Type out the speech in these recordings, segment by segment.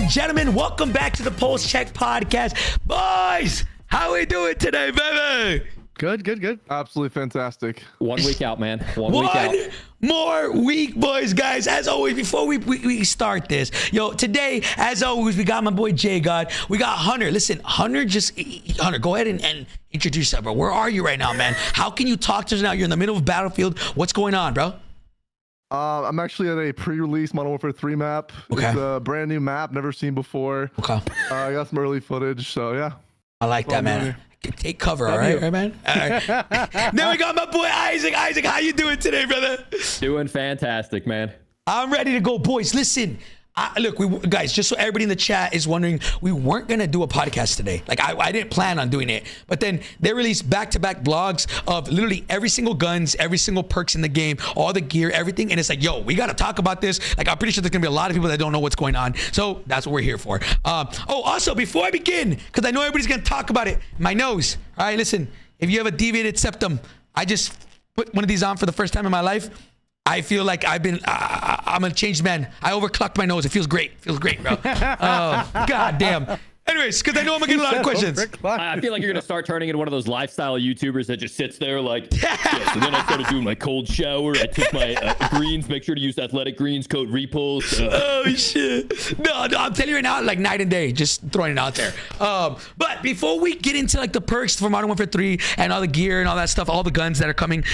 and gentlemen, welcome back to the Pullze Check podcast. Boys, how we doing today, baby? Good. Absolutely fantastic. 1 week out, man. One week out. More week, boys, guys. As always, before we start this, today, as always, we got my boy J God. We got Hunter. Listen, Hunter, go ahead and introduce yourself, bro. Where are you right now, man? How can you talk to us now? You're in the middle of Battlefield. What's going on, bro? I'm actually at a pre-release Modern Warfare 3 map. Okay. It's a brand new map, never seen before. Okay. I got some early footage, so yeah. I like that, man. Take cover, all right, man? All right. Then we got my boy Isaac. Isaac, how you doing today, brother? Doing fantastic, man. I'm ready to go, boys. Listen, look, guys, just so everybody in the chat is wondering, we weren't going to do a podcast today. Like, I didn't plan on doing it. But then they released back-to-back blogs of literally every single guns, every single perks in the game, all the gear, everything. And it's like, yo, we got to talk about this. Like, I'm pretty sure there's going to be a lot of people that don't know what's going on. So that's what we're here for. Also, before I begin, because I know everybody's going to talk about it, my nose. All right, listen, if you have a deviated septum, I just put one of these on for the first time in my life. I feel like I'm a changed man. I overclocked my nose. It feels great. Feels great, bro. Oh, God damn. Anyways, because I know I'm going to get a lot of questions. I feel like you're going to start turning into one of those lifestyle YouTubers that just sits there like, yeah, so then I started doing my cold shower. I took my greens, make sure to use athletic greens, code repulse. Oh, shit. No, I'm telling you right now, like night and day, just throwing it out there. But before we get into like the perks for Modern Warfare 3 and all the gear and all that stuff, all the guns that are coming,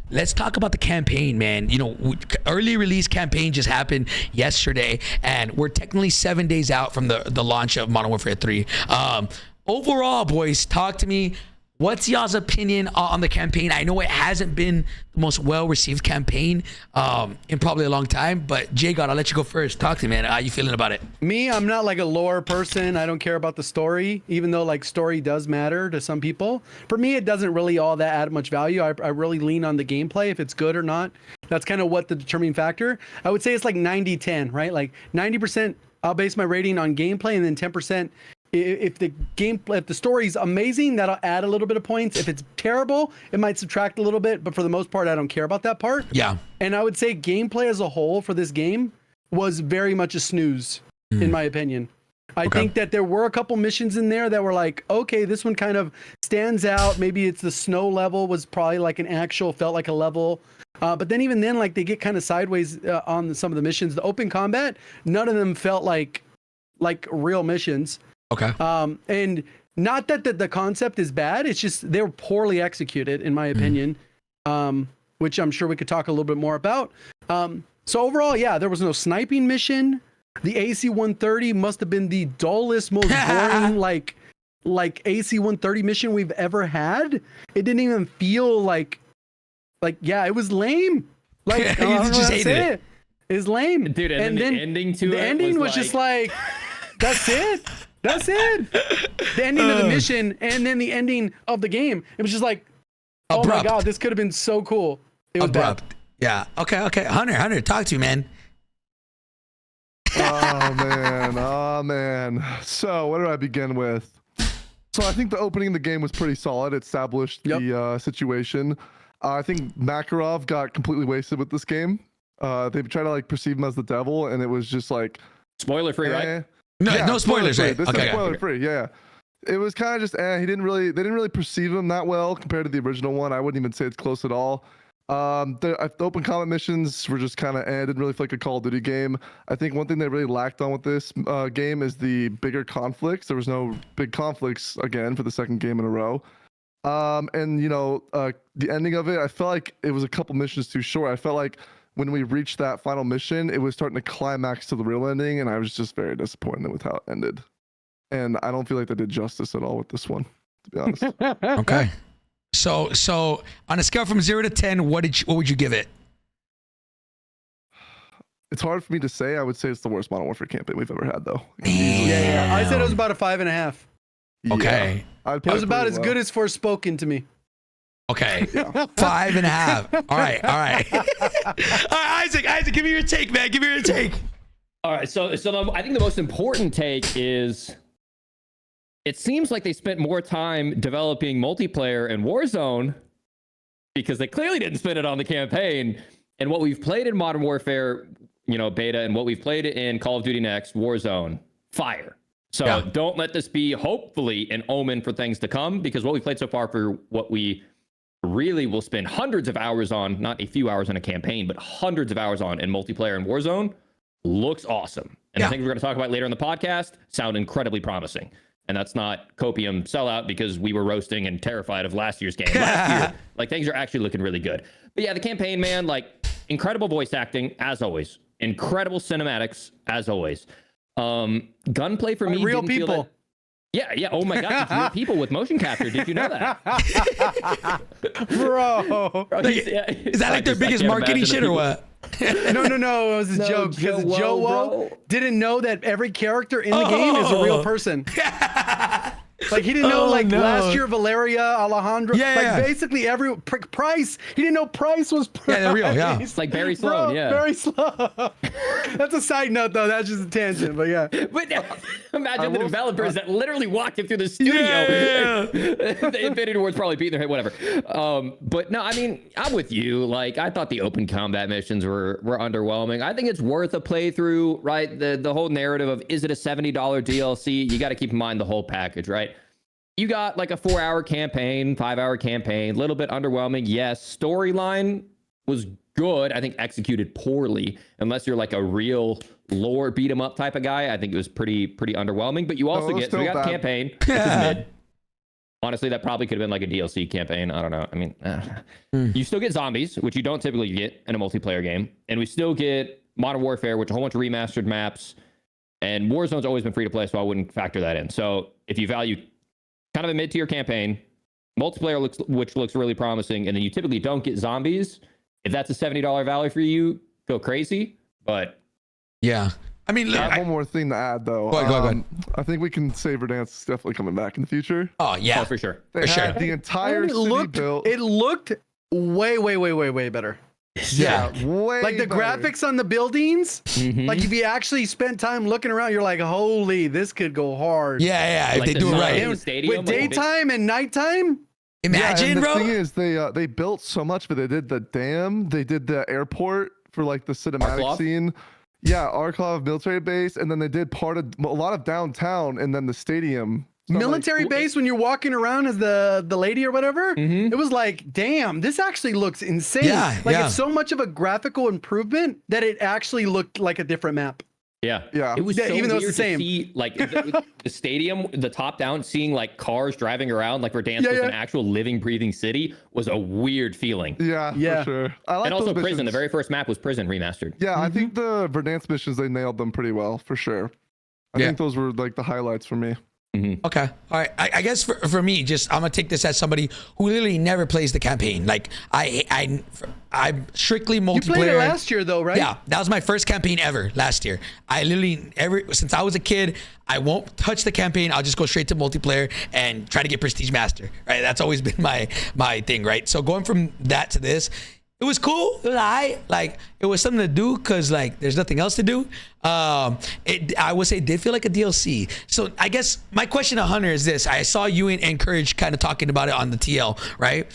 let's talk about the campaign, man. Early release campaign just happened yesterday, and we're technically 7 days out from the launch of Modern Warfare 3. Overall, boys, talk to me. What's y'all's opinion on the campaign? I know it hasn't been the most well-received campaign in probably a long time, but J God, I'll let you go first. Talk to me, man. How you feeling about it? Me, I'm not like a lore person. I don't care about the story, even though like story does matter to some people. For me, it doesn't really all that add much value. I really lean on the gameplay, if it's good or not. That's kind of what the determining factor. I would say it's like 90-10, right? Like 90%, I'll base my rating on gameplay, and then 10%. If the story's amazing, that'll add a little bit of points. If it's terrible, it might subtract a little bit, but for the most part, I don't care about that part. Yeah. And I would say gameplay as a whole for this game was very much a snooze, in my opinion. I think that there were a couple missions in there that were like, okay, this one kind of stands out. Maybe it's the snow level was probably like felt like a level. But then even then, like they get kind of sideways on some of the missions. The open combat, none of them felt like real missions. Okay. And not that the concept is bad. It's just they were poorly executed, in my opinion, which I'm sure we could talk a little bit more about. So overall, yeah, there was no sniping mission. The AC-130 must have been the dullest, most boring, like AC-130 mission we've ever had. It didn't even feel like yeah, it was lame. Like You just hated it. It's lame, dude. And then the ending to the ending was just like, that's it. That's it. The ending of the mission and then the ending of the game. It was just like, oh abrupt. my God, this could have been so cool. It was abrupt. bad. Yeah. Okay. Hunter, talk to me, man. Oh man. So where do I begin with? So I think the opening of the game was pretty solid. It established the situation. I think Makarov got completely wasted with this game. They tried to like perceive him as the devil, and it was just like spoiler free, right? No spoilers, right? This is spoiler free. Yeah. It was kind of just they didn't really perceive him that well compared to the original one. I wouldn't even say it's close at all. The open combat missions were just kind of didn't really feel like a Call of Duty game. I think one thing they really lacked on with this game is the bigger conflicts. There was no big conflicts again for the second game in a row. And the ending of it, I felt like it was a couple missions too short. I felt like when we reached that final mission, it was starting to climax to the real ending, and I was just very disappointed with how it ended. And I don't feel like they did justice at all with this one, to be honest. Okay. So on a scale from 0 to 10, what would you give it? It's hard for me to say. I would say it's the worst Modern Warfare campaign we've ever had, though. Yeah. I said it was about a 5.5. Okay. Yeah, it was about as good as Forspoken to me. Okay. Yeah. 5.5. All right. All right, Isaac, give me your take, man. Give me your take. All right. So I think the most important take is it seems like they spent more time developing multiplayer and Warzone because they clearly didn't spend it on the campaign. And what we've played in Modern Warfare, beta, and what we've played in Call of Duty Next, Warzone, fire. So Yeah. don't let this be hopefully an omen for things to come, because what we played so far for what we really will spend hundreds of hours on, not a few hours in a campaign, but hundreds of hours on in multiplayer and Warzone, looks awesome. And the things we're going to talk about later in the podcast sound incredibly promising. And that's not copium sellout because we were roasting and terrified of last year's game. Last year, like, things are actually looking really good. But yeah, the campaign, man, like, incredible voice acting, as always. Incredible cinematics, as always. Gunplay for me, real didn't feel people. that. Yeah. Oh my God, it's real people with motion capture. Did you know that? Bro. Is that like their biggest marketing shit or what? No, it was a joke because Joe didn't know that every character in the game is a real person. Like, he didn't know, last year, Valeria, Alejandro, basically every Price. He didn't know Price was Price. Yeah, they're real, yeah. It's like Barry Sloan, Barry Sloan. That's a side note, though. That's just a tangent, but yeah. But imagine the developers that literally walked him through the studio. The Infinity Ward's probably beating their head, whatever. But no, I mean, I'm with you. Like, I thought the open combat missions were underwhelming. I think it's worth a playthrough, right? The whole narrative of, is it a $70 DLC? You got to keep in mind the whole package, right? You got like a 4-hour campaign, 5-hour campaign, a little bit underwhelming. Yes, storyline was good. I think executed poorly, unless you're like a real lore beat 'em up type of guy. I think it was pretty underwhelming. But you also get, so we got the campaign, which is mid. Honestly, that probably could have been like a DLC campaign. I don't know. I mean, you still get zombies, which you don't typically get in a multiplayer game, and we still get Modern Warfare, which is a whole bunch of remastered maps. And Warzone's always been free to play, so I wouldn't factor that in. So if you value kind of a mid-tier campaign, multiplayer which looks really promising, and then you typically don't get zombies, if that's a $70 value for you, go crazy. But yeah, I mean, I have one more thing to add, though. Go ahead. I think we can say Verdansk is definitely coming back in the future. Oh yeah, for sure. They had the entire city built. It looked way better. Yeah, way like the better. graphics on the buildings. Like, if you actually spent time looking around, you're like, holy, this could go hard. Yeah, if Like they the do it sign right. in the stadium, With daytime and nighttime. Imagine, and the bro. thing is, they built so much, but they did the dam, they did the airport for like the cinematic Arklov? scene. Yeah, Arklov military base, and then they did a lot of downtown, and then the stadium. So Military base, when you're walking around as the lady or whatever, it was like, damn, this actually looks insane. It's so much of a graphical improvement that it actually looked like a different map. Yeah. It was so even though it's weird the same. to see, like, the stadium, the top down, seeing like cars driving around, like Verdansk was an actual living, breathing city, was a weird feeling. Yeah, for sure. I like And also those Prison. The missions. very first map was Prison remastered. Yeah, I think the Verdansk missions, they nailed them pretty well, for sure. I think those were like the highlights for me. Okay. All right. I guess for me, just I'm gonna take this as somebody who literally never plays the campaign. Like I'm strictly multiplayer. You played it last year though, right? Yeah, that was my first campaign ever last year. I literally since I was a kid, I won't touch the campaign. I'll just go straight to multiplayer and try to get Prestige Master. Right. That's always been my thing. Right. So going from that to this, it was cool. It was alright. Like, it was something to do because like there's nothing else to do. I would say it did feel like a DLC. So I guess my question to Hunter is this: I saw you and Courage kind of talking about it on the TL, right?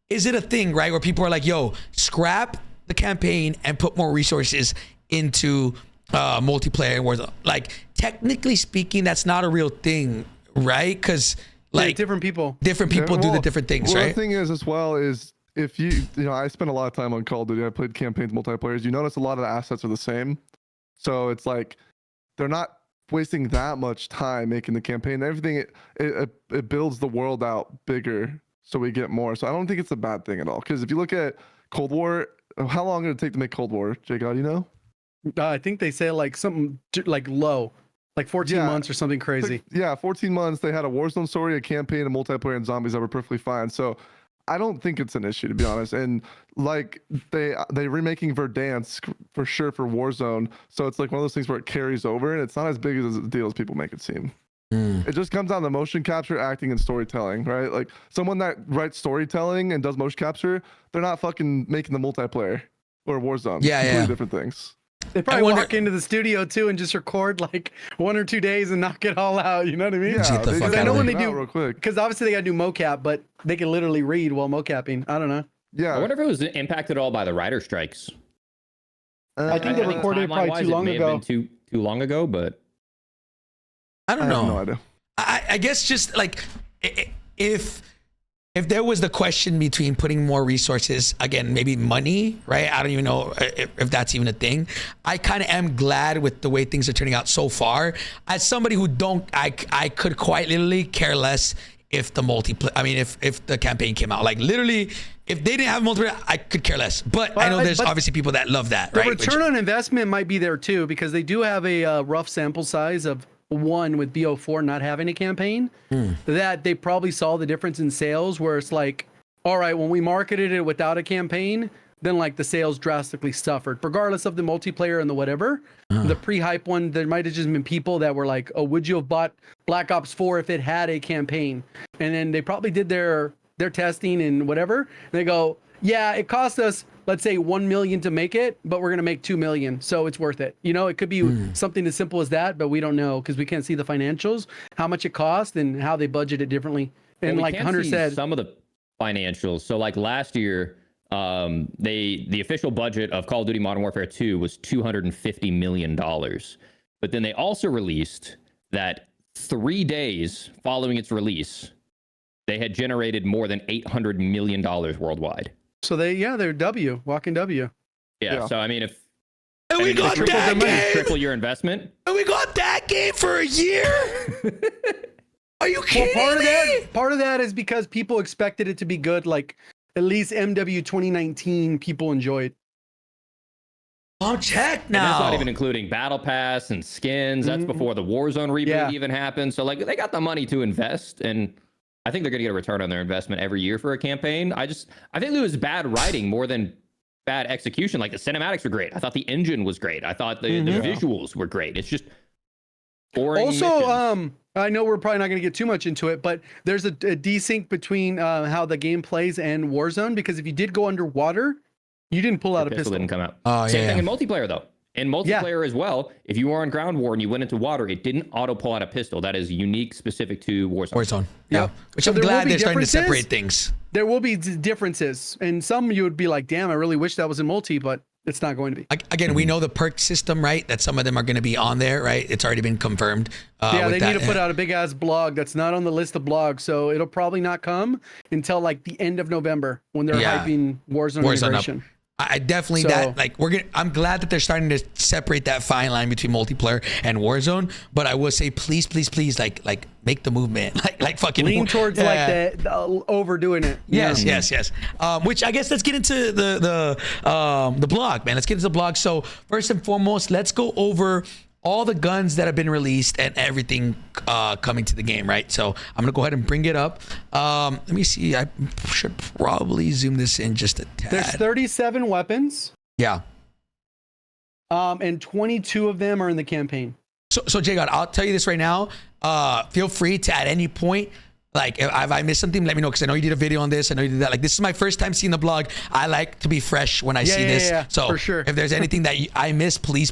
Is it a thing, right, where people are like, "Yo, scrap the campaign and put more resources into multiplayer and Warzone"? Like, technically speaking, that's not a real thing, right? Because like different people do the different things, well, right? The thing is, as well, is if you I spent a lot of time on Call of Duty. I played campaigns, multiplayers. You notice a lot of the assets are the same, so it's like they're not wasting that much time making the campaign. Everything it builds the world out bigger, so we get more. So I don't think it's a bad thing at all. Because if you look at Cold War, how long did it take to make Cold War? Jay God, you know? I think they say like something like low. Like 14 months or something crazy. 14 months. They had a Warzone story, a campaign, a multiplayer, and zombies that were perfectly fine. So I don't think it's an issue, to be honest. And like they remaking Verdansk for sure for Warzone. So it's like one of those things where it carries over, and it's not as big as a deal as people make it seem. It just comes down to motion capture, acting, and storytelling, right? Like someone that writes storytelling and does motion capture, they're not fucking making the multiplayer or Warzone. Completely different things. They probably walk into the studio too and just record like 1 or 2 days and knock it all out. You know what I mean? Yeah, I know when they do real quick. because obviously they got to do mocap, but they can literally read while mocapping. I don't know. Yeah. I wonder if it was impacted at all by the writer strikes. I think they think recorded it probably timeline-wise, too long it may ago. have been too long ago, but I don't I know. have no idea. I guess just like if there was the question between putting more resources, again, maybe money, right? I don't even know if that's even a thing. I kind of am glad with the way things are turning out so far. As somebody who I could quite literally care less if the multiplayer, I mean, if the campaign came out, like literally, if they didn't have multiplayer, I could care less. But I know there's obviously people that love that, The right? return on investment might be there too, because they do have a rough sample size of one with BO4 not having a campaign, that they probably saw the difference in sales where it's like, all right, when we marketed it without a campaign, then like the sales drastically suffered, regardless of the multiplayer and the whatever. The pre-hype one, there might have just been people that were like, oh, would you have bought Black Ops 4 if it had a campaign? And then they probably did their testing and whatever. And they go, yeah, it cost us, let's say 1 million to make it, but we're going to make 2 million. So it's worth it. You know, it could be something as simple as that, but we don't know because we can't see the financials, how much it cost and how they budget it differently. And like Hunter said, some of the financials. So like last year, the official budget of Call of Duty Modern Warfare 2 was $250 million. But then they also released that 3 days following its release, they had generated more than $800 million worldwide. so they're walking W. Yeah. So I mean, if and we got that game. Triple your investment. And we got that game for a year. Are you kidding me? Part of that is because people expected it to be good. Like at least MW 2019, people enjoyed. Check And now. that's not even including Battle Pass and skins. That's before the Warzone reboot even happened. So like they got the money to invest, and I think they're going to get a return on their investment every year for a campaign. I think it was bad writing more than bad execution. Like the cinematics were great. I thought the engine was great. I thought the visuals were great. It's just boring. Also, missions. I know we're probably not going to get too much into it, but there's a desync between how the game plays and Warzone, because if you did go underwater, you didn't pull out a pistol. Didn't come out. Oh, Same yeah. thing in multiplayer though. In multiplayer as well, if you were on ground war and you went into water, it didn't auto pull out a pistol. That is unique, specific to Warzone. Yeah. Yep. Which So I'm there will glad be they're starting to differences. separate things. There will be differences, and some you would be like, damn, I really wish that was in multi, but it's not going to be. Again, we know the perk system, right? That some of them are going to be on there, right? It's already been confirmed. Yeah, with they need to put out a big ass blog that's not on the list of blogs, so it'll probably not come until like the end of November when they're hyping Warzone integration. I definitely So- I'm glad that they're starting to separate that fine line between multiplayer and Warzone. But I will say, please, like make the movement, like fucking Lean towards like the overdoing it. Yes. Which I guess let's get into the blog, man. Let's get into the blog. So first and foremost, let's go over all the guns that have been released and everything coming to the game, right? So I'm gonna go ahead and bring it up. Let me see. I should probably zoom this in just a tad. There's 37 weapons, Yeah. and 22 of them are in the campaign. So Jay God, I'll tell you this right now. Feel free to at any point, like if I missed something, let me know, because I know you did a video on this. I know you did that. Like this is my first time seeing the blog. I like to be fresh when I see this. Yeah, So for sure. if there's anything that I missed, please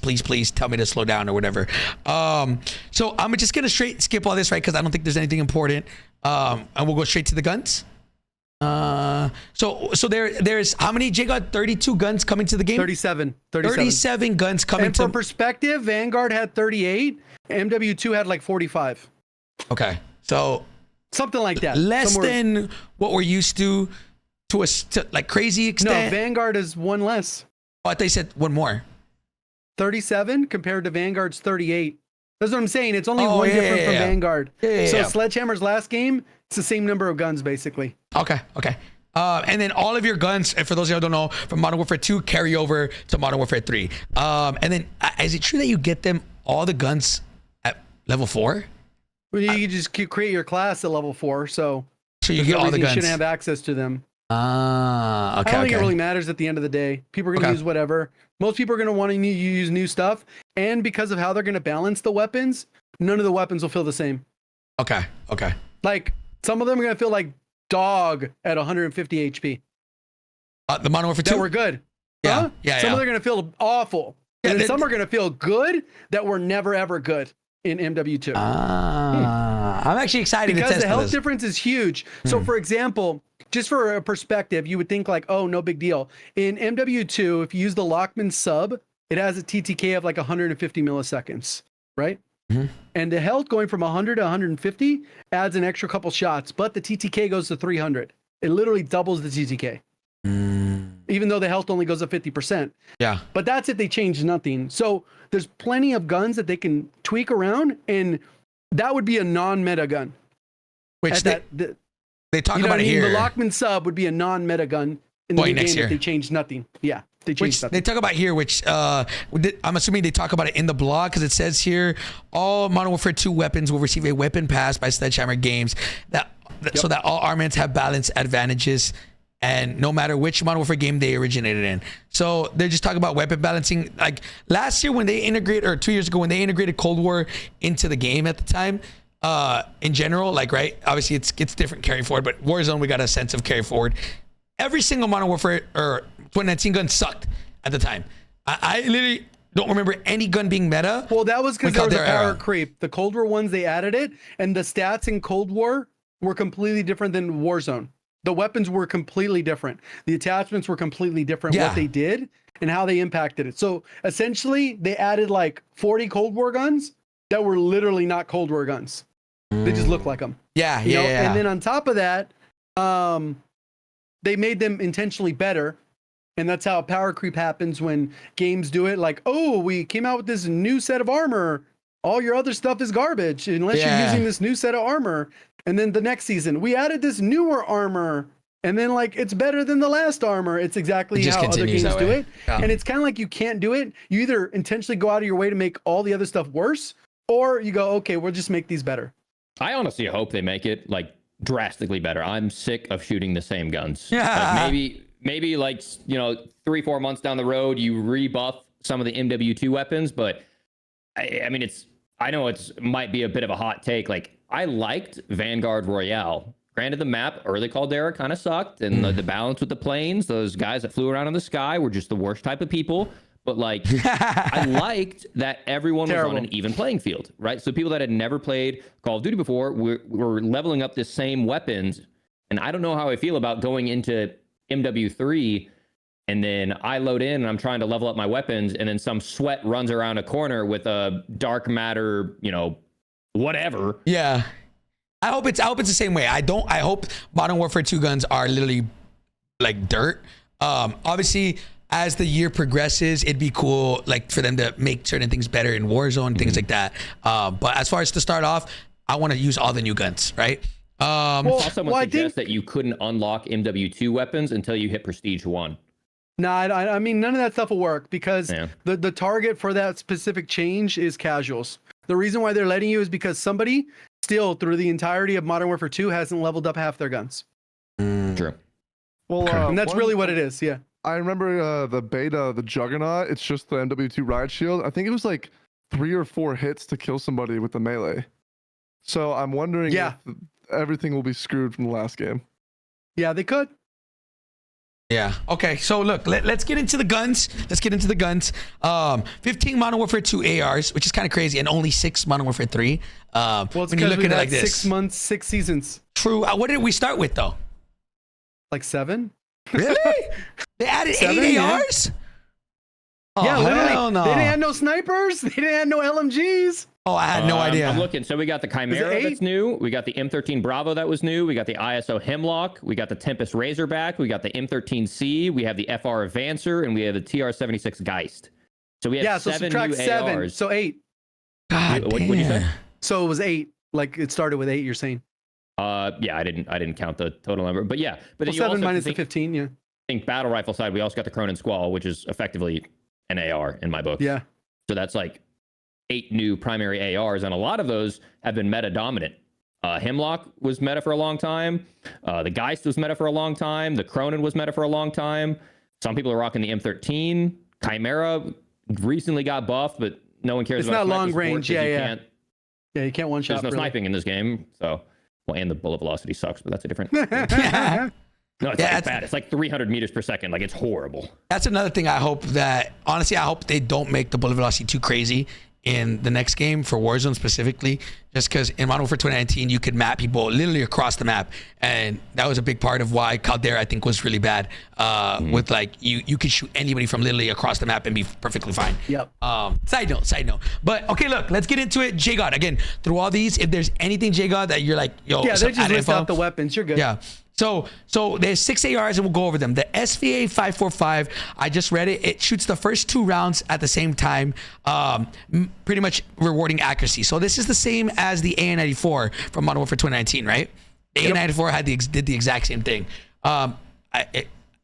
tell me to slow down or whatever. So I'm just gonna straight skip all this, right? Because I don't think there's anything important. And we'll go straight to the guns. So there's how many, Jay God? 32 guns coming to the game. 37. 37 guns coming And to. for perspective, Vanguard had 38, MW2 had like 45. Okay, so Something like that. less Somewhere- than what we're used to like crazy No, extent. Vanguard is one less. Oh, I thought you said one more. 37 compared to Vanguard's 38. That's what I'm saying. It's only Oh, one yeah, different yeah, from yeah. Vanguard. Yeah, So yeah. Sledgehammer's last game, it's the same number of guns basically. Okay. And then all of your guns, and for those of you who don't know, from Modern Warfare 2 carry over to Modern Warfare 3. And then is it true that you get them, all the guns, at level 4? Well, you just create your class at level 4, so So you there's get no all the reason you guns. shouldn't have access to them. Okay. I don't think it really matters at the end of the day. People are going to Okay. use whatever. Most people are going to want to use new stuff. And because of how they're going to balance the weapons, none of the weapons will feel the same. Okay. Like, some of them are going to feel like dog at 150 HP. The Modern Warfare 2? That were good. Yeah, Huh? yeah, Some yeah. of them are going to feel awful. Yeah, And then they- some are going to feel good that were never, ever good in MW2. I'm actually excited to Because test the health this. difference is huge. So, for example, just for a perspective, you would think like, oh, no big deal. In MW2, if you use the Lockman sub, it has a TTK of like 150 milliseconds, right? Mhm. And the health going from 100 to 150 adds an extra couple shots, but the TTK goes to 300. It literally doubles the TTK, even though the health only goes up 50%. Yeah. But that's if they change nothing. So there's plenty of guns that they can tweak around, and that would be a non-meta gun. Which they talk you know about what I it mean? here. The Lockman sub would be a non-meta gun in the Going new next game year. if they changed nothing. Yeah, they Which changed nothing. they talk about here, which I'm assuming they talk about it in the blog, because it says here all Modern Warfare 2 weapons will receive a weapon pass by Sledgehammer Games so that all armaments have balanced advantages, and no matter which Modern Warfare game they originated in. So they're just talking about weapon balancing. Like last year when they integrate, or 2 years ago when they integrated Cold War into the game at the time, in general, like, right, obviously it's different carry forward, but Warzone, we got a sense of carry forward. Every single Modern Warfare or 2019 gun sucked at the time. I literally don't remember any gun being meta. Well, that was because there was a their power era. creep. The Cold War ones, they added it, and the stats in Cold War were completely different than Warzone. The weapons were completely different. The attachments were completely different, Yeah. what they did and how they impacted it. So essentially, they added like 40 Cold War guns that were literally not Cold War guns. They just look like them. Yeah, You know? yeah. And then on top of that, they made them intentionally better. And that's how power creep happens when games do it. Like, oh, we came out with this new set of armor. All your other stuff is garbage unless you're Yeah. using this new set of armor. And then the next season, we added this newer armor. And then, like, it's better than the last armor. It's exactly It just how other continues games that do way. it. Yeah. And it's kind of like you can't do it. You either intentionally go out of your way to make all the other stuff worse, or you go, okay, we'll just make these better. I honestly hope they make it like drastically better. I'm sick of shooting the same guns. Yeah. Like maybe like 3-4 months down the road you rebuff some of the MW2 weapons, but I mean I know it's might be a bit of a hot take. Like I liked Vanguard Royale. Granted, the map early Caldera kind of sucked, and the balance with the planes, those guys that flew around in the sky were just the worst type of people. But like, I liked that everyone was on an even playing field, right? So people that had never played Call of Duty before were leveling up the same weapons. And I don't know how I feel about going into MW3 and then I load in and I'm trying to level up my weapons, and then some sweat runs around a corner with a dark matter, whatever. Yeah. I hope it's the same way. I hope Modern Warfare 2 guns are literally like dirt. Obviously, as the year progresses, it'd be cool like for them to make certain things better in Warzone, things like that. But as far as to start off, I want to use all the new guns, right? Someone suggests that you couldn't unlock MW2 weapons until you hit Prestige 1. No, I mean, none of that stuff will work because the target for that specific change is casuals. The reason why they're letting you is because somebody still, through the entirety of Modern Warfare 2, hasn't leveled up half their guns. True. Well, And that's really what it is, yeah. I remember the beta, the Juggernaut. It's just the MW2 riot shield. I think it was like 3 or 4 hits to kill somebody with the melee. So I'm wondering if everything will be screwed from the last game. Yeah, they could. Yeah. Okay. So look, let's get into the guns. 15 Modern Warfare 2 ARs, which is kind of crazy, and only 6 Modern Warfare 3. Well, it's when you look because at it like we've had this. 6 months, 6 seasons. True. What did we start with though? Like 7? Really? They added 7, 8 yeah. ARs? Oh, Yeah, literally. hell no. They didn't have no snipers. They didn't have no LMGs. Oh, I had no idea. I'm looking. So we got the Chimera that's new. We got the M13 Bravo that was new. We got the ISO Hemlock. We got the Tempest Razorback. We got the M13C. We have the FR Avancer, and we have the TR76 Geist. So we have 7 subtract new 7. ARs. So 8. God What'd you say? So it was 8. Like it started with 8, you're saying. Yeah, I didn't count the total number, but yeah. But then Well, you 7 also minus the think, 15, yeah. think battle rifle side. We also got the Cronin Squall, which is effectively an AR in my book. Yeah. So that's like 8 new primary ARs, and a lot of those have been meta dominant. Hemlock was meta for a long time. The Geist was meta for a long time. The Cronin was meta for a long time. Some people are rocking the M13. Chimera recently got buffed, but no one cares It's about not sniper long support range, 'cause yeah. Yeah, you can't one shot. There's no really. sniping in this game, so and the bullet velocity sucks, but that's a different. Yeah. No, it's Yeah, like bad. It's like 300 meters per second. Like it's horrible. That's another thing I hope they don't make the bullet velocity too crazy in the next game for Warzone specifically, just because in Modern Warfare 2019 you could map people literally across the map, and that was a big part of why Caldera I think was really bad. With like you could shoot anybody from literally across the map and be perfectly fine. Yep. Side note. But okay, look, let's get into it. J God, again, through all these, if there's anything J God that you're like, yo, Yeah, some they just add list info. out the weapons. You're good. Yeah. So there's 6 ARs and we'll go over them. The SVA 545, I just read it. It shoots the first 2 rounds at the same time, pretty much rewarding accuracy. So this is the same as the AN94 from Modern Warfare 2019, right? AN94 did the exact same thing.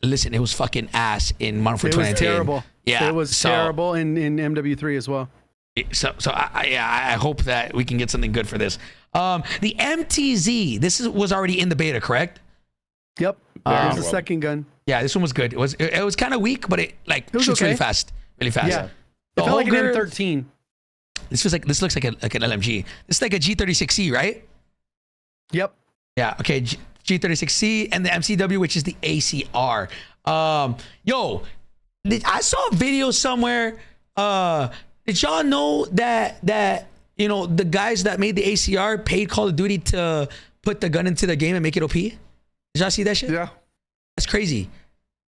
Listen, it was fucking ass in Modern Warfare 2019. It was terrible. Yeah, it was terrible in MW3 as well. So I hope that we can get something good for this. The MTZ, this was already in the beta, correct? Yep. There's the second gun. Yeah, this one was good. It was kind of weak, but it shoots okay. really fast. Really fast. Yeah. It felt like an M13. This looks like an LMG. This is like a G36C, right? Yep. Yeah. Okay. G36C and the MCW, which is the ACR. Yo, I saw a video somewhere. Did y'all know that the guys that made the ACR paid Call of Duty to put the gun into the game and make it OP? Did y'all see that shit? Yeah. That's crazy.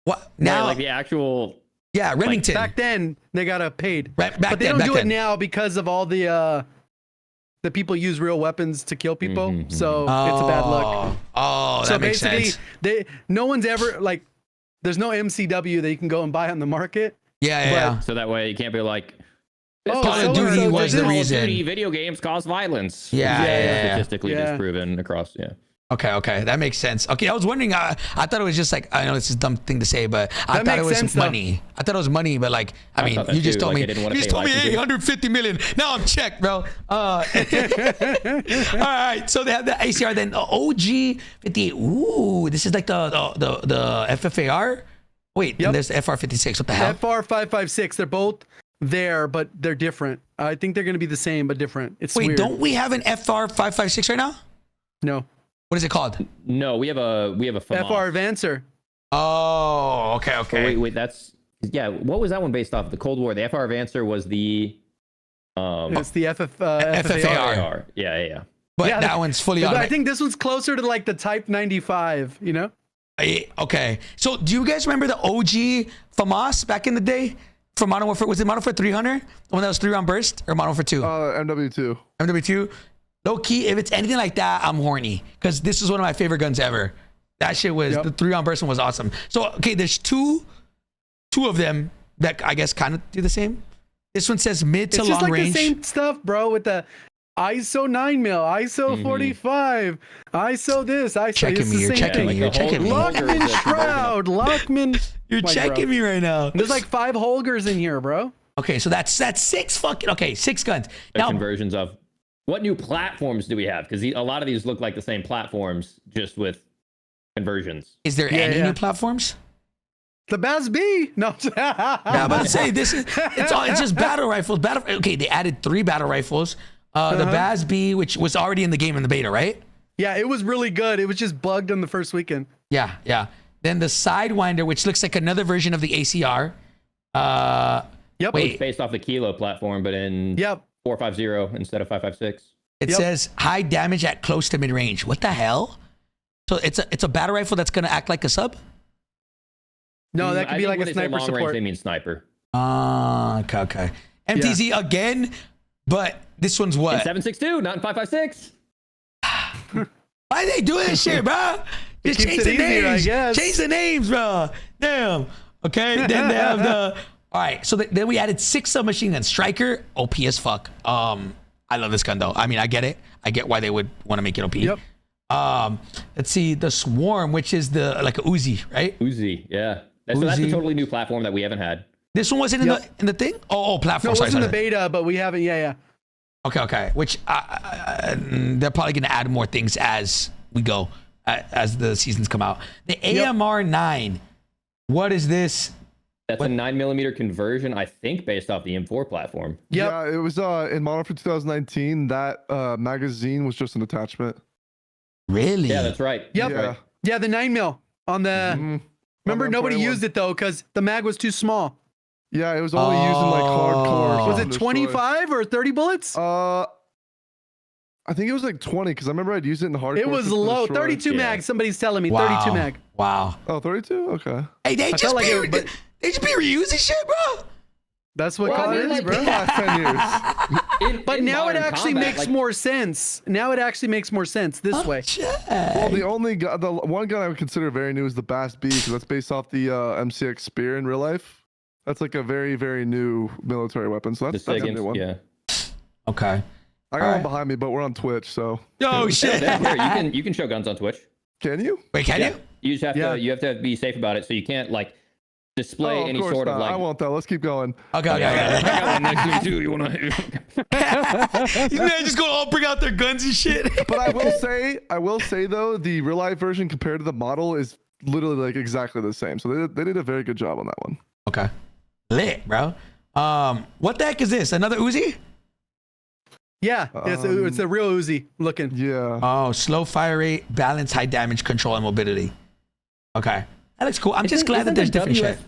What now? Right, like the actual. Yeah, Remington. Back then they got paid, Back but they then, don't do it then. now because of all the people use real weapons to kill people. So it's a bad look. Oh, that So makes basically, sense. no one's ever like. There's no MCW that you can go and buy on the market. Yeah. So that way you can't be like. Oh, Call of Duty was the Call of reason. Duty video games cause violence. Yeah. Statistically disproven across. Yeah. Okay, that makes sense. Okay, I was wondering. I thought it was just like, I know this is a dumb thing to say, but I thought it was sense, money. I thought it was money, but like, I mean, thought that you just too, told like, me. I didn't You wanna just pay told me licensing. 850 million. Now I'm checked, bro. All right. So they have the ACR, then OG 58. Ooh, this is like the FFAR. Wait, Yep. and there's the FR56. What the hell? FR556. They're both there, but they're different. I think they're going to be the same, but different. It's Wait, weird. don't we have an FR556 right now? No. What is it called? No, we have a FAMAS. FR Advancer. Oh, okay. Oh, wait, that's What was that one based off? The Cold War. The FR Advancer was the It's the FFAR. FFAR. Yeah. But Yeah, that one's fully But I automatic. think this one's closer to like the Type 95, you know? Okay. So do you guys remember the OG FAMAS back in the day from Modern Warfare? Was it Modern Warfare 300? The one that was 3-round burst, or Modern Warfare 2? MW2. MW2? Low key, if it's anything like that, I'm horny. Because this is one of my favorite guns ever. That shit was, the 3-round burst one was awesome. So, okay, there's two of them that I guess kind of do the same. This one says mid to It's long just like range. the same stuff, bro, with the ISO 9 mil, ISO 45, ISO this, ISO Checking it's me, the you're same checking thing. me, you're checking me. Lockman Shroud, Lockman. You're Like, checking bro. me right now. There's like 5 Holgers in here, bro. Okay, so that's 6 fucking, okay, 6 guns. Now, Conversions of what new platforms do we have? Because a lot of these look like the same platforms, just with conversions. is there any new platforms? The Baz B. No. Yeah, I'm about to say it's just battle rifles. Okay, they added 3 battle rifles. The Baz B, which was already in the game in the beta, right? Yeah, it was really good. It was just bugged on the first weekend. Yeah. Then the Sidewinder, which looks like another version of the ACR. Yep. Wait. It's based off the Kilo platform, but in 450 instead of 556. It says high damage at close to mid range. What the hell? So it's a battle rifle that's gonna act like a sub? No, that I could be think like when a they say sniper long range, support. they mean sniper. Okay. MTZ again, but this one's In what? 762, not in 556. Why are they doing this shit, bro? Just keeps change it the easier, I names. guess. Change the names, bro. Damn. Okay. Then they have the. All right. So then we added 6 submachine guns. Striker, OP as fuck. I love this gun though. I mean, I get it. I get why they would want to make it OP. Yep. Let's see the Swarm, which is the like a Uzi, right? Uzi, yeah. So that's a Uzi. totally new platform that we haven't had. This one wasn't in the thing. Oh, platform. No, it sorry, was in the sorry. beta, but we haven't. Yeah. Okay. Which they're probably gonna add more things as we go, as the seasons come out. The AMR 9. What is this? That's a 9mm conversion, I think, based off the M4 platform. Yep. Yeah, it was in Modern Warfare 2019. That magazine was just an attachment. Really? Yeah, that's right. Yep. Yeah. Yeah, the 9 mil on the. Mhm. Remember, On the nobody M21. used it though because the mag was too small. Yeah, it was only used in like hardcore. Was Search it and Destroy. 25 or 30 bullets? I think it was like 20 because I remember I'd use it in the hardcore. It was Search and low. Destroy. 32 mag. Somebody's telling me Wow. 32 mag. Wow. Oh, 32? Okay. Hey, they felt just like be, it, but- they just be reusing shit, bro. That's what Well, COD I mean, is, like, bro. Last 10 years. But now it actually makes like, more sense. Now it actually makes more sense this way. Well, the one gun I would consider very new is the Bass B because that's based off the MCX Spear in real life. That's like a very, very new military weapon. So the that's a SIG, new one. yeah. Okay. I got one behind me, but we're on Twitch, so. Oh shit. Yeah, you can show guns on Twitch. Can you? Wait, can you? You just have Yeah. to you have to be safe about it, so you can't like display Oh, any course sort of not. like. I won't though. Let's keep going. Okay. I got one next to me too. You wanna? You know, just go all bring out their guns and shit. But I will say though, the real life version compared to the model is literally like exactly the same. So they did a very good job on that one. Okay. Lit, bro. What the heck is this? Another Uzi? Yeah, it's a real Uzi looking. Yeah. Oh, slow fire rate, balance, high damage control, and mobility. Okay. That looks cool. I'm just glad that there's different shit.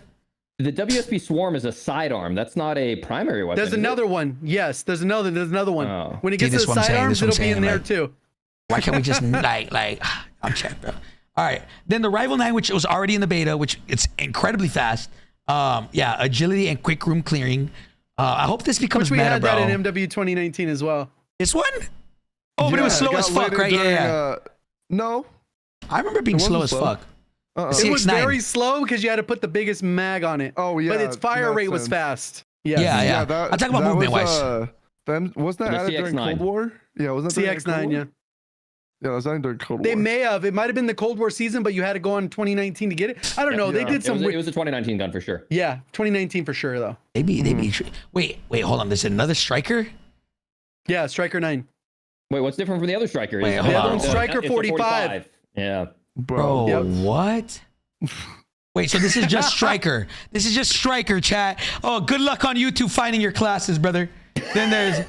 The WSP Swarm is a sidearm. That's not a primary weapon. There's another one. Yes, there's another one. Oh. When it See, gets to this the what I'm saying, sidearms, this what it'll I'm be in saying, there like- too. Why can't we just like I'm checked, bro. All right. Then the Rival 9, which was already in the beta, which it's incredibly fast. Yeah, agility and quick room clearing. I hope this becomes Which we meta, had bro. that in MW 2019 as well. This one? Oh, but it was slow got as fuck, later right? during, Yeah. No. I remember being slow as wasn't slow. fuck. Uh-uh. It was CX9. very slow because you had to put the biggest mag on it. Oh yeah. But its fire in that rate was sense. fast. Yes. Yeah. that, I'm talking about that movement was, wise. Wasn't that The added during CX9. Cold War? Yeah, wasn't that during Cold CX9, War? yeah. Yeah, it was added during Cold They War. may have. It might have been the Cold War season, but you had to go on 2019 to get it. I don't know. They Yeah. did some. It was a 2019 gun for sure. Yeah, 2019 for sure though. They be. Wait, hold on. There's another striker? Yeah, Striker 9. Wait, what's different from the other striker? Wait, Is- hold The other on. one's Striker it's a 45. Yeah. Bro, Yep. what? Wait, so this is just striker. This is just striker, chat. Oh, good luck on YouTube finding your classes, brother. Then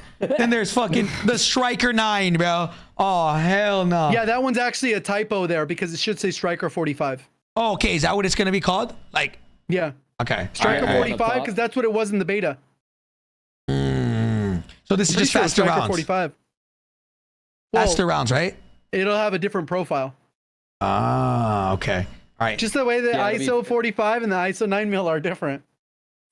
there's fucking the Striker 9, bro. Oh, hell no. Yeah, that one's actually a typo there because it should say Striker 45. Oh, okay, is that what it's gonna be called? Like, Yeah, okay. Striker All right, all right. 45 because that's what it was in the beta. So this is Pretty just sure faster Striker rounds. 45. Well, Faster rounds, right? it'll have a different profile. Ah, okay. All right. Just the way the Yeah, it'll be- ISO 45 and the ISO 9mm are different.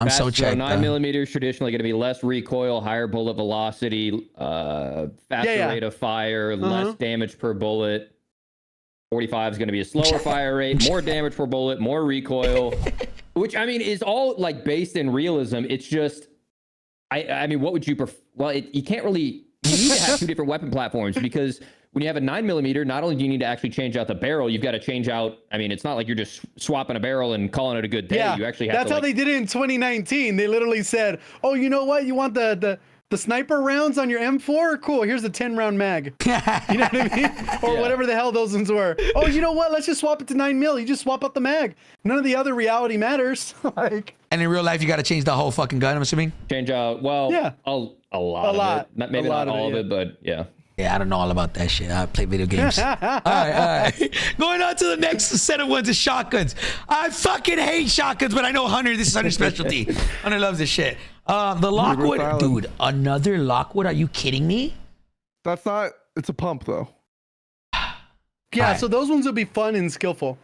I'm so checked. 9 millimeters traditionally going to be less recoil, higher bullet velocity, faster Yeah. rate of fire, less damage per bullet. 45 is going to be a slower fire rate, more damage per bullet, more recoil, which I mean is all like based in realism. It's just, I mean, what would you prefer? Well, you can't really. You need to have two different weapon platforms because when you have a 9mm, not only do you need to actually change out the barrel, you've got to change out. I mean, it's not like you're just swapping a barrel and calling it a good day. Yeah, You actually have that's to. how they did it in 2019. They literally said, "Oh, you know what? You want the sniper rounds on your M4? Cool. Here's a 10-round mag." You know what I mean? Or whatever the hell those ones were. Oh, you know what? Let's just swap it to 9mm. You just swap out the mag. None of the other reality matters. Like, And in real life, you got to change the whole fucking gun, I'm assuming? change out. Well, Yeah. a lot A of lot. it. Maybe A lot not of it, all of yeah. it, but yeah. Yeah, I don't know all about that shit. I play video games. all right. Going on to the next set of ones is shotguns. I fucking hate shotguns, but I know Hunter, this is Hunter's specialty. Hunter loves this shit. The Lockwood, Island. dude, another Lockwood? Are you kidding me? That's not. It's a pump though. yeah, Alright. so those ones will be fun and skillful.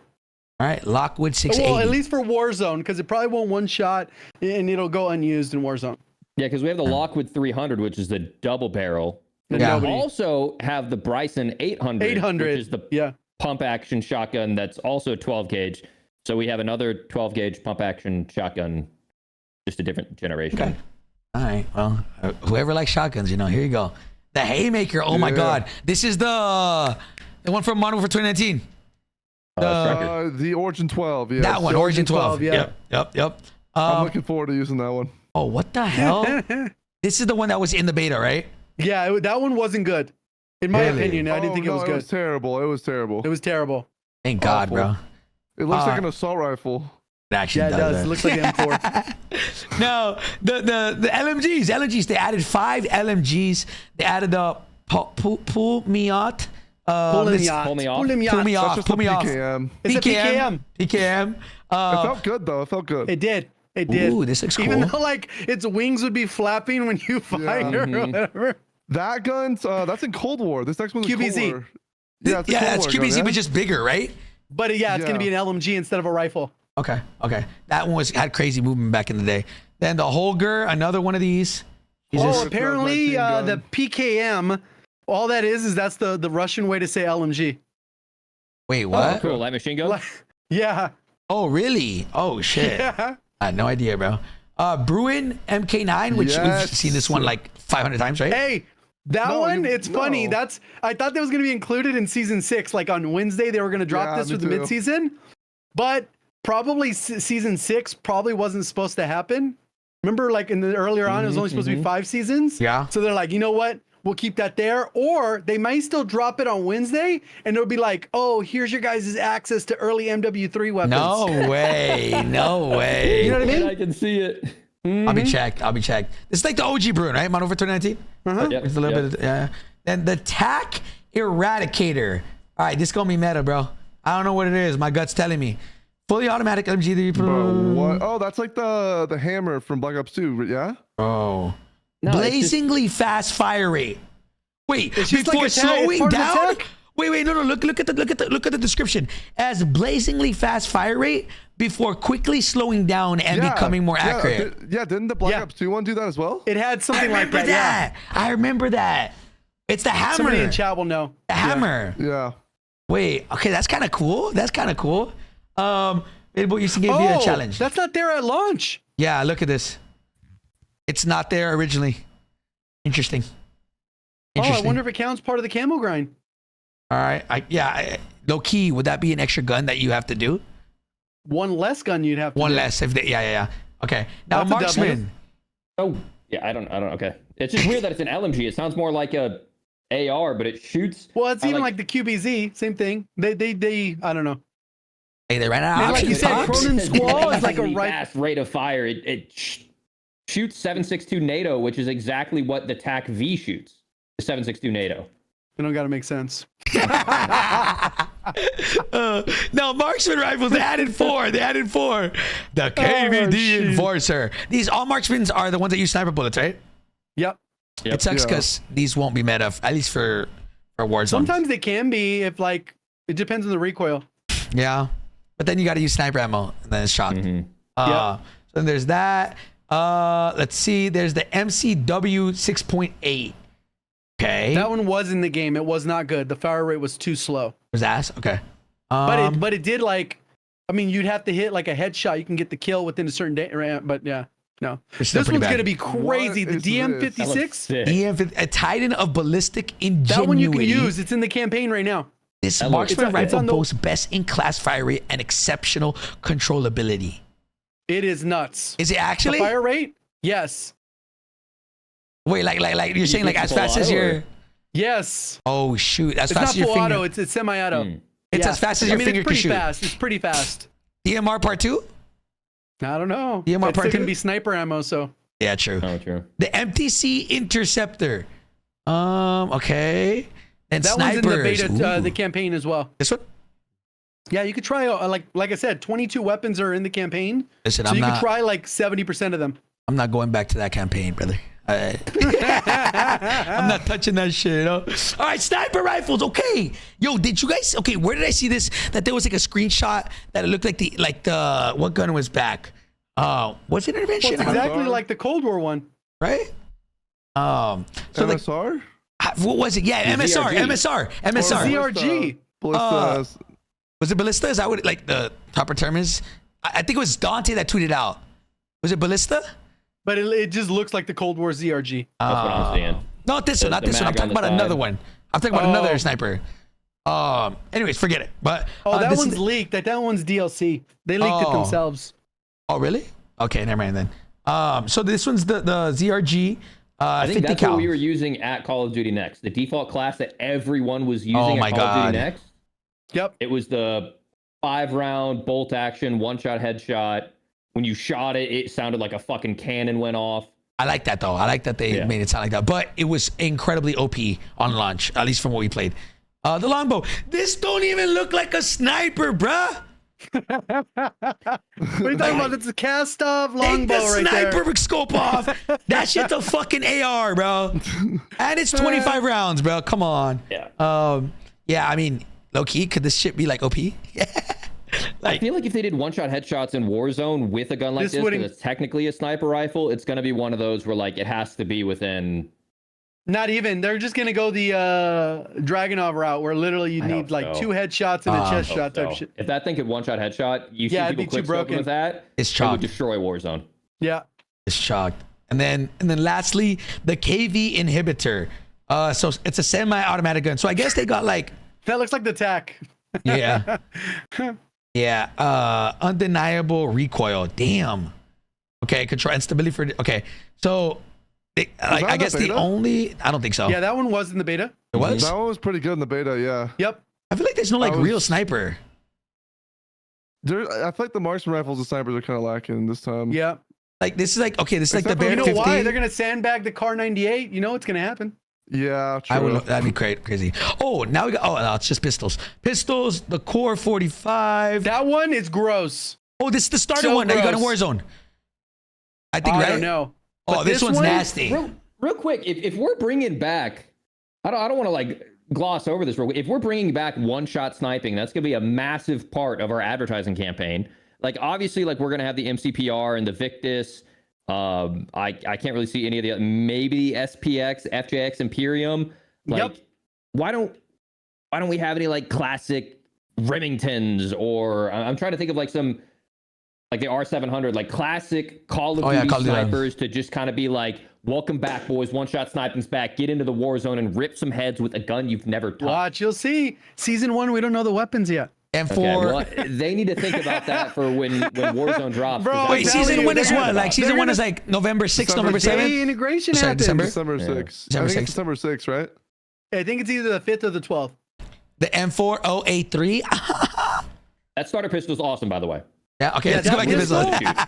All right, Lockwood 680. Well, at least for Warzone, because it probably won't one shot and it'll go unused in Warzone. Yeah, because we have the Lockwood 300, which is the double barrel. And Yeah. we also have the Bryson 800, 800. which is the Yeah. pump action shotgun that's also 12 gauge. So we have another 12 gauge pump action shotgun, just a different generation. Okay. All right, well, whoever likes shotguns, you know, here you go. The Haymaker, oh my Yeah. God. This is the one from Modern Warfare 2019. Striker. The Origin 12. Yeah. That one, Origin 12. yeah. Yep. I'm looking forward to using that one. Oh, what the hell? This is the one that was in the beta, right? Yeah, that one wasn't good. In my Really? opinion, I didn't think it was It good. was terrible. It was terrible. It was terrible. Thank God, Awful. bro. It looks like an assault rifle. It actually Yeah, it does. that. It looks like an M4. No, the LMGs. They added 5 LMGs. They added the pull me out. Pull this- me off. Pull me off. Pull me Pull me off. off. Just Pull a me off. PKM. It's a PKM. PKM. It felt good though. It felt good. It did. It did. Ooh, this looks Even cool. though like its wings would be flapping when you fire or whatever. That gun's that's in Cold War. This next one's in QBZ. Cold War. Yeah, it's a Yeah, Cold that's War gun, QBZ, yeah? but just bigger, right? But yeah, it's gonna be an LMG instead of a rifle. Okay. That one had crazy movement back in the day. Then the Holger, another one of these. Oh, apparently gun. the PKM, all that is that's the Russian way to say LMG. Wait, Oh, what? cool. Light machine gun. Yeah. Oh, really? Oh, shit. Yeah. I had no idea, bro. Bruin MK9, which we've seen this one like 500 times, right? Hey, that No, one, you- it's funny. no. I thought that was going to be included in season 6. Like on Wednesday, they were going to drop Yeah, this me for the too. mid-season. But probably season 6 probably wasn't supposed to happen. Remember, like in the earlier on, it was only supposed to be 5 seasons. Yeah. So they're like, you know what? We'll keep that there. Or they might still drop it on Wednesday, and it'll be like, oh, here's your guys' access to early MW3 weapons. No way. No way. You know what I mean? I can see it. I'll be checked. This is like the OG Bruin, right? Modern Warfare 2019? Uh-huh. Yep, It's a little yep. bit, yeah. Then the TAC Eradicator. All right, this gonna be meta, bro. I don't know what it is. My gut's telling me. Fully automatic LMG. Bro, what? Oh, that's like the hammer from Black Ops 2, yeah? Oh. No, it's just- Blazingly fast fire rate. Wait, It's just before like a tag- it's slowing part of the down? tech. Wait, no. Look at the description. As blazingly fast fire rate before quickly slowing down and becoming more accurate. Didn't the Black Yeah. Ops 2 one do that as well? It had I something like remember that. that. I remember that. It's the Yeah. hammer. Somebody in chat will know. The hammer. Yeah. Wait, okay, that's kind of cool. Maybe you should give you a challenge. That's not there at launch. Yeah, look at this. It's not there originally. Interesting. Oh, I wonder if it counts part of the camo grind. All right. Low key, would that be an extra gun that you have to do? One less gun you'd have to One do. less. If they, yeah. Okay. Now, That's a W. marksman. Oh, yeah. I don't. Okay. It's just weird that it's an LMG. It sounds more like a AR, but it shoots. Well, it's I even like the QBZ, same thing. They I don't know. Hey, they ran out Man, of like options. you said, Pops. Cronin Squall is like a Really right. fast rate of fire. It shoots 7.62 NATO, which is exactly what the TAC V shoots. The 7.62 NATO. It don't got to make sense. No, marksman rifles. They added four. The KVD shoot. Enforcer. These all marksmans are the ones that use sniper bullets, right? Yep. It sucks Yeah. because these won't be meta, at least for Warzone. Sometimes they can be if like it depends on the recoil. Yeah. But then you got to use sniper ammo and then it's shot. Mhm. So then there's that. Let's see. There's the MCW 6.8. Okay. That one was in the game. It was not good. The fire rate was too slow. was ass. Okay. But it did like, I mean, you'd have to hit like a headshot. You can get the kill within a certain day. But yeah, no. It's still This pretty one's bad. gonna be crazy. What The is DM56. That looks sick. a Titan of ballistic ingenuity. That one you can use. It's in the campaign right now. This That looks- marksman it's rifle on the- boasts best-in-class fire rate and exceptional controllability. It is nuts. Is it The actually? fire rate? Yes. Wait, like you're saying, like think as it's fast full as auto, your? or- Oh Yes. shoot! As It's fast not as your full finger. auto. It's semi-auto. Mm. It's as fast as your finger it's can pretty shoot. fast. It's pretty fast. DMR part 2? I don't know. DMR It's part still gonna two? be sniper ammo. So Yeah, true. Oh, true. The MTC Interceptor. Okay. And that one's in the snipers. beta, Ooh. the campaign as well. This one? Yeah, you could try like I said, 22 weapons are in the campaign. Listen, So I'm you could not. try like 70% of them. I'm not going back to that campaign, brother. I'm not touching that shit. You know? All right, sniper rifles. Okay, yo, did you guys? Okay, where did I see this? That there was like a screenshot that it looked like the what gun was back? Was it intervention? Well, it's exactly like the Cold War one. Right. So like, MSR? what was it? Yeah, The MSR, ZRG. MSR, Or MSR. ZRG. Ballista. Was it Ballista? Is that what like the proper term is? I think it was Dante that tweeted out. Was it Ballista? But it just looks like the Cold War ZRG. That's what I'm seeing. Not this one, not The this one. I'm mag on talking the about side. another one. I'm talking about Oh. another sniper. Anyways, forget it. But That this one's is- leaked. That one's DLC. They leaked it Oh. themselves. Oh, really? Okay, never mind then. So this one's the ZRG. I think 50 that's cal. what we were using at Call of Duty Next. The default class that everyone was using Oh at my Call of God. Duty Next. Yep. It was the 5-round bolt action, one-shot headshot. When you shot it, it sounded like a fucking cannon went off. I like that though. I like that they Yeah. made it sound like that. But it was incredibly OP on launch, at least from what we played. The longbow. This don't even look like a sniper, bruh. What are you talking about? It's a cast off Take longbow the right there. sniper scope off. That shit's a fucking AR, bro. And it's 25 rounds, bro. Come on. Yeah. Yeah, I mean, low key, could this shit be like OP? Yeah. I feel like if they did one-shot headshots in Warzone with a gun like this, because it's technically a sniper rifle, it's going to be one of those where like it has to be within. Not even. They're just gonna go the Dragunov route, where literally you need like 2 headshots and a chest shot type shit. If that thing could one-shot headshot, you see it'd people be too quick broken. scoping with that. It's it would chalk. destroy Warzone. Yeah. It's shocked. And then lastly, the KV inhibitor. So it's a semi-automatic gun. So I guess they got like That looks like the TAC. yeah. Yeah. Undeniable recoil. Damn. Okay, control and stability for okay. So I guess the only I don't think so. Yeah, that one was in the beta. It was? That one was pretty good in the beta, yeah. Yep. I feel like there's no like real sniper. I feel like the marksman rifles and snipers are kind of lacking this time. Yeah. Like this is like okay, this is like Except the for- Bear You know 50. why? They're gonna sandbag the Car 98. You know what's gonna happen. Yeah, true. I would that'd be crazy. Oh, now we got no, it's just pistols. Pistols, the Core 45. That one is gross. Oh, this is the starter So one that you got in gross. Warzone. I think right. I don't know. Oh, But this one's one- nasty. Real quick, if we're bringing back, I don't want to like gloss over this real quick. If we're bringing back one-shot sniping, that's going to be a massive part of our advertising campaign. Like obviously, like we're going to have the MCPR and the Victus. I can't really see any of the maybe SPX, FJX, Imperium. Like, Yep. why don't we have any like classic Remingtons or I'm trying to think of like some like the R700, like classic Call of Duty Call of Duty. snipers to just kind of be like, welcome back, boys. One-shot sniping's back. Get into the war zone and rip some heads with a gun you've never touched. Watch, you'll see. Season 1, we don't know the weapons yet. And Okay, for well, they need to think about that for when Warzone drops. 'cause Bro, that's wait, I'm telling season you, 1 is they're what? gonna- Like season they're 1 is gonna- like November 6th, December November 7th. Day integration Sorry, happens. December? December Yeah. 6th. December I think 6th. it's December 6th, right? I think it's either the 5th or the 12th. The M40A3. that starter pistol is awesome, by the way. Yeah, okay, Yeah, let's go back to this one.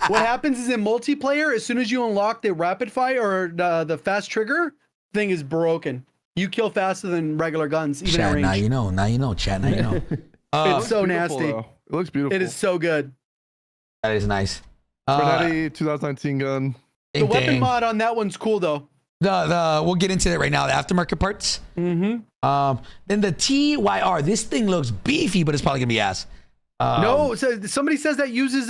What happens is in multiplayer, as soon as you unlock the rapid fire or the fast trigger, thing is broken. You kill faster than regular guns, even at Chat, range. now you know. Now you know, chat. Now you know. It's so Beautiful, nasty. though. It looks beautiful. It is so good. That is nice. Bernetti 2019 gun. The weapon mod on that one's cool though. We'll get into that right now. The aftermarket parts. Mm-hmm. Then the TYR. This thing looks beefy, but it's probably gonna be ass. No, so somebody says that uses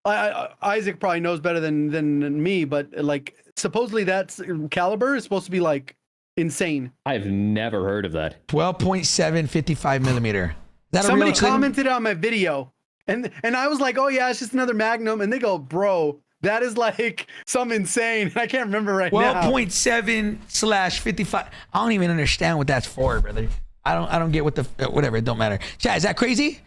Isaac probably knows better than me, but like supposedly that's caliber is supposed to be like insane. I've never heard of that. 12.7 55 millimeter. Is that Somebody a real thing? commented on my video, and I was like, oh yeah, it's just another Magnum, and they go, bro, that is like some insane. I can't remember right now. 12.7/55. I don't even understand what that's for, brother. I don't get what the whatever. It don't matter. Chat, is that crazy?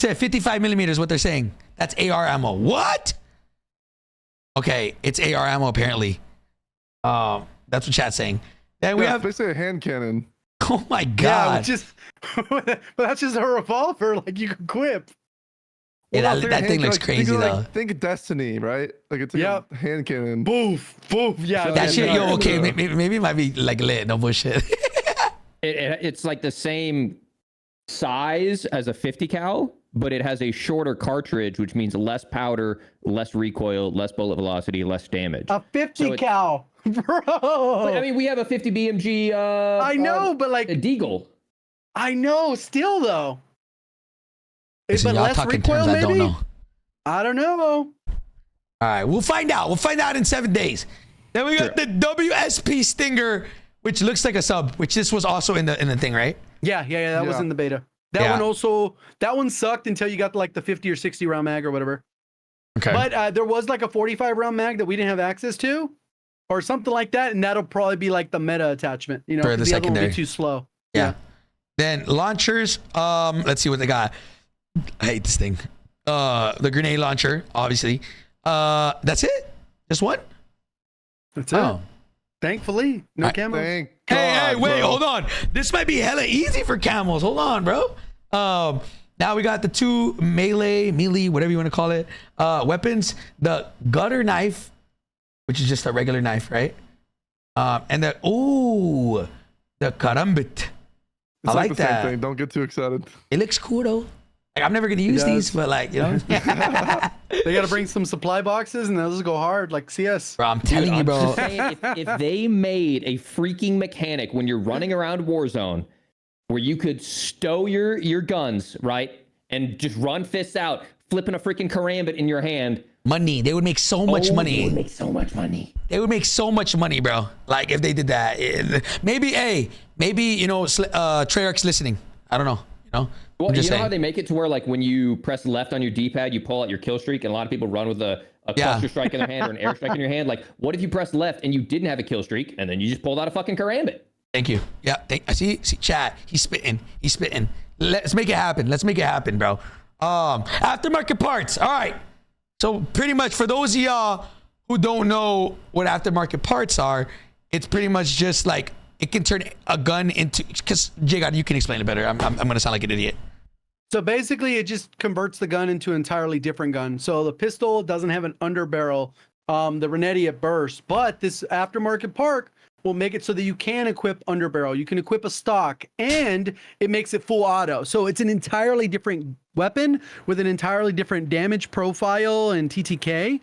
Said 55 millimeters. What they're saying. That's AR ammo. What? Okay, it's AR ammo apparently. That's what chat's saying. Then we Yeah, have. basically a hand cannon. Oh my Yeah, god. it's just, but that's just a revolver. Like you could quip. Yeah, Well, that think thing hand- looks like, crazy think of, though. Like, think of Destiny, right? Like it's like Yep. a hand cannon. Boof, boof. Yeah, That That that's shit, nuts. yo, okay, maybe it might be like lit, no bullshit. It's like the same size as a 50 cal, but it has a shorter cartridge, which means less powder, less recoil, less bullet velocity, less damage. A 50 So it- cal, bro. But, I mean, we have a 50 BMG. I know, but a like, Deagle. I know, still though. Listen, But y'all less talking recoil, terms I maybe? don't know. I don't know. All right, we'll find out. We'll find out in 7 days. Then we got the WSP Stinger, which looks like a sub, which this was also in the thing, right? Yeah, that was Yeah. in the beta. That one sucked until you got like the 50 or 60 round mag or whatever. Okay. But there was like a 45 round mag that we didn't have access to, or something like that, and that'll probably be like the meta attachment. You know, For 'cause the other one will secondary. be too slow. Yeah. Then launchers. Let's see what they got. I hate this thing. The grenade launcher, obviously. That's it. Just one. That's it. Oh. Thankfully, no camos. Thank Hey, God, wait, bro. hold on. This might be hella easy for camels. Hold on, bro. Now we got the two melee, whatever you want to call it, weapons. The gutter knife, which is just a regular knife, right? And the karambit. It's I like the same that. thing. Don't get too excited. It looks cool though. Like, I'm never gonna use these, but like, you know. They got to bring some supply boxes, and those go hard like CS. Bro, I'm telling you, bro. I'm just saying, if they made a freaking mechanic when you're running around Warzone where you could stow your guns, right, and just run fists out, flipping a freaking karambit in your hand. Money. They would make so much money. They would make so much money. They would make so much money, bro. Like, if they did that. Maybe, you know, Treyarch's listening. I don't know. You know? Well, you know how they make it to where, like, when you press left on your D-pad, you pull out your kill streak, and a lot of people run with a cluster strike in their hand or an air strike in your hand. Like, what if you pressed left and you didn't have a kill streak, and then you just pulled out a fucking karambit? Thank you. Yeah, I see, chat. He's spitting. Let's make it happen. Let's make it happen, bro. Aftermarket parts. All right. So pretty much for those of y'all who don't know what aftermarket parts are, it's pretty much just like it can turn a gun into. Because J-God, you can explain it better. I'm gonna sound like an idiot. So basically, it just converts the gun into an entirely different gun. So the pistol doesn't have an underbarrel. The Renetti it bursts, but this aftermarket part will make it so that you can equip underbarrel. You can equip a stock, and it makes it full auto. So it's an entirely different weapon with an entirely different damage profile and TTK.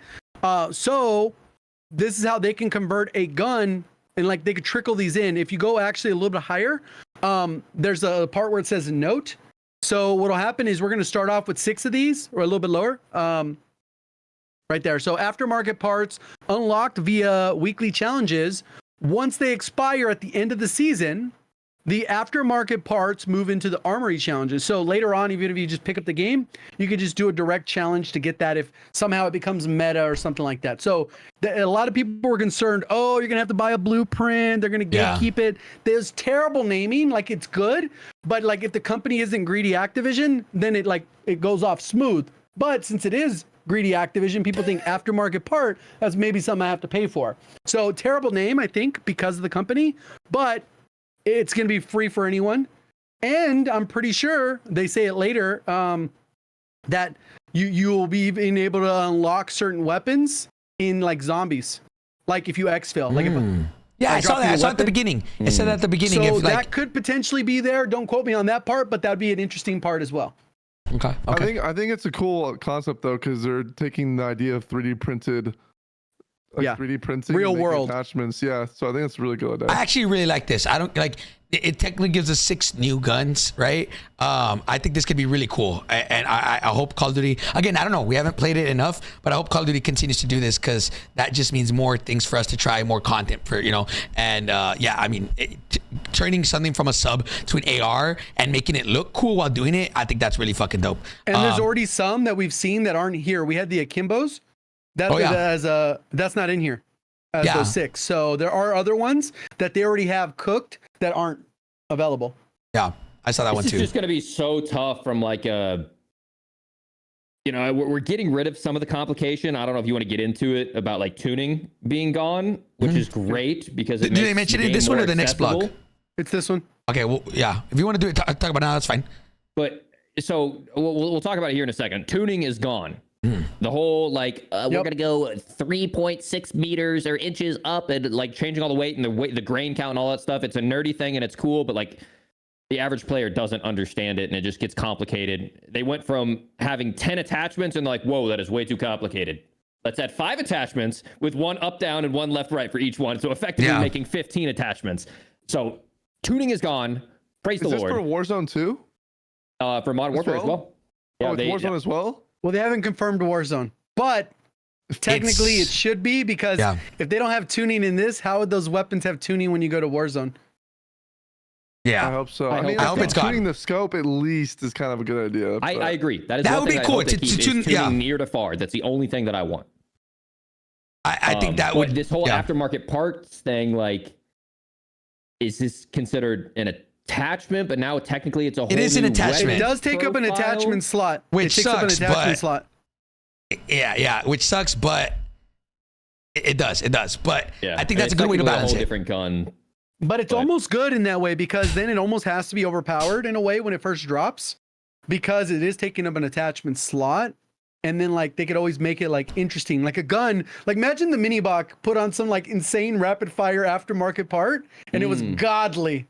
So this is how they can convert a gun, and like they could trickle these in. If you go actually a little bit higher, there's a part where it says note. So what'll happen is we're going to start off with 6 of these, or a little bit lower. Right there. So aftermarket parts unlocked via weekly challenges. Once they expire at the end of the season, the aftermarket parts move into the armory challenges. So later on, even if you just pick up the game, you could just do a direct challenge to get that if somehow it becomes meta or something like that. So a lot of people were concerned, oh, you're going to have to buy a blueprint. They're going to gatekeep it. There's terrible naming. Like, it's good. But like, if the company isn't greedy Activision, then it goes off smooth. But since it is greedy Activision, people think aftermarket part, that's maybe something I have to pay for. So terrible name, I think, because of the company, but it's going to be free for anyone. And I'm pretty sure they say it later, that you will be being able to unlock certain weapons in like zombies. Like if you exfil, like yeah, I saw that. I saw it at the beginning. It said at the beginning. So if, like, that could potentially be there. Don't quote me on that part, but that'd be an interesting part as well. Okay. I think it's a cool concept though, because they're taking the idea of 3D printed, 3D printing, real world attachments. Yeah, so I think it's really good. I actually really like this. I don't like. It technically gives us 6 new guns, right? I think this could be really cool, and I hope Call of Duty. Again, I don't know. We haven't played it enough, but I hope Call of Duty continues to do this, because that just means more things for us to try, more content for, you know. And yeah, I mean, turning something from a sub to an AR and making it look cool while doing it, I think that's really fucking dope. And there's already some that we've seen that aren't here. We had the Akimbos. That's not in here. Those 6. So there are other ones that they already have cooked that aren't available. Yeah, I saw that one too. It's just going to be so tough from like we're getting rid of some of the complication. I don't know if you want to get into it about like tuning being gone, which is great because it did they mention it this one or the next blog? It's this one. Okay, well, yeah. If you want to do it, talk about it now, that's fine. But so we'll talk about it here in a second. Tuning is gone. The whole we're gonna go 3.6 meters or inches up and like changing all the weight and the grain count and all that stuff. It's a nerdy thing and it's cool, but like the average player doesn't understand it and it just gets complicated. They went from having 10 attachments and like, whoa, that is way too complicated. Let's add 5 attachments with 1 up down and 1 left right for each one. So effectively making 15 attachments. So tuning is gone. Praise the Lord. Is this for Warzone 2? For Modern Warfare as well. Yeah, it's Warzone as well? Well, they haven't confirmed Warzone, but technically it should be, because if they don't have tuning in this, how would those weapons have tuning when you go to Warzone? Yeah, I hope so. I hope it's tuning the scope at least is kind of a good idea. I agree. That would be cool. Tuning near to far. That's the only thing that I want. I think that would. This whole aftermarket parts thing, like, is this considered an attachment? But now technically it's a whole. It is an attachment. It does take up an attachment slot, which sucks. Slot. Yeah, which sucks, but it does. But I think that's a good way to balance it. Different gun. But it's almost good in that way, because then it almost has to be overpowered in a way when it first drops, because it is taking up an attachment slot. And then like they could always make it like interesting, like a gun. Like imagine the Minibot put on some like insane rapid fire aftermarket part, and it was godly.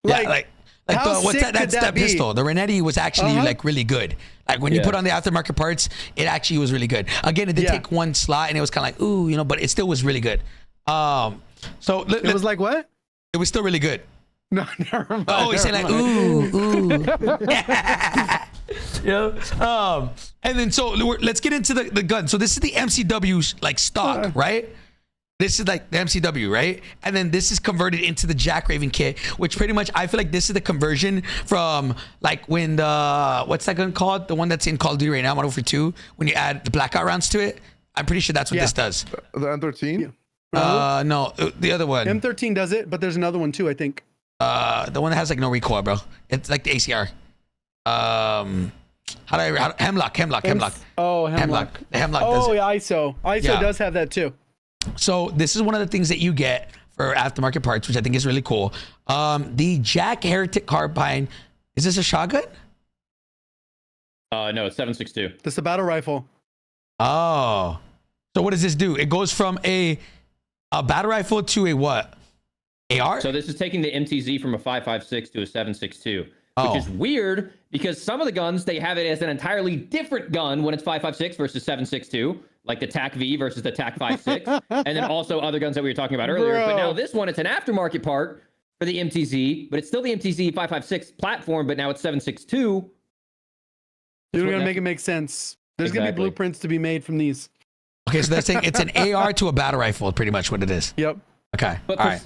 Like Like How what's sick that? That's could that that be? pistol. The Renetti was actually like really good. Like when you Yeah. put on the aftermarket parts, it actually was really good. Again, it did take one slot, and it was kind of like ooh, but it still was really good. So It was like what? it was still really good. No, never mind. Oh, he's saying like ooh. And then so let's get into the gun. So this is the MCW like stock, right? This is like the MCW, right? And then this is converted into the Jack Raven kit, which pretty much I feel like this is the conversion from like when what's that gun called? The one that's in Call of Duty right now, Modern Warfare 2, when you add the blackout rounds to it. I'm pretty sure that's what this does. The M13. No, the other one. M13 does it, but there's another one too, I think. The one that has like no recoil, bro. It's like the ACR. Hemlock. Oh, Hemlock. The Hemlock does Oh, it. yeah, ISO. ISO Yeah. does have that too. So this is one of the things that you get for aftermarket parts, which I think is really cool. The Jack Heretic Carbine. Is this a shotgun? No, it's 7.62. That's the battle rifle. Oh. So what does this do? It goes from a battle rifle to a what? AR? So this is taking the MTZ from a 5.56 to a 7.62, Oh. which is weird because some of the guns, they have it as an entirely different gun when it's 5.56 versus 7.62, like the TAC V versus the TAC 5.6, and then also other guns that we were talking about earlier. But now this one, it's an aftermarket part for the MTZ, but it's still the MTZ 5.56 platform, but now it's 7.62. You're what going to make next- it make sense. There's going to be Exactly. blueprints to be made from these. Okay, so they're saying it's an AR to a battle rifle, pretty much what it is. Yep. Okay. But All for- right.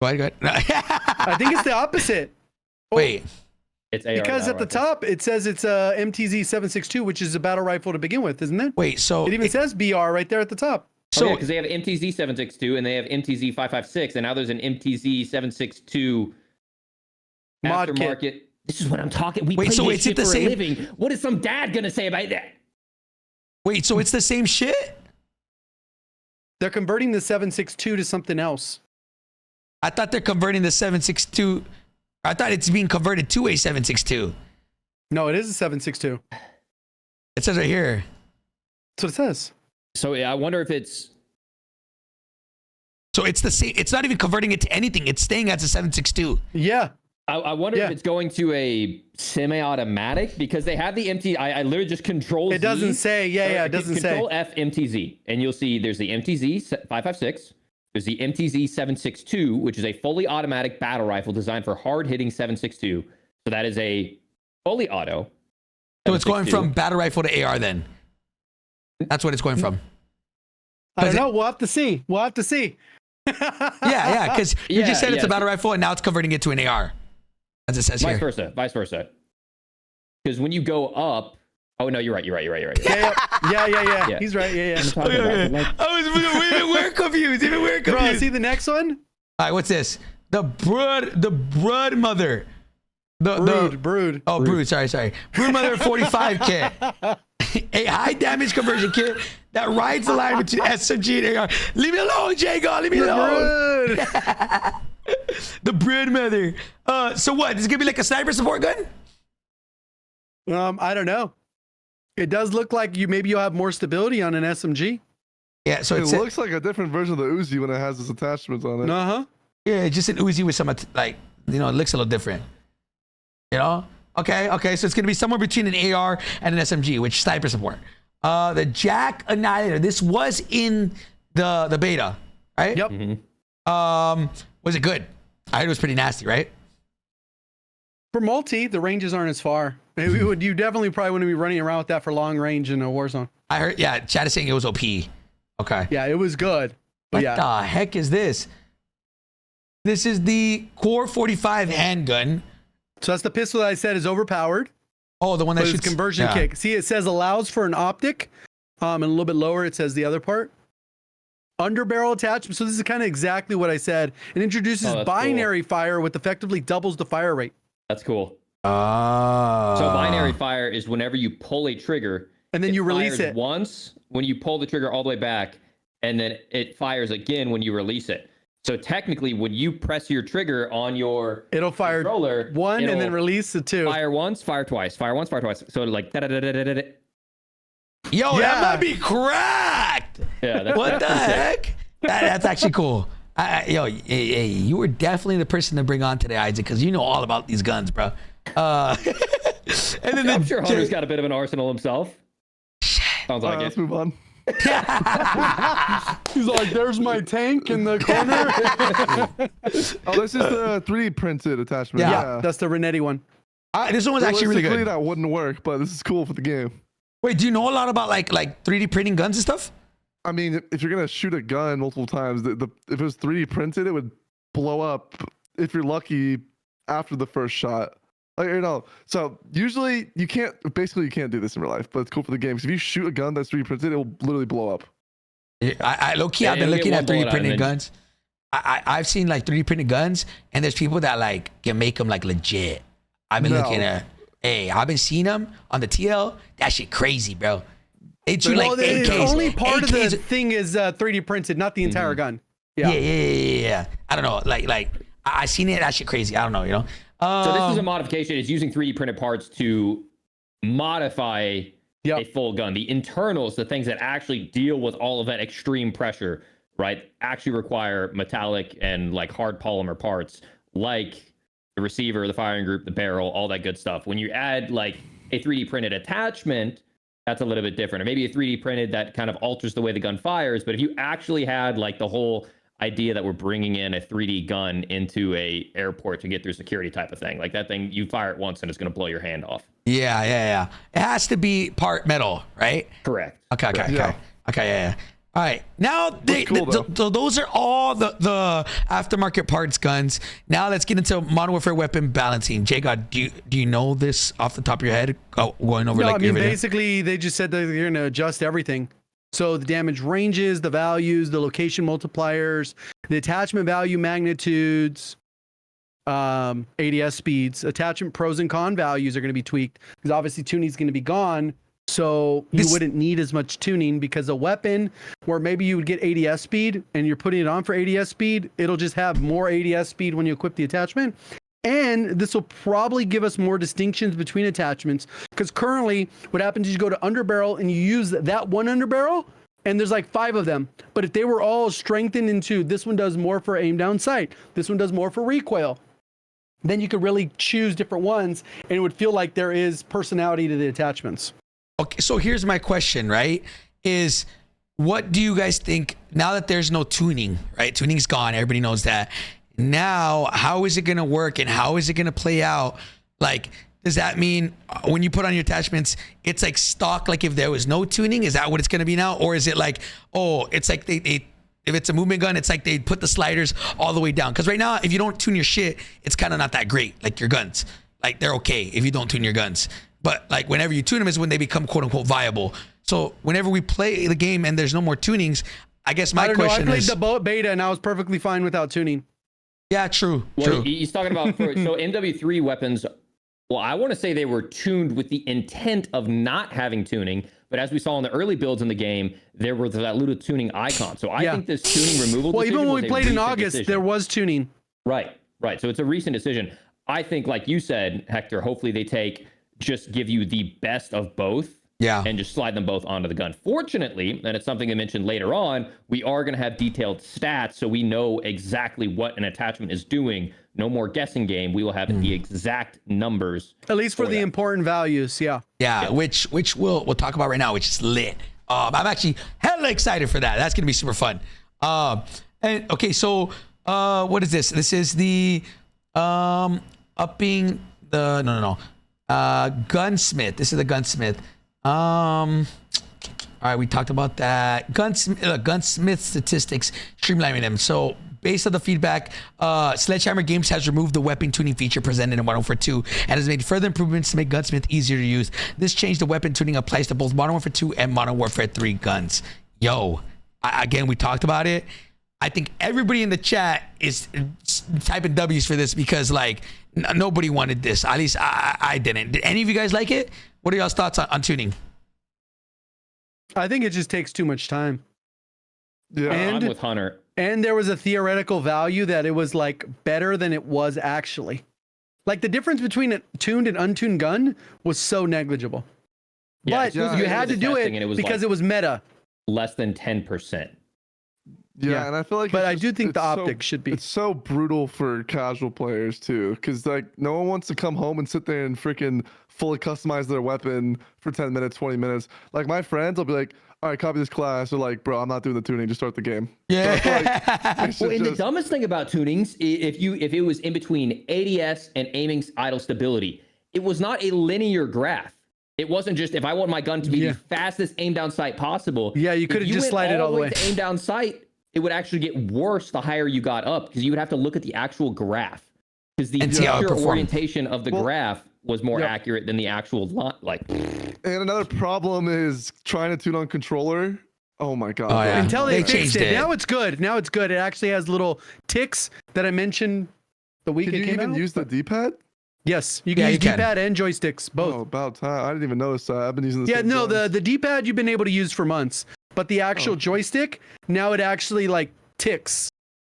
Go ahead. I think it's the opposite. Wait. It's AR Because battle at the rifle. top, it says it's a MTZ 7.62, which is a battle rifle to begin with, isn't it? Wait. So It even says BR right there at the top. so because they have MTZ 7.62 and they have MTZ 5.56, and now there's an MTZ 7.62 Mod kit. aftermarket. This is what I'm talking. We Wait, play so this is it shit the for same- a living. What is some dad gonna say about that? wait. So it's the same shit? They're converting the 7.62 to something else. I thought they're converting the 7.62. I thought it's being converted to a 7.62. No, it is a 7.62. It says right here. That's what it says. So yeah, I wonder if it's. So it's the same. It's not even converting it to anything. It's staying as a 7.62. Yeah. I wonder Yeah. if it's going to a semi-automatic because they have the MT. I literally just control. It doesn't say. Yeah, or it doesn't say. Control F MTZ, and you'll see there's the MTZ 5.56. There's the MTZ 7.62, which is a fully automatic battle rifle designed for hard-hitting 7.62. So that is a fully auto. So it's going 7.62. from battle rifle to AR then. That's what it's going from. I don't Does it- know. We'll have to see. We'll have to see. Yeah, because you Yeah, just said it's yeah. a battle rifle and now it's converting it to an AR. As it says Vice here. versa. Because when you go up, oh no, you're right. Yeah. Yeah. He's right. Yeah. I'm talking about, like, We're confused. Even we're Bro, confused. see the next one? All right, what's this? The brood mother. Brood. Oh, brood. Sorry. Brood mother 45 kit. A high damage conversion kit that rides the line between SMG and AR. Leave me alone, Jago. Leave me alone. Brood. The brood mother. So what? This is gonna be like a sniper support gun? I don't know. It does look like maybe you'll have more stability on an SMG. Yeah. So It it's looks like a different version of the Uzi when it has its attachments on it. Uh-huh. yeah, just an Uzi with some like it looks a little different. Okay. So it's gonna be somewhere between an AR and an SMG, which sniper support. The Jack Annihilator. This was in the beta, right? Yep. Was it good? I heard it was pretty nasty, right? For multi, the ranges aren't as far. You definitely probably wouldn't be running around with that for long range in a war zone. I heard. Yeah, Chad is saying it was OP. Okay. Yeah, it was good. But What yeah. the heck is this? This is the Core 45 handgun. So that's the pistol that I said is overpowered. Oh, the one that But it's shoots conversion yeah. kick. See, it says allows for an optic. And a little bit lower, it says the other part. Under barrel attachment. So this is kind of exactly what I said. It introduces Oh, that's binary fire, which effectively doubles the fire rate. That's cool. Ah. So binary fire is whenever you pull a trigger, And then you release fires it. once when you pull the trigger all the way back, and then it fires again when you release it. So technically, when you press your trigger on your It'll fire controller, one and then it'll release the two. fire once, fire twice, fire once, fire twice. So like da-da-da-da-da-da-da. Yo, Yeah. that might be cracked. Yeah, that's What the that's pretty sick. heck? That's actually cool. Hey, you were definitely the person to bring on today, Isaac, because you know all about these guns, bro. And then I'm sure Hunter's got a bit of an arsenal himself. Sounds like it. Let's move on. He's like, there's my tank in the corner. Oh, this is the 3D printed attachment. Yeah, that's the Renetti one. This one was actually really good. That wouldn't work, but this is cool for the game. Wait, do you know a lot about like 3D printing guns and stuff? I mean, if you're gonna shoot a gun multiple times, if it was 3D printed, it would blow up if you're lucky after the first shot. Like, so usually you can't do this in real life, but it's cool for the game. Because if you shoot a gun that's 3D printed, it will literally blow up. I low key, I've been looking at 3D printed guns. I've seen like 3D printed guns, and there's people that like can make them like legit. I've been looking at. Hey, I've been seeing them on the TL. That shit crazy, bro. It's like AKs. Only part AKs. of the thing is 3D printed, not the entire gun. Yeah. I don't know. Like I seen it. That shit crazy. I don't know. So this is a modification. It's using 3D printed parts to modify a full gun. The internals, the things that actually deal with all of that extreme pressure, right, actually require metallic and like hard polymer parts, like the receiver, the firing group, the barrel, all that good stuff. When you add like a 3D printed attachment, that's a little bit different. Or maybe a 3D printed that kind of alters the way the gun fires. But if you actually had like the whole idea that we're bringing in a 3D gun into a airport to get through security type of thing, like that thing, you fire it once and it's going to blow your hand off. Yeah. It has to be part metal, right? Correct. Okay. Yeah. All right. Now those are all the aftermarket parts guns. Now let's get into modern warfare weapon balancing. J-God, do you know this off the top of your head? Going over your video? Basically they just said that they're going to adjust everything. So the damage ranges, the values, the location multipliers, the attachment value magnitudes, ADS speeds, attachment pros and con values are going to be tweaked because obviously tuning is going to be gone. So you wouldn't need as much tuning because a weapon where maybe you would get ADS speed and you're putting it on for ADS speed, it'll just have more ADS speed when you equip the attachment. And this will probably give us more distinctions between attachments because currently what happens is you go to underbarrel and you use that one underbarrel and there's like 5 of them. But if they were all strengthened into this one does more for aim down sight, this one does more for recoil, then you could really choose different ones and it would feel like there is personality to the attachments. Okay, so here's my question, right? Is what do you guys think now that there's no tuning, right? Tuning's gone. Everybody knows that. Now, how is it going to work and how is it going to play out? Like, does that mean when you put on your attachments, it's like stock, like if there was no tuning? Is that what it's going to be now? Or is it like, it's like they if it's a movement gun, it's like they put the sliders all the way down? Because right now, if you don't tune your shit, it's kind of not that great. Like your guns, like they're okay if you don't tune your guns. But like whenever you tune them is when they become quote unquote viable. So whenever we play the game and there's no more tunings, I guess my question is. I played the beta and I was perfectly fine without tuning. Yeah, true. He's talking about so MW3 weapons. Well, I want to say they were tuned with the intent of not having tuning, but as we saw in the early builds in the game, there was that little tuning icon. So I think this tuning removal. Well, even when we played in August, there was tuning. Right. So it's a recent decision. I think, like you said, Hector, hopefully they just give you the best of both. Yeah. And just slide them both onto the gun. Fortunately, and it's something I mentioned later on, we are going to have detailed stats so we know exactly what an attachment is doing. No more guessing game. We will have the exact numbers. At least for the important values, Yeah, which we'll talk about right now, which is lit. I'm actually hella excited for that. That's going to be super fun. And okay, so what is this? This is the upping the gunsmith. This is the gunsmith. All right, we talked about that. Gunsmith statistics, streamlining them. So based on the feedback, Sledgehammer Games has removed the weapon tuning feature presented in Modern Warfare 2 and has made further improvements to make Gunsmith easier to use. This change to weapon tuning applies to both Modern Warfare 2 and Modern Warfare 3 guns. Again, we talked about it. I think everybody in the chat is typing W's for this because like nobody wanted this. At least I didn't. Did any of you guys like it? What are y'all's thoughts on tuning? I think it just takes too much time. Yeah, I'm with Hunter. And there was a theoretical value that it was like better than it was actually. Like the difference between a tuned and untuned gun was so negligible. But you had to do it because it was meta. Less than 10%. Yeah, and I feel like but I it's do just- think the it's so- optics should be. It's so brutal for casual players too, because like no one wants to come home and sit there and freaking fully customize their weapon for 10 minutes, 20 minutes. Like my friends, I'll be like, all right, copy this class. They're like, bro, I'm not doing the tuning. Just start the game. Yeah. It's Well, and the just- dumbest thing about tunings, if it was in between ADS and aiming idle stability, it was not a linear graph. It wasn't just if I want my gun to be the fastest aim down sight possible. Yeah, you If could have just went slide it all the way. to aim down sight, it would actually get worse the higher you got up because you would have to look at the actual graph because the And see how it pure performed. orientation of the graph was more accurate than the actual like. And another problem is trying to tune on controller. Oh my god. Oh, yeah. Until they They fixed changed it. it. Now it's good. Now it's good. It actually has little ticks that I mentioned the week Can it you came even out. use the D-pad? Yes, you can Yeah, use you can. D-pad and joysticks both. Oh, about time. I didn't even notice that. I've been using this. Yeah, no, the D-pad you've been able to use for months, but the actual joystick, now it actually like ticks.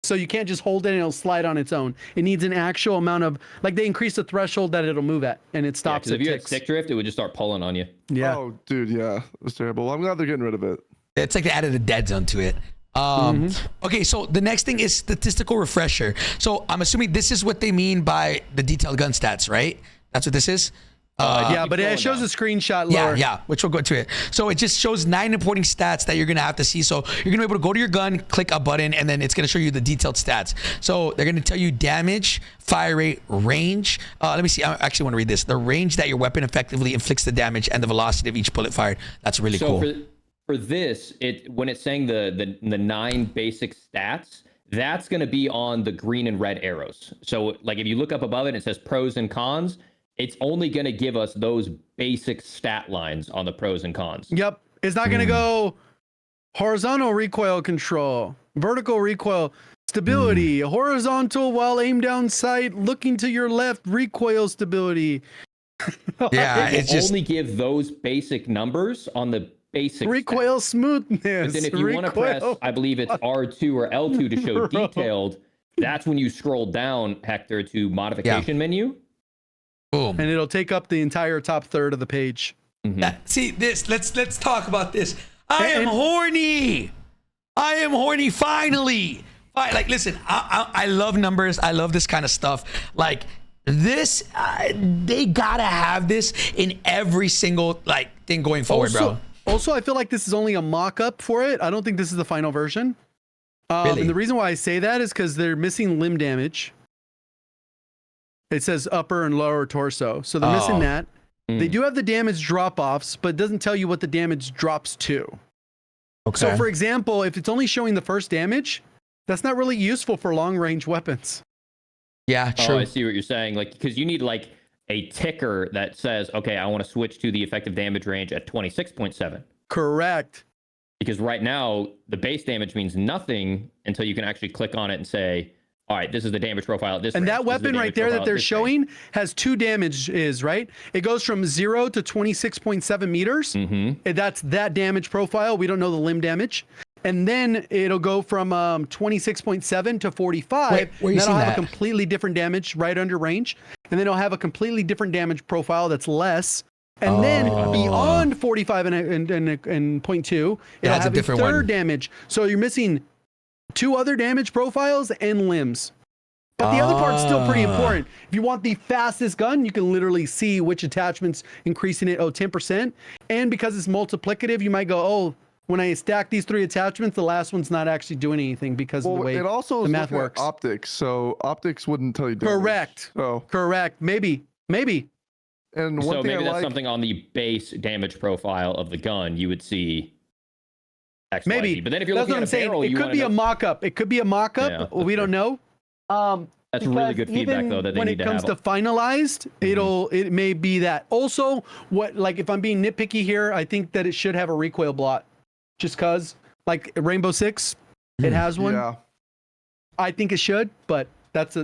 So you can't just hold it and it'll slide on its own. It needs an actual amount of, like they increase the threshold that it'll move at and it stops Because at if you had ticks. stick drift, it would just start pulling on you. Yeah. Oh, dude, yeah. It was terrible. I'm glad they're getting rid of it. It's like they added a dead zone to it. Okay, so the next thing is statistical refresher. So I'm assuming this is what they mean by the detailed gun stats, right? That's what this is? Yeah, but scrolling it shows down. a screenshot Yeah, lower. yeah, which we'll go to it. So it just shows 9 important stats that you're gonna have to see. So you're gonna be able to go to your gun, click a button, and then it's gonna show you the detailed stats. So they're gonna tell you damage, fire rate, range. Let me see. I actually want to read this. The range that your weapon effectively inflicts the damage and the velocity of each bullet fired. That's really So cool. for this, when it's saying the 9 basic stats, that's going to be on the green and red arrows. So like if you look up above it, it says pros and cons. It's only going to give us those basic stat lines on the pros and cons. Yep. It's not going to go horizontal recoil control, vertical recoil stability, horizontal while aim down sight, looking to your left, recoil stability. Yeah, It it's will just only give those basic numbers on the basic recoil stats. smoothness. But then if you want to press, I believe it's R2 or L2 to show detailed, that's when you scroll down, Hector, to modification menu. boom. And it'll take up the entire top third of the page. See this. Let's talk about this. I am horny. I am horny. Finally. Like, listen. I love numbers. I love this kind of stuff. Like this. They gotta have this in every single like thing going forward, bro. Also, I feel like this is only a mock-up for it. I don't think this is the final version. Really? And the reason why I say that is because they're missing limb damage. It says upper and lower torso. So they're missing that. They do have the damage drop-offs, but it doesn't tell you what the damage drops to. Okay. So for example, if it's only showing the first damage, that's not really useful for long-range weapons. yeah, true. Oh, I see what you're saying. Like, because you need like a ticker that says, okay, I want to switch to the effective damage range at 26.7. Correct. Because right now, the base damage means nothing until you can actually click on it and say, all right, this is the damage profile at this And range. that This is the weapon right damage there profile that at they're this range." showing has 2 damages, right? It goes from 0 to 26.7 meters. That's that damage profile. We don't know the limb damage. And then it'll go from 26.7 to 45. Wait, where you That'll seeing have that? a completely different damage right under range. And then it'll have a completely different damage profile that's less. And then beyond 45 and 0.2, it'll has a have a different third one. damage. So you're missing 2 other damage profiles and limbs. But the other part's still pretty important. If you want the fastest gun, you can literally see which attachment's increasing it, 10%. And because it's multiplicative, you might go, oh, when I stack these 3 attachments, the last one's not actually doing anything because of the way it also the is math looking at works. optics, so optics wouldn't tell you damage. Correct. So, Correct. Maybe. and one So thing maybe I that's like, something on the base damage profile of the gun. You would see X, Y, Maybe. Z. But then if you're That's looking what at I'm a saying. barrel, It you could wanna be a know- mock-up. It could be a mock-up. Yeah, we don't know. That's really good Because feedback, even though, that they when need it to comes have. to finalized, it may be that. Also, what like if I'm being nitpicky here, I think that it should have a recoil blot, just cause like Rainbow Six, it has one. yeah, I think it should, but that's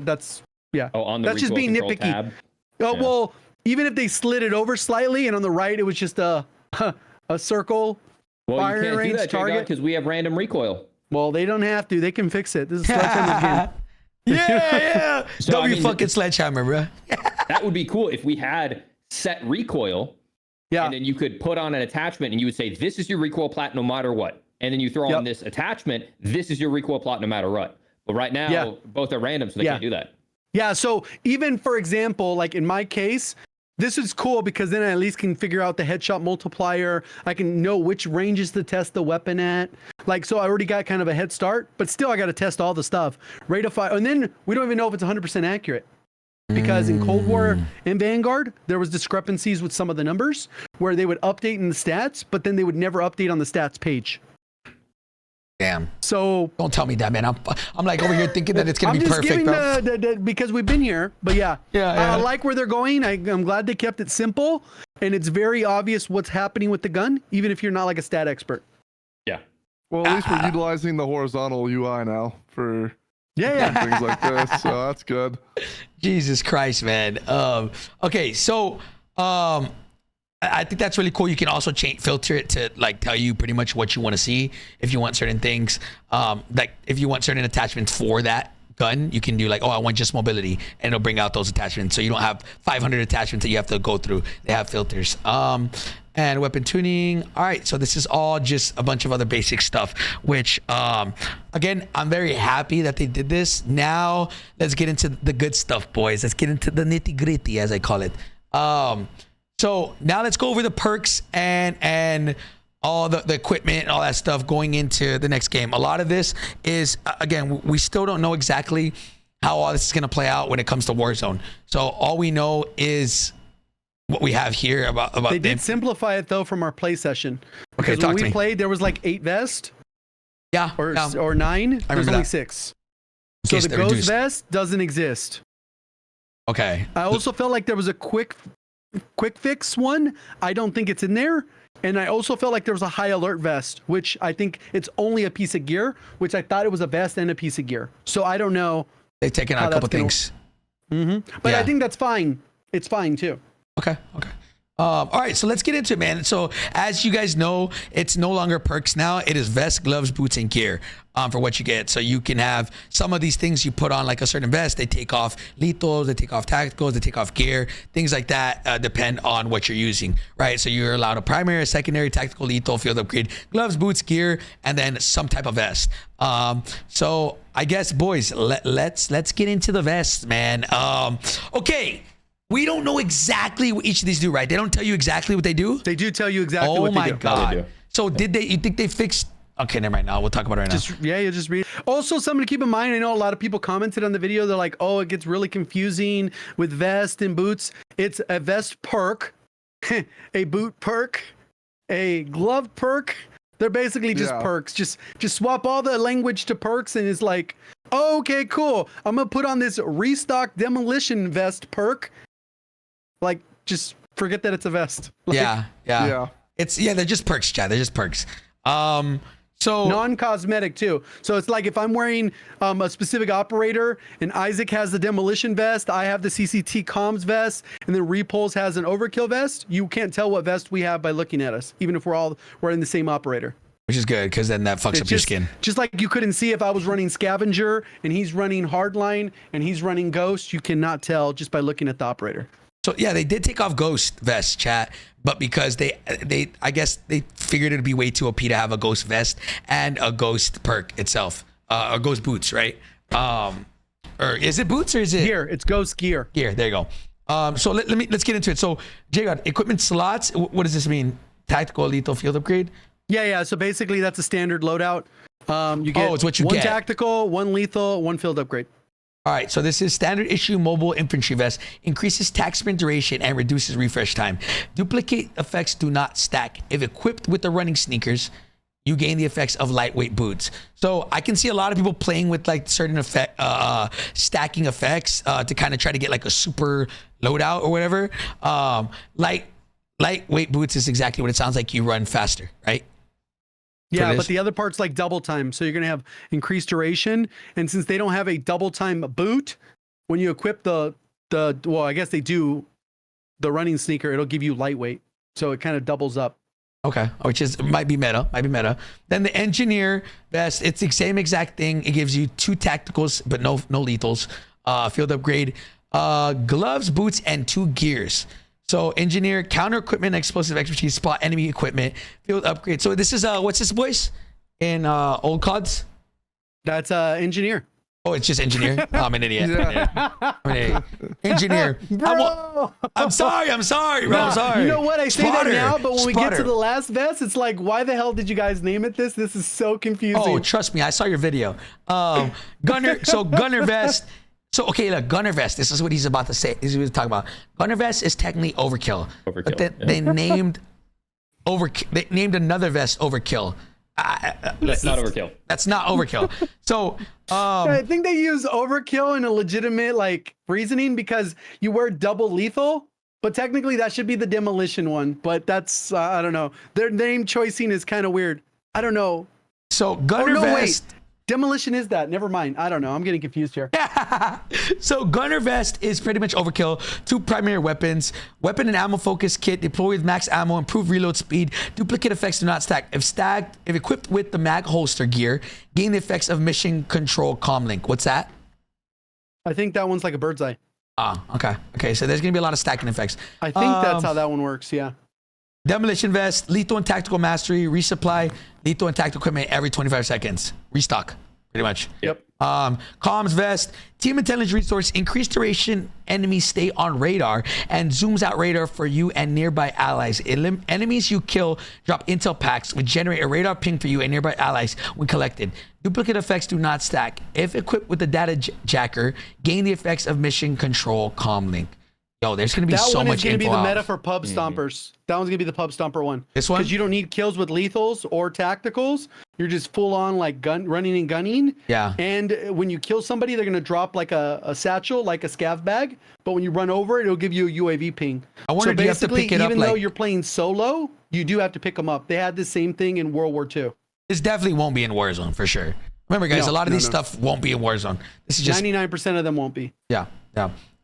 yeah. Oh, on the That's just recoil being control nitpicky. tab. Oh Yeah. well, even if they slid it over slightly, and on the right it was just a circle. Well, Firing you can't range do that, target. because we have random recoil. Well, they don't have to. They can fix it. This is Sledgehammer's game. yeah. So, I W mean, fucking sledgehammer, bro. That would be cool if we had set recoil, Yeah. and then you could put on an attachment, and you would say, "This is your recoil plat, no matter what." and then you throw on this attachment, this is your recoil plot no matter what. But right now, both are random, so they can't do that. Yeah, so even, for example, like in my case, this is cool because then I at least can figure out the headshot multiplier. I can know which ranges to test the weapon at. Like, so I already got kind of a head start, but still I got to test all the stuff. Rate of fire, and then we don't even know if it's 100% accurate. Because in Cold War and Vanguard, there was discrepancies with some of the numbers where they would update in the stats, but then they would never update on the stats page. Damn. So don't tell me that, man. I'm like over here thinking that it's gonna be perfect, bro. Because we've been here, but I like where they're going. I'm glad they kept it simple, and it's very obvious what's happening with the gun, even if you're not like a stat expert. Yeah. Well, at least we're utilizing the horizontal UI now for things like this, so that's good. Jesus Christ, man. Okay, so I think that's really cool. You can also filter it to like tell you pretty much what you want to see. If you want certain things, like if you want certain attachments for that gun, you can do like, oh, I want just mobility, and it'll bring out those attachments. So you don't have 500 attachments that you have to go through. They have filters. And weapon tuning. All right, so this is all just a bunch of other basic stuff, which again, I'm very happy that they did this. Now let's get into the good stuff, boys. Let's get into the nitty gritty, as I call it. So now let's go over the perks and all the equipment and all that stuff going into the next game. A lot of this is, again, we still don't know exactly how all this is going to play out when it comes to Warzone. So all we know is what we have here about they did simplify it though from our play session. Okay, because when we played, there was like 8 vests. Yeah. Or 9. There's only 6. So the ghost vest doesn't exist. Okay. I also felt like there was a quick fix one. I don't think it's in there. And I also felt like there was a high alert vest, which I think it's only a piece of gear, which I thought it was a vest and a piece of gear. So I don't know. They've taken out a couple things. But I think that's fine. It's fine too. Okay. All right, so let's get into it, man. So as you guys know, it's no longer perks now. It is vest, gloves, boots, and gear for what you get. So you can have some of these things you put on like a certain vest. They take off lethals, they take off tacticals, they take off gear, things like that depend on what you're using, right? So you're allowed a primary, a secondary, tactical, lethal, field upgrade, gloves, boots, gear, and then some type of vest. So I guess, boys, let's get into the vests, man. Okay. We don't know exactly what each of these do, right? They don't tell you exactly what they do? They do tell you exactly what they do. Oh my God. So you think they fixed? Okay, never mind. Now we'll talk about it right now. You just read. Also, something to keep in mind. I know a lot of people commented on the video. They're like, oh, it gets really confusing with vest and boots. It's a vest perk, a boot perk, a glove perk. They're basically just perks. Just swap all the language to perks, and it's like, oh, okay, cool. I'm going to put on this restock demolition vest perk. Like, just forget that it's a vest. Like, yeah. They're just perks, Chad. They're just perks. So non-cosmetic too. So it's like if I'm wearing a specific operator and Isaac has the demolition vest, I have the CCT comms vest, and then Repulse has an overkill vest. You can't tell what vest we have by looking at us, even if we're in the same operator. Which is good, because then that fucks up your skin. Just like you couldn't see if I was running Scavenger and he's running Hardline and he's running Ghost, you cannot tell just by looking at the operator. So yeah, they did take off Ghost vest, chat, but because they I guess they figured it'd be way too OP to have a Ghost vest and a Ghost perk itself, or Ghost boots, right? Or is it boots or is it gear? It's Ghost gear. Gear. There you go. So let's get into it. So J-God, equipment slots. What does this mean? Tactical, lethal, field upgrade. Yeah. So basically, that's a standard loadout. You get it's what you one get. Tactical, one lethal, one field upgrade. All right, so this is standard issue mobile infantry vest, increases attack sprint duration and reduces refresh time. Duplicate effects do not stack. If equipped with the running sneakers, you gain the effects of lightweight boots. So I can see a lot of people playing with like certain effect, stacking effects to kind of try to get like a super loadout or whatever. Lightweight boots is exactly what it sounds like. You run faster, right? Yeah, but the other part's like double time. So you're going to have increased duration. And since they don't have a double time boot, when you equip well, I guess they do the running sneaker, it'll give you lightweight. So it kind of doubles up. Okay, which might be meta. Then the engineer vest, it's the same exact thing. It gives you 2 tacticals, but no lethals. Field upgrade, gloves, boots, and 2 gears. So engineer, counter equipment, explosive expertise, spot enemy equipment, field upgrade. So this is what's this, boys? in old CODs? That's engineer. Oh, it's just engineer. Oh, I'm an idiot. Yeah. I'm an idiot. Engineer. Bro. I'm sorry, bro. I'm sorry. You know what? I say Spotter. that now, but when we get to Spotter. the last vest, it's like, why the hell did you guys name it this? This is so confusing. Oh, trust me, I saw your video. Gunner. So Gunner vest. So okay, look, Gunner vest. This is what he's about to say. This is what he's talking about. Gunner vest is technically overkill. But then they named They named another vest overkill. That's not overkill. That's not overkill. So I think they use overkill in a legitimate like reasoning because you wear double lethal, but technically that should be the demolition one. But that's I don't know. Their name choicing is kind of weird. I don't know. So Gunner vest. Wait. Demolition is that. Never mind. I don't know. I'm getting confused here. So Gunner vest is pretty much overkill. 2 primary weapons. Weapon and ammo focus kit. Deploy with max ammo. Improve reload speed. Duplicate effects do not stack. If equipped with the mag holster gear, gain the effects of mission control comlink. What's that? I think that one's like a bird's eye. Ah, okay. Okay, so there's gonna be a lot of stacking effects. I think that's how that one works. Yeah. Demolition vest, lethal and tactical mastery, resupply, lethal and tactical equipment every 25 seconds. Restock, pretty much. Yep. Comms vest, team intelligence resource, increased duration enemies stay on radar and zooms out radar for you and nearby allies. Enemies you kill drop intel packs which generate a radar ping for you and nearby allies when collected. Duplicate effects do not stack. If equipped with the data jacker, gain the effects of mission control comlink. Yo, there's gonna be so much info. That one is gonna be the meta for pub stompers. That one's gonna be the pub stomper one. This one? Because you don't need kills with lethals or tacticals. You're just full on like running and gunning. Yeah. And when you kill somebody, they're gonna drop like a satchel, like a scav bag. But when you run over it, it'll give you a UAV ping. I wonder, so do you have to basically, pick it up, even though like- you're playing solo, you do have to pick them up. They had the same thing in World War II. This definitely won't be in Warzone for sure. Remember, guys, No, a lot of no, these no. stuff won't be in Warzone. This is just 99% of them won't be. yeah.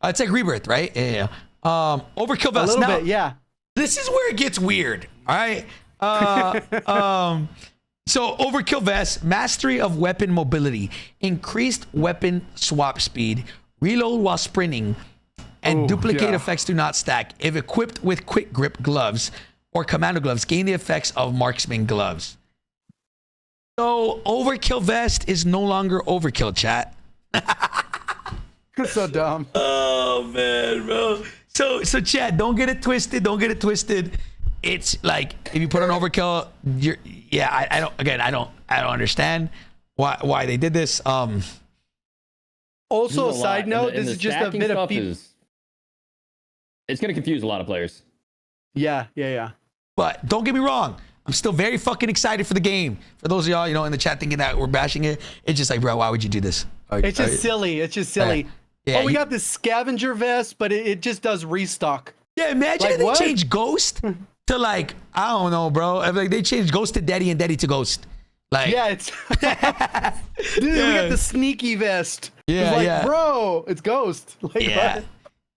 It's like Rebirth, right? Yeah. Overkill A vest. little Now, bit, yeah. this is where it gets weird. All right. So overkill vest, mastery of weapon mobility, increased weapon swap speed, reload while sprinting, and duplicate effects do not stack. If equipped with quick grip gloves or commando gloves, gain the effects of marksman gloves. So overkill vest is no longer overkill, chat. So dumb. Oh man, bro. So chat, don't get it twisted. Don't get it twisted. It's like if you put on overkill, I don't understand why they did this. Also, This is a side lot. note, And this the is just a stacking bit of stuff it's going to confuse a lot of players. Yeah. But don't get me wrong, I'm still very fucking excited for the game. For those of y'all, in the chat thinking that we're bashing it, it's just like, bro, why would you do this? It's just silly. It's just silly. Yeah, we got this scavenger vest, but it just does restock. Yeah, imagine Like if they what? changed Ghost to like, I don't know, bro. If like they changed Ghost to Daddy and Daddy to Ghost. Like, Yeah, it's dude. We got the sneaky vest. Yeah, it's like, yeah. bro, it's Ghost. Like, yeah. what?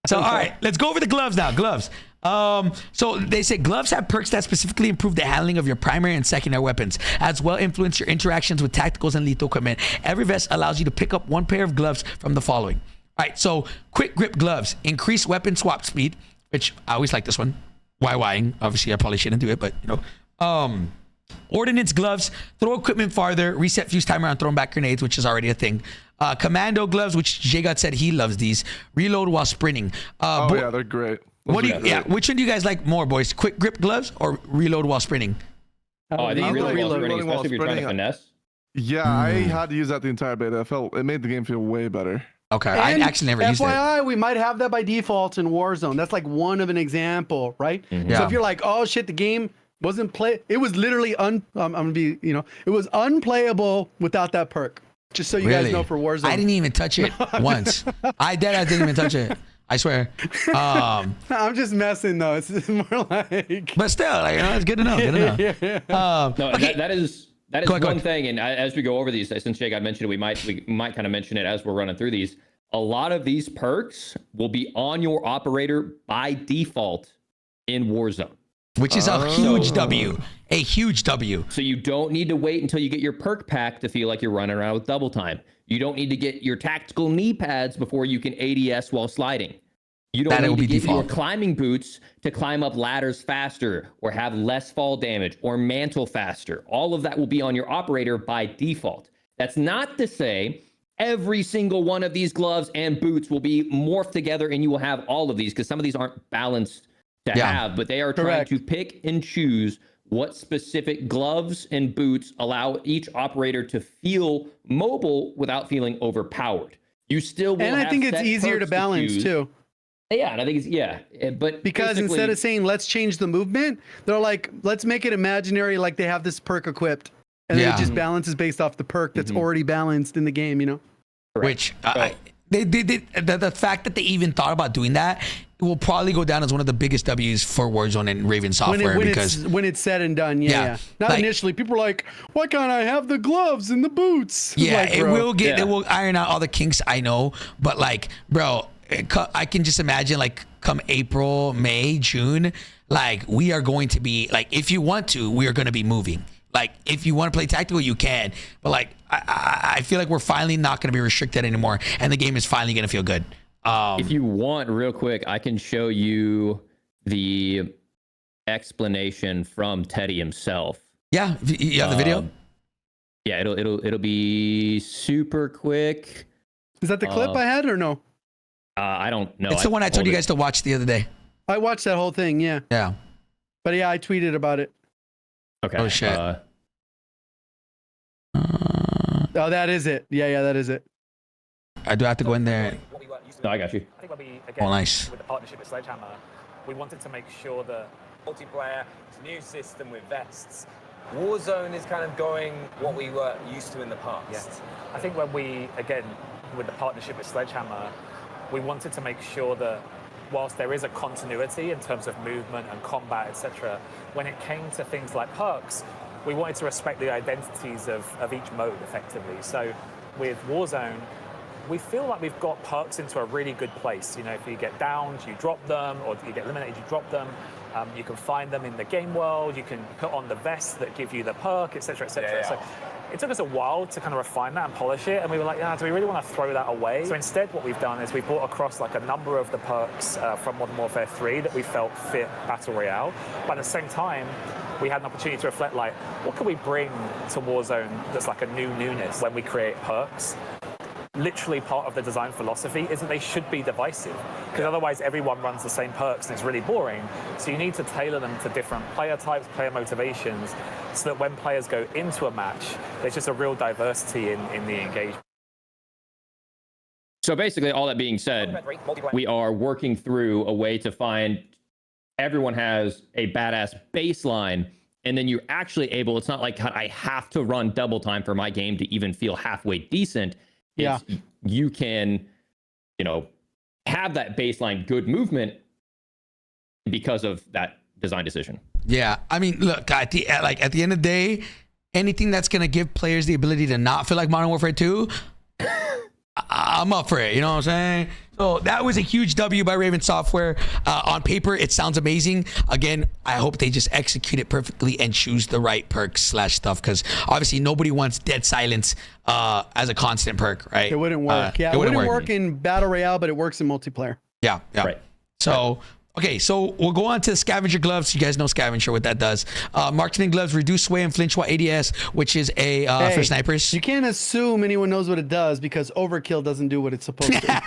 So all right, let's go over the gloves now. Gloves. So they say gloves have perks that specifically improve the handling of your primary and secondary weapons, as well influence your interactions with tacticals and lethal equipment. Every vest allows you to pick up 1 pair of gloves from the following. All right, so quick grip gloves, increase weapon swap speed, which I always like this one. YYing, obviously I probably shouldn't do it, but ordnance gloves, throw equipment farther, reset fuse timer on throwing back grenades, which is already a thing. Commando gloves, which J-God said he loves these. Reload while sprinting. Yeah, they're great. Those What do are you? great. Yeah, which one do you guys like more, boys? Quick grip gloves or reload while sprinting? Oh, I think I you like really well reloading sprinting, while especially if you're trying to sprinting. finesse. Yeah, I had to use that the entire beta. It made the game feel way better. Okay, I And actually never used it. FYI, we might have that by default in Warzone. That's like one of an example, right? Yeah. So if you're like, oh shit, the game wasn't it was literally I'm gonna be, it was unplayable without that perk. Just so you guys know for Warzone. I didn't even touch it once. I didn't even touch it. I swear. I'm just messing though. It's just more like. But still, like, it's good to know. Good to know. No, okay. that is Go ahead. one thing. And as we go over these, since Jake got mentioned it, we might kind of mention it as we're running through these. A lot of these perks will be on your operator by default in Warzone. Which is a huge W. A huge W. So you don't need to wait until you get your perk pack to feel like you're running around with double time. You don't need to get your tactical knee pads before you can ADS while sliding. You That don't it will need to be give your default. climbing boots to climb up ladders faster or have less fall damage or mantle faster. All of that will be on your operator by default. That's not to say every single one of these gloves and boots will be morphed together and you will have all of these, because some of these aren't balanced to have, but they are trying to pick and choose what specific gloves and boots allow each operator to feel mobile without feeling overpowered. You still will And I have think it's set easier to perks balance choose. too. Yeah, and I think it's but Because basically- instead of saying let's change the movement, they're like, let's make it imaginary, like they have this perk equipped, and then Yeah. it just balances based off the perk that's already balanced in the game. You know. Which the fact that they even thought about doing that will probably go down as one of the biggest W's for Warzone and Raven Software because when it's said and done, yeah. Not like- initially, people are like, why can't I have the gloves and the boots? yeah, Like, it bro. will iron out all the kinks. I know, but like, bro, I can just imagine like come April, May, June, like we are going to be like, if you want to, we are going to be moving. Like if you want to play tactical, you can, but like I feel like we're finally not going to be restricted anymore, and the game is finally going to feel good. If you want, real quick, I can show you the explanation from Teddy himself. Yeah, you have the video. Yeah, it'll be super quick. Is that the clip I had or no? I don't know. It's the one I told you guys to watch the other day. I watched that whole thing, yeah. Yeah. But yeah, I tweeted about it. Okay. Oh shit. Oh, that is it. Yeah, that is it. I do have to go in there. What we weren't used to. No, I got you. I think when we, again, Oh, nice. with the partnership with Sledgehammer, we wanted to make sure that multiplayer, new system with vests. Warzone is kind of going what we were used to in the past. Yes. I think when we, again, with the partnership with Sledgehammer, we wanted to make sure that whilst there is a continuity in terms of movement and combat, etc., when it came to things like perks, we wanted to respect the identities of each mode effectively. So with Warzone, we feel like we've got perks into a really good place. You know, if you get downed, you drop them, or if you get eliminated, you drop them. You can find them in the game world. You can put on the vests that give you the perk, etc., etc. Yeah. So it took us a while to kind of refine that and polish it, and we were like, do we really want to throw that away? So instead, what we've done is we brought across like a number of the perks from Modern Warfare 3 that we felt fit Battle Royale, but at the same time, we had an opportunity to reflect like, what can we bring to Warzone that's like a new newness when we create perks? Literally part of the design philosophy is that they should be divisive, because otherwise everyone runs the same perks and it's really boring. So you need to tailor them to different player types, player motivations, so that when players go into a match, there's just a real diversity in the engagement. So basically, all that being said, we are working through a way to find everyone has a badass baseline, and then you're actually able, it's not like I have to run double time for my game to even feel halfway decent. Yeah. You can, have that baseline good movement because of that design decision. Yeah, I mean, look, at the end of the day, anything that's gonna give players the ability to not feel like Modern Warfare 2, I'm up for it. You know what I'm saying? So that was a huge W by Raven Software. On paper, it sounds amazing. Again, I hope they just execute it perfectly and choose the right perks / stuff, because obviously nobody wants dead silence as a constant perk, right? It wouldn't work. It wouldn't work in Battle Royale, but it works in multiplayer. Yeah. Right. So, okay, so we'll go on to Scavenger Gloves. You guys know Scavenger, what that does. Marksman Gloves, reduce sway and flinch while ADS, which is a for snipers. You can't assume anyone knows what it does, because Overkill doesn't do what it's supposed to.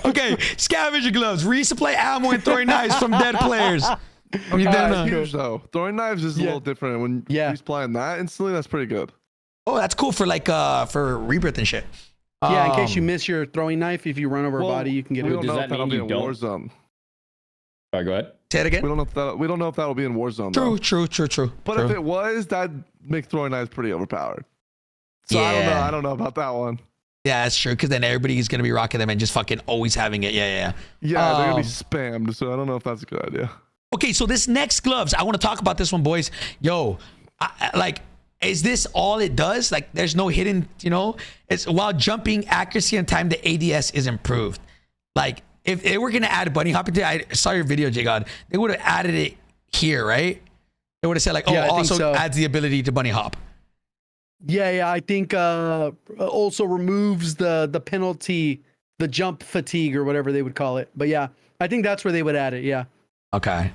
Okay, Scavenger Gloves, resupply ammo and throwing knives from dead players. Okay, that's huge though. Throwing knives is a little different. When he's playing that instantly, that's pretty good. Oh, that's cool for like for rebirth and shit. Yeah, in case you miss your throwing knife, if you run over a body, you can get We it. don't Does know that if that'll mean be you in don't? Warzone. All right, go ahead. Say it again. We don't know if that'll be in Warzone. Though. True. But if it was, that'd make throwing knives pretty overpowered. So I don't know about that one. Yeah, that's true. Because then everybody's gonna be rocking them and just fucking always having it. Yeah. Yeah, they're gonna be spammed. So I don't know if that's a good idea. Okay, so this next gloves, I want to talk about this one, boys. Yo, is this all it does? Like, there's no hidden, it's while jumping accuracy and time, the ADS is improved. Like, if they were gonna add bunny hop into, I saw your video, J God. They would have added it here, right? They would have said like, also adds the ability to bunny hop. Yeah, I think also removes the penalty the jump fatigue or whatever they would call it. But yeah, I think that's where they would add it. Yeah. Okay.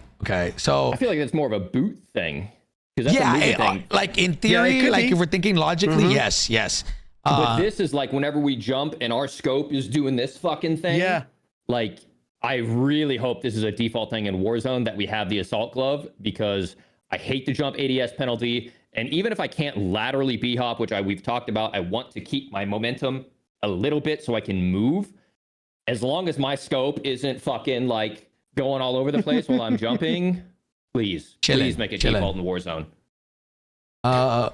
So I feel like that's more of a boot thing. Because that's a movie thing. like in theory, like if we're thinking logically, yes. But this is like whenever we jump and our scope is doing this fucking thing. Yeah. Like, I really hope this is a default thing in Warzone that we have the assault glove, because I hate the jump ADS penalty. And even if I can't laterally B-hop, which we've talked about, I want to keep my momentum a little bit so I can move. As long as my scope isn't fucking like going all over the place while I'm jumping, please make it default in Warzone.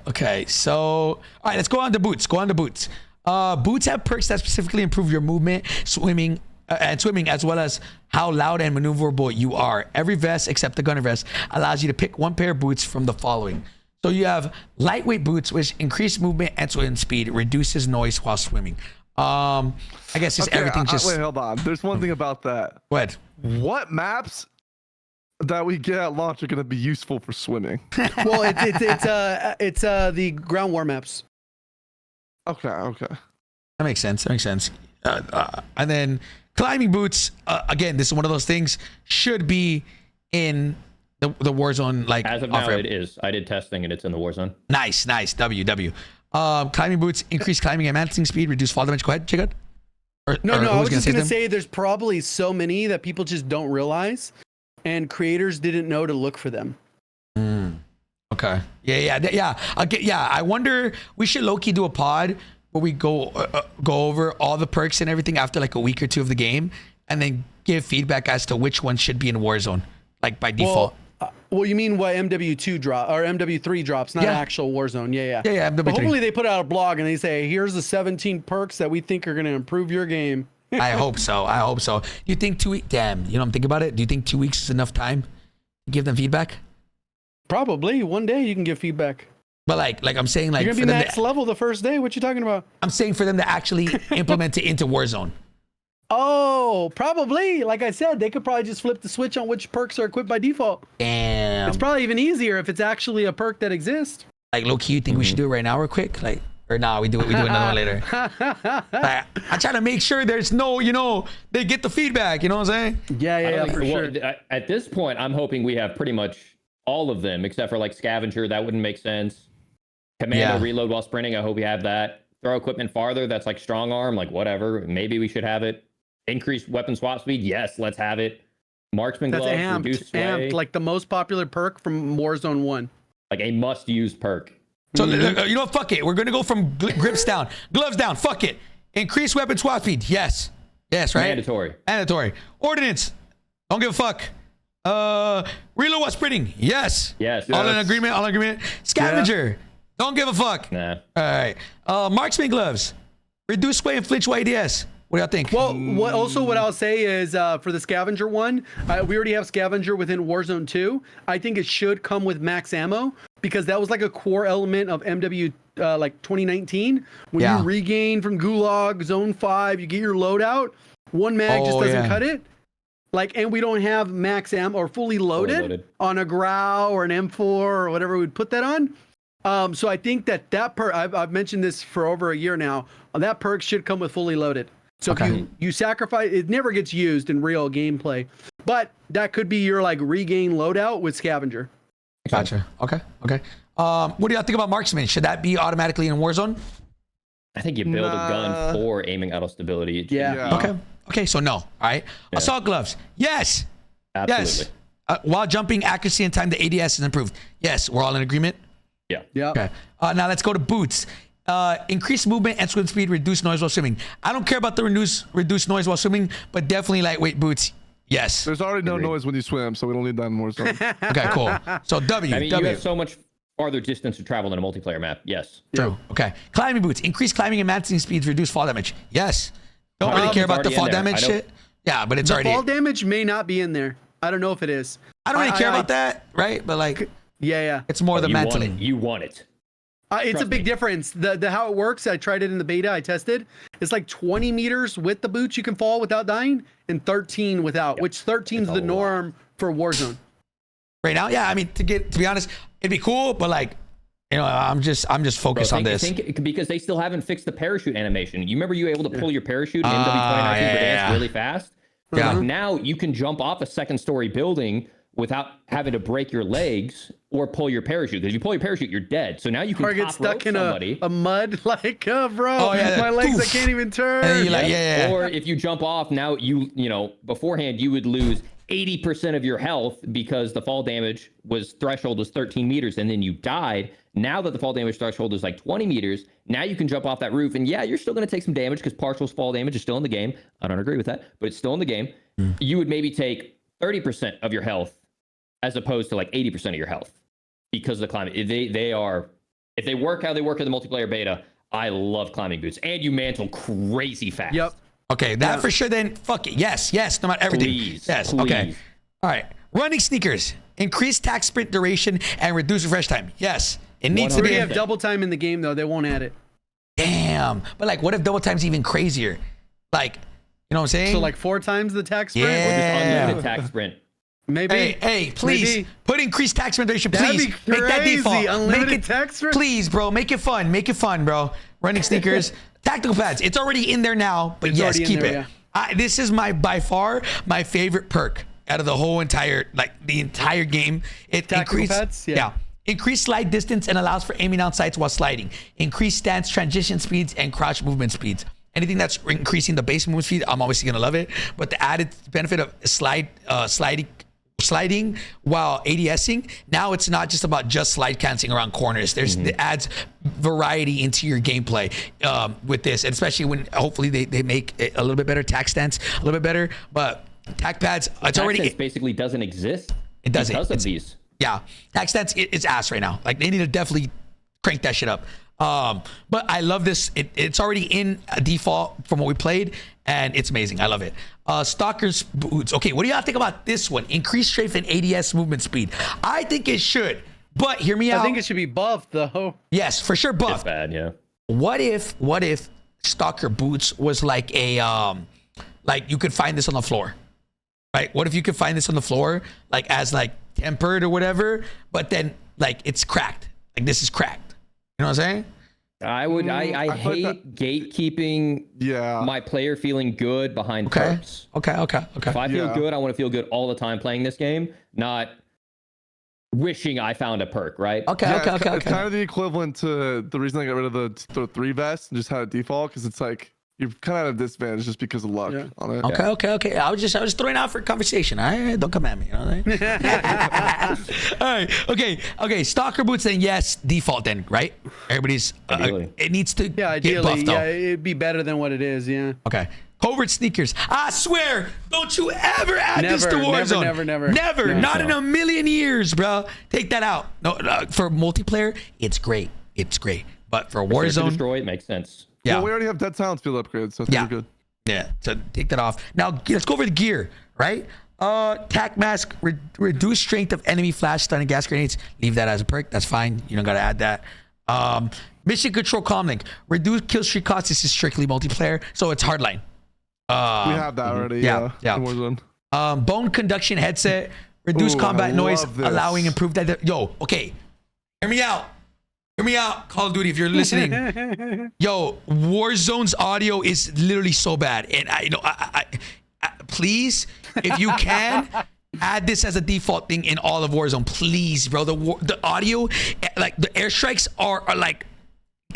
Okay, so all right, let's go on to boots. Boots have perks that specifically improve your movement, swimming, as well as how loud and maneuverable you are. Every vest except the gunner vest allows you to pick one pair of boots from the following. So you have lightweight boots, which increase movement and swim speed, reduces noise while swimming. I guess just everything. Wait, hold on. There's one thing about that. What maps that we get at launch are going to be useful for swimming? Well, it's the ground war maps. Okay. That makes sense. And then climbing boots. Again, this is one of those things should be in the Warzone. Like as of now, it is. I did testing and it's in the Warzone. Nice. W. Climbing boots increase climbing and mounting speed, reduce fall damage. Go ahead, check it. No. I was just gonna say there's probably so many that people just don't realize, and creators didn't know to look for them. Okay. Yeah. I wonder. We should low-key do a pod where we go over all the perks and everything after like a week or two of the game, and then give feedback as to which one should be in Warzone, like by default. Well, you mean what MW2 drop or MW3 drops, not actual Warzone? Yeah. MW3. But hopefully they put out a blog and they say, here's the 17 perks that we think are going to improve your game. I hope so. You think 2 weeks? Damn, you know, I'm thinking about it. Do you think 2 weeks is enough time to give them feedback? Probably. One day you can give feedback. But like I'm saying, like you're gonna be max level the first day. What you talking about? I'm saying for them to actually implement it into Warzone. Oh, probably. Like I said, they could probably just flip the switch on which perks are equipped by default. Damn. It's probably even easier if it's actually a perk that exists. Like low key, you think we should do it right now, real quick? Like, or nah, we do another one later. Like, I try to make sure there's no, they get the feedback. You know what I'm saying? Yeah, for sure. At this point, I'm hoping we have pretty much all of them, except for like scavenger. That wouldn't make sense. Commando reload while sprinting. I hope we have that. Throw equipment farther. That's like strong arm. Like whatever. Maybe we should have it. Increased weapon swap speed. Yes, let's have it. Marksman gloves. Reduced sway. Amped, like the most popular perk from Warzone 1. Like a must-use perk. So you know what? Fuck it. We're gonna go from grips down, gloves down. Fuck it. Increase weapon swap speed. Yes, right. Mandatory. Ordnance. Don't give a fuck. Reload while sprinting. Yes. All in agreement. Scavenger. Yeah. Don't give a fuck. Nah. All right. Marksman gloves. Reduce sway and flinch YDS. What do y'all think? Well, what I'll say is for the scavenger one, we already have scavenger within Warzone 2. I think it should come with max ammo because that was like a core element of MW like 2019. When you regain from Gulag, Zone 5, you get your loadout. One mag just doesn't cut it. Like, and we don't have max ammo or fully loaded on a Grau or an M4 or whatever we'd put that on. So I think that perk, I've mentioned this for over a year now, that perk should come with fully loaded. So if you sacrifice, it never gets used in real gameplay, but that could be your like regain loadout with scavenger. Gotcha. Okay. What do y'all think about marksman? Should that be automatically in Warzone? I think you build a gun for aiming auto stability. Yeah. Okay. So no. All right. Yeah. Assault gloves. Yes. Absolutely. Yes. While jumping, accuracy and time, the ADS is improved. Yes. We're all in agreement. Yeah. Okay. Now let's go to boots. Increase movement and swim speed, reduce noise while swimming. I don't care about the reduce noise while swimming, but definitely lightweight boots. Yes. There's already no noise when you swim, so we don't need that in Warzone. Okay, cool. So W. I mean, you have so much farther distance to travel in a multiplayer map. Yes. True. Okay. Climbing boots. Increase climbing and mounting speeds, reduce fall damage. Yes. Don't really care about the fall damage shit. Yeah, but it's already. Fall damage may not be in there. I don't know if it is. I don't really care about that, right? But like. Yeah. It's more the mantling. You want it. It's a big difference. The how it works, I tried it in the beta, I tested. It's like 20 meters with the boots you can fall without dying, and 13 without, which 13 is the norm for Warzone. Right now, yeah. I mean, to be honest, it'd be cool, but like, You know, I'm just focused on this. Because they still haven't fixed the parachute animation. You remember you were able to pull your parachute in MW3 Verdansk really fast? Yeah. Like now you can jump off a second story building without having to break your legs or pull your parachute. Because if you pull your parachute, you're dead. So now you can Or get stuck in a mud like, bro, Oh, yeah, my legs, oof. I can't even turn. And then you're like, yeah. Or if you jump off, now you know, beforehand you would lose 80% of your health because the fall damage threshold was 13 meters and then you died. Now that the fall damage threshold is like 20 meters, now you can jump off that roof. And yeah, you're still going to take some damage because partial fall damage is still in the game. I don't agree with that, but it's still in the game. You would maybe take 30% of your health as opposed to like 80% of your health because of the climate. If they work how they work in the multiplayer beta, I love climbing boots. And you mantle crazy fast. Yep. Okay, that for sure. Then fuck it. Yes, no matter everything. Please, yes. please. Okay. All right. Running sneakers, increase tack sprint duration and reduce refresh time. Yes, it needs to We be. have double time in the game though. They won't add it. Damn. But like, what if double time's even crazier? Like, you know what I'm saying? So like 4 times the tax sprint. Or just Yeah. unlimited tack sprint. Maybe. Hey, please Maybe. put increased tax sprint duration. That'd Please be make that crazy. default. Unlimited Make it, tax sprint? please, bro. Make it fun. Make it fun, bro. Running sneakers, tactical pads. It's already in there now, but It's yes, already in keep there, it. yeah. This is by far my favorite perk out of the whole entire game. It Tactical increased, pads? Yeah. Increased slide distance and allows for aiming down sights while sliding. Increased stance transition speeds and crouch movement speeds. Anything that's increasing the base movement speed, I'm obviously gonna love it. But the added benefit of sliding while ADSing, now it's not just about just slide canceling around corners. It adds variety into your gameplay with this, and especially when hopefully they make it a little bit better tack stance, a little bit better. But tack pads, it's already Tack stance basically doesn't exist. It doesn't. Because of these. Yeah, tack stance it's ass right now. Like they need to definitely crank that shit up. But I love this. It's already in a default from what we played, and it's amazing. I love it. Stalker's boots. Okay, what do y'all think about this one? Increased strength and ADS movement speed. I think it should, but hear me out. I think it should be buffed though. Yes, for sure, It's buff. bad, yeah. What if Stalker boots was like a like you could find this on the floor, right? What if you could find this on the floor, like as like tempered or whatever, but then like it's cracked. Like this is cracked. You know what I'm saying? I hate that- gatekeeping Yeah. my player feeling good behind Okay. perks. Okay. If I feel Yeah. good, I want to feel good all the time playing this game, not wishing I found a perk, right? Okay. It's kind of the equivalent to the reason I got rid of the 3 vest and just had it default, because it's like you're kind of at a disadvantage just because of luck on it. Okay. I was just throwing out for conversation. All right, don't come at me. You know what I mean? All right. Okay. Stalker boots. Then yes, default. Then right. Everybody's. Ideally. It needs to Yeah, get ideally, buffed though. yeah, it'd be better than what it is. Yeah. Okay. Covert sneakers. I swear, don't you ever add this to Warzone. Never. Not in a million years, bro. Take that out. No, for multiplayer, it's great. But for Search and Warzone, destroy, it makes sense. yeah. Well, we already have Dead Silence field upgrades, so I think Yeah. we're good. Yeah, so take that off. Now let's go over the gear, right? Tac mask, reduce strength of enemy flash, stun, and gas grenades. Leave that as a perk. That's fine. You don't gotta add that. Mission control comlink, reduce kill streak cost. This is strictly multiplayer, so it's hardline. We have that already. yeah. in Warzone. Bone conduction headset, reduce Ooh, combat I noise, love this. allowing improved. Yo, okay, hear me out. Call of Duty, if you're listening. Yo, Warzone's audio is literally so bad, and I please, if you can, add this as a default thing in all of Warzone, please, bro. The audio, like the airstrikes are like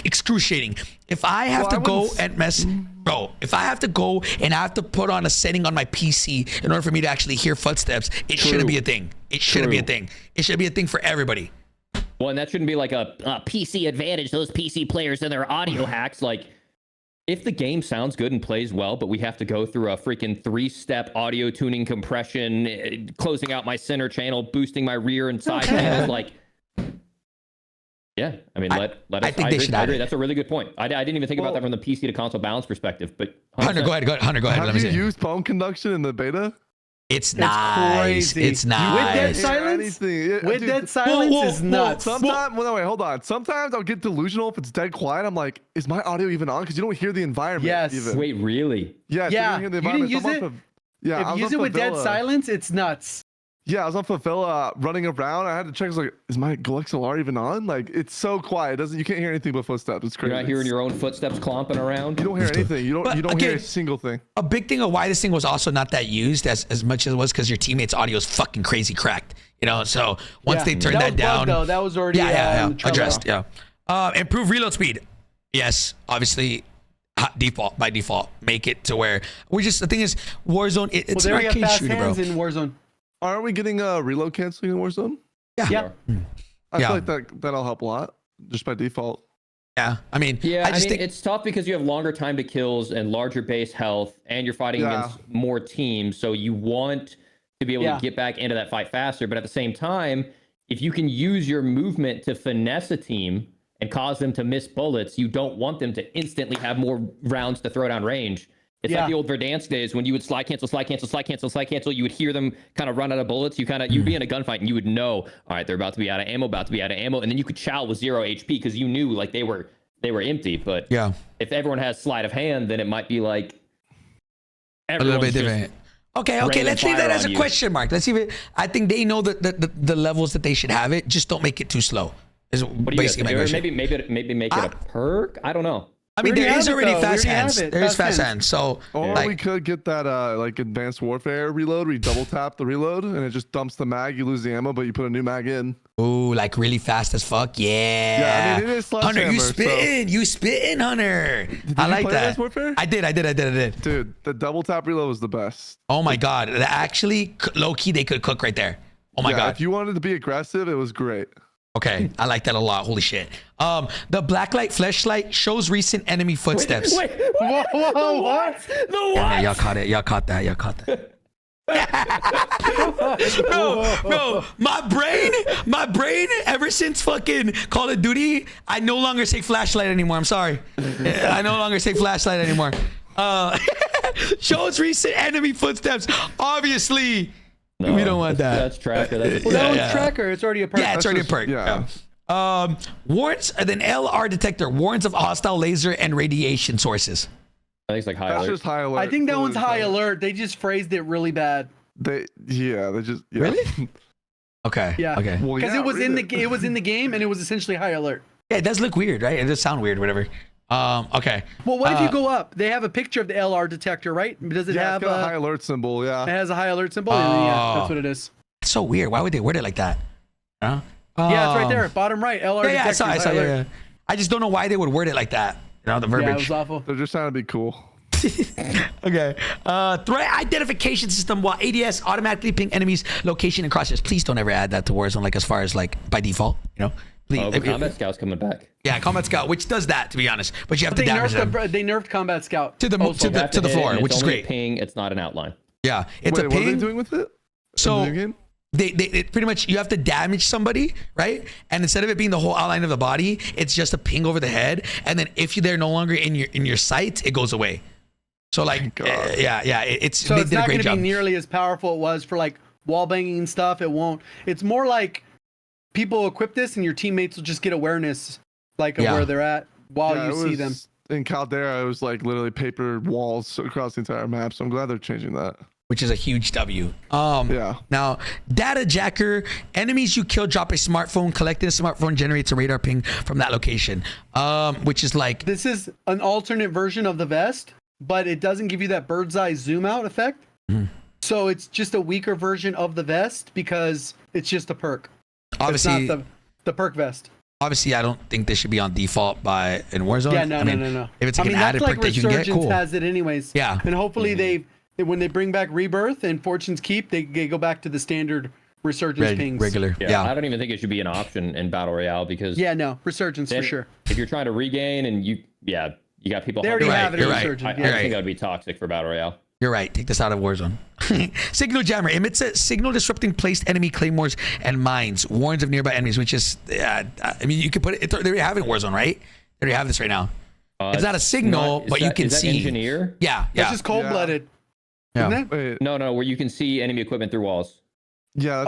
excruciating. If I have to go and mess, bro, if I have to go and I have to put on a setting on my PC in order for me to actually hear footsteps, it shouldn't be a thing. It shouldn't be a thing. It should be a thing for everybody. Well, and that shouldn't be like a PC advantage, those PC players and their audio hacks. Like, if the game sounds good and plays well, but we have to go through a freaking 3-step audio tuning compression, closing out my center channel, boosting my rear and side channels, like, yeah, I mean, let us. I think they should add agree. it. That's a really good point. I didn't even think about that from the PC to console balance perspective. But Hunter, go ahead. Hunter, go ahead. Let Have me you see. used bone conduction in the beta? It's nice. crazy. It's With nice. Dead Silence? With Dead Silence is nuts. Sometimes, well, no, wait, hold on. Sometimes I'll get delusional if it's dead quiet. I'm like, is my audio even on? Because you don't hear the environment. Yes. Even. wait, really? Yes, Yeah, you don't hear the you didn't environment. use So I'm it? off of- yeah, If I was you use off it with of Dead Villa. Silence, it's nuts. Yeah, I was on Favela running around. I had to check. I was like, "Is my Go XLR even on?" Like, it's so quiet. It doesn't. You can't hear anything but footsteps. It's crazy. You're not hearing your own footsteps clomping around. You don't hear anything. You don't. But You don't hear again, a single thing. A big thing of why this thing was also not that used as much as it was because your teammates' audio is fucking crazy cracked. You know, so once they turned that was down, bugged, though. That was already addressed. Yeah, improve reload speed. Yes, obviously. Default by default, make it to where we just the thing is Warzone. It's an arcade shooter, bro. In Warzone. Aren't we getting reload canceling in Warzone? Yeah. I feel like that'll help a lot just by default. Yeah, I mean, I just mean, think it's tough because you have longer time to kills and larger base health, and you're fighting against more teams. So you want to be able to get back into that fight faster. But at the same time, if you can use your movement to finesse a team and cause them to miss bullets, you don't want them to instantly have more rounds to throw down range. It's like the old Verdansk days when you would slide cancel. You would hear them kind of run out of bullets. You'd be in a gunfight and you would know, all right, they're about to be out of ammo, and then you could chow with 0 HP because you knew like they were empty. But if everyone has sleight of hand, then it might be like a little bit different. Okay, let's leave that as a question mark. Let's see if I think they know the levels that they should have it. Just don't make it too slow. Is basically my question. Maybe make it a perk. I don't know. I mean, there is already fast hands. There is fast hands. So, or we could get that like advanced warfare reload where you double tap the reload and it just dumps the mag. You lose the ammo, but you put a new mag in. Ooh, like really fast as fuck. Yeah. Yeah, I mean, it is Hunter, you spitting. You spitting, Hunter. I like that. Advanced warfare? I did. Dude, the double tap reload was the best. Oh my God. Actually, low key, they could cook right there. Oh my God. If you wanted to be aggressive, it was great. Okay, I like that a lot. Holy shit. The blacklight flashlight shows recent enemy footsteps. Whoa, what? The what? Yeah, y'all caught it. Y'all caught that. Bro, my brain, ever since fucking Call of Duty, I no longer say flashlight anymore. I'm sorry. I no longer say flashlight anymore. Shows recent enemy footsteps. Obviously. No, we don't want that. That's tracker. That's tracker. It's already a perk. Yeah, it's already a perk. Yeah. Warrants an LR detector warns of hostile laser and radiation sources. I think it's like high That's alert. just high alert. I think that one's high alert. They just phrased it really bad. They just Really? Okay. Yeah. Okay. Because it was in the game and it was essentially high alert. Yeah, it does look weird, right? It does sound weird, whatever. Okay. Well, what if you go up? They have a picture of the LR detector, right? Does it have it's got a high alert symbol? Yeah. It has a high alert symbol. Yeah, that's what it is. It's so weird. Why would they word it like that? Yeah, it's right there, bottom right. LR detector. I saw. Yeah. I just don't know why they would word it like that. You know, the verbiage. Yeah, it was awful. They're just trying to be cool. Okay. Threat identification system while ADS automatically ping enemies location and crosshairs. Please don't ever add that to Warzone, like as far as like by default, you know. Combat Scout's coming back. Yeah, Combat Scout, which does that, to be honest. But you have to damage them. They nerfed Combat Scout to the floor, which is great. Ping, it's not an outline. Yeah, it's a ping. What are they doing with it? So they pretty much, you have to damage somebody, right? And instead of it being the whole outline of the body, it's just a ping over the head. And then if they're no longer in your sight, it goes away. So like, it's so they it's did a not great going to job. be nearly as powerful it was for like wall banging and stuff. It won't. It's more like people equip this and your teammates will just get awareness like of where they're at while you see them. In Caldera, it was like literally paper walls across the entire map. So I'm glad they're changing that. Which is a huge W. Now, data jacker, enemies you kill drop a smartphone. Collecting a smartphone generates a radar ping from that location. Which is like, this is an alternate version of the vest, but it doesn't give you that bird's eye zoom out effect. So it's just a weaker version of the vest because it's just a perk. Obviously, it's not the perk vest. Obviously, I don't think this should be on default in Warzone. Yeah, no. If it's like an added perk that you can get, cool. Has it anyways. Yeah. And hopefully when they bring back Rebirth and Fortune's Keep, they go back to the standard Resurgence pings. Regular. Yeah. I don't even think it should be an option in Battle Royale because... Yeah, no. Resurgence for sure. If you're trying to regain and you got people... They already have it in Resurgence. I think that would be toxic for Battle Royale. You're right. Take this out of Warzone. Signal jammer emits a signal disrupting placed enemy claymores and mines. Warns of nearby enemies, which is, I mean, you could put it. They already have it in Warzone, right? They already have this right now. It's not a signal, but you can see. Engineer? Yeah. That's just cold-blooded. Yeah. Isn't it? No, where you can see enemy equipment through walls. Yeah.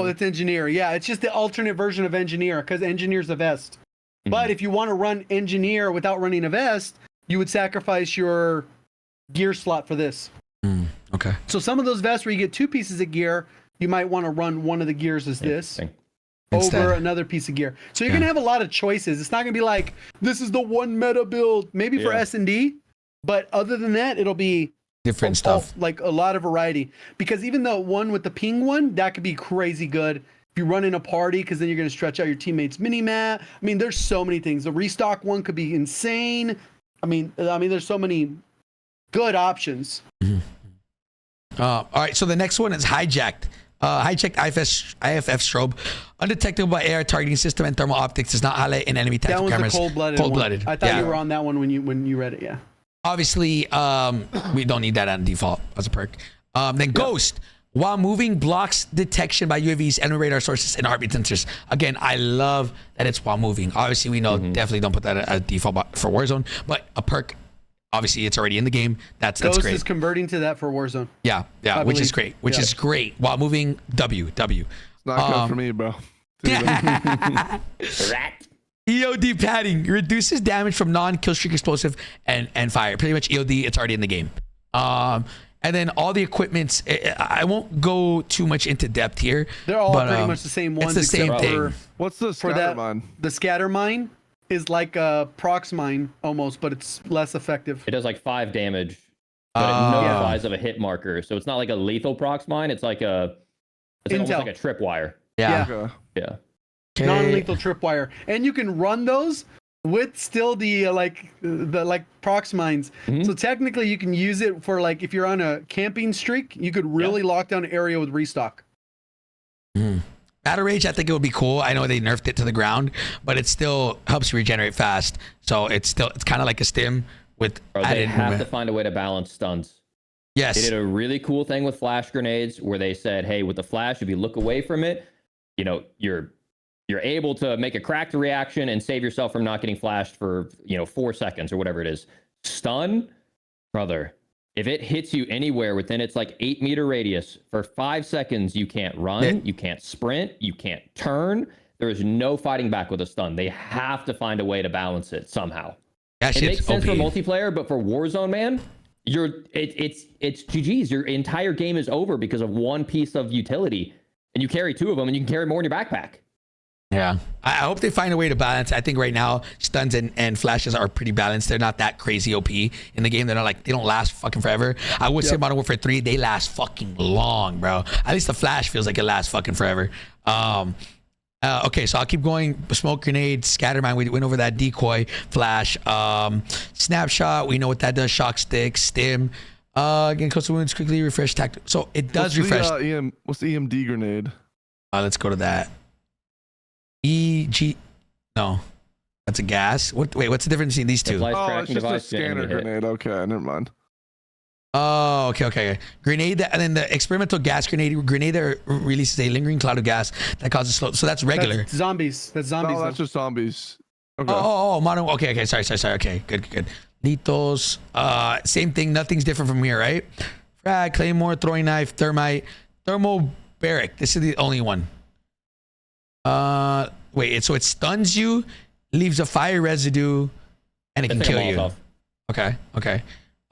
That's Engineer. Yeah, it's just the alternate version of Engineer because Engineer's a vest. But if you want to run Engineer without running a vest, you would sacrifice your gear slot for this. Okay. So some of those vests where you get 2 pieces of gear, you might want to run one of the gears as this Instead. over another piece of gear. So you're gonna have a lot of choices. It's not gonna be like this is the one meta build, maybe for S&D, but other than that, it'll be different stuff. Like a lot of variety. Because even the one with the ping one, that could be crazy good. If you run in a party, because then you're gonna stretch out your teammates' mini map. I mean, there's so many things. The restock one could be insane. I mean, there's so many good options. All right, so the next one is hijacked. Hijacked IFF strobe, undetectable by AR targeting system and thermal optics, does not highlight in enemy That tactical one's cameras. the cold-blooded. Cold-blooded. One. I thought you were on that one when you read it. Yeah. Obviously, we don't need that on default as a perk. Then Ghost, while moving, blocks detection by UAVs, enemy radar sources, and heartbeat sensors. Again, I love that it's while moving. Obviously, we know definitely don't put that as default for Warzone, but a perk. Obviously, it's already in the game. That's Ghost great. is converting to that for Warzone. Yeah, which is great. Which is great. While moving, W. It's not good for me, bro. Rat. EOD padding reduces damage from non-kill streak explosive and fire. Pretty much EOD, it's already in the game. And then all the equipments, I won't go too much into depth here. They're all pretty much the same ones. It's the same thing. What's the scatter mine? The scatter mine is like a prox mine almost, but it's less effective. It does like 5 damage, but it notifies of a hit marker. So it's not like a lethal prox mine. It's like it's almost like a tripwire. Yeah. Okay. Okay. Non-lethal tripwire, and you can run those with still the prox mines. So technically, you can use it for like if you're on a camping streak, you could really lock down an area with restock. Battle Rage, I think it would be cool. I know they nerfed it to the ground, but it still helps you regenerate fast. So it's kind of like a stim with added they have movement. to find a way to balance stuns. Yes. They did a really cool thing with flash grenades where they said, hey, with the flash, if you look away from it, you're able to make a cracked reaction and save yourself from not getting flashed for 4 seconds or whatever it is. Stun, brother, if it hits you anywhere within its like 8-meter radius for 5 seconds, you can't run, you can't sprint, you can't turn. There is no fighting back with a stun. They have to find a way to balance it somehow. That It shit's makes sense OP. for multiplayer, but for Warzone, man, it's GG's. Your entire game is over because of one piece of utility, and you carry 2 of them, and you can carry more in your backpack. Yeah. I hope they find a way to balance. I think right now stuns and flashes are pretty balanced. They're not that crazy OP in the game. They're not like, they don't last fucking forever. I would say Modern Warfare 3, they last fucking long, bro. At least the flash feels like it lasts fucking forever. Okay, so I'll keep going. Smoke grenade, scatter mine. We went over that. Decoy, flash, snapshot. We know what that does. Shock stick, stim. Again, close to wounds, quickly refresh tactic. So it does refresh. What's the EMD grenade? Let's go to that. No, that's a gas. Wait, what's the difference between these two? Oh, it's just a scanner grenade. Okay, never mind. Oh, okay. Grenade that, and then the experimental gas grenade that releases a lingering cloud of gas that causes slow. So that's regular. That's zombies. That's zombies. No, that's just zombies. Okay. Modern. Okay. Sorry. Okay, good. Lethals. Same thing. Nothing's different from here, right? Frag, claymore, throwing knife, thermite, thermobaric. This is the only one. So it stuns you, leaves a fire residue, and it can kill you. Okay.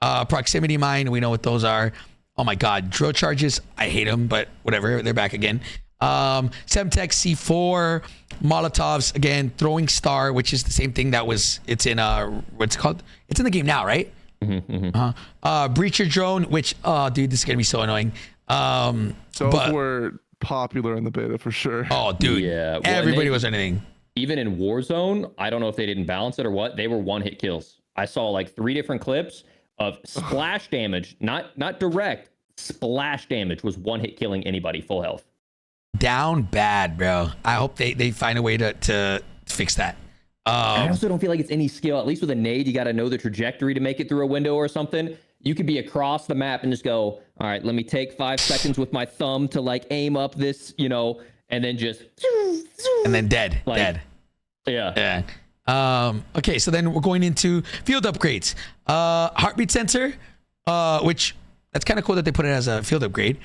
Proximity mine, we know what those are. Oh my god, drill charges, I hate them, but whatever, they're back again. Semtex C4, Molotovs, again, throwing star, which is the same thing it's in what's it called? It's in the game now, right? Breacher drone, which dude, this is gonna be so annoying. Those were popular in the beta for sure. Oh, dude. Yeah. Everybody was anything. Even in Warzone, I don't know if they didn't balance it or what. They were 1-hit kills. I saw like 3 different clips of splash damage, not direct. Splash damage was 1-hit killing anybody full health. Down bad, bro. I hope they find a way to fix that. I also don't feel like it's any skill. At least with a nade, you got to know the trajectory to make it through a window or something. You could be across the map and just go, all right, let me take 5 seconds with my thumb to like aim up this, and then just. And then dead. Yeah. Okay, so then we're going into field upgrades. Heartbeat sensor, which that's kind of cool that they put it as a field upgrade.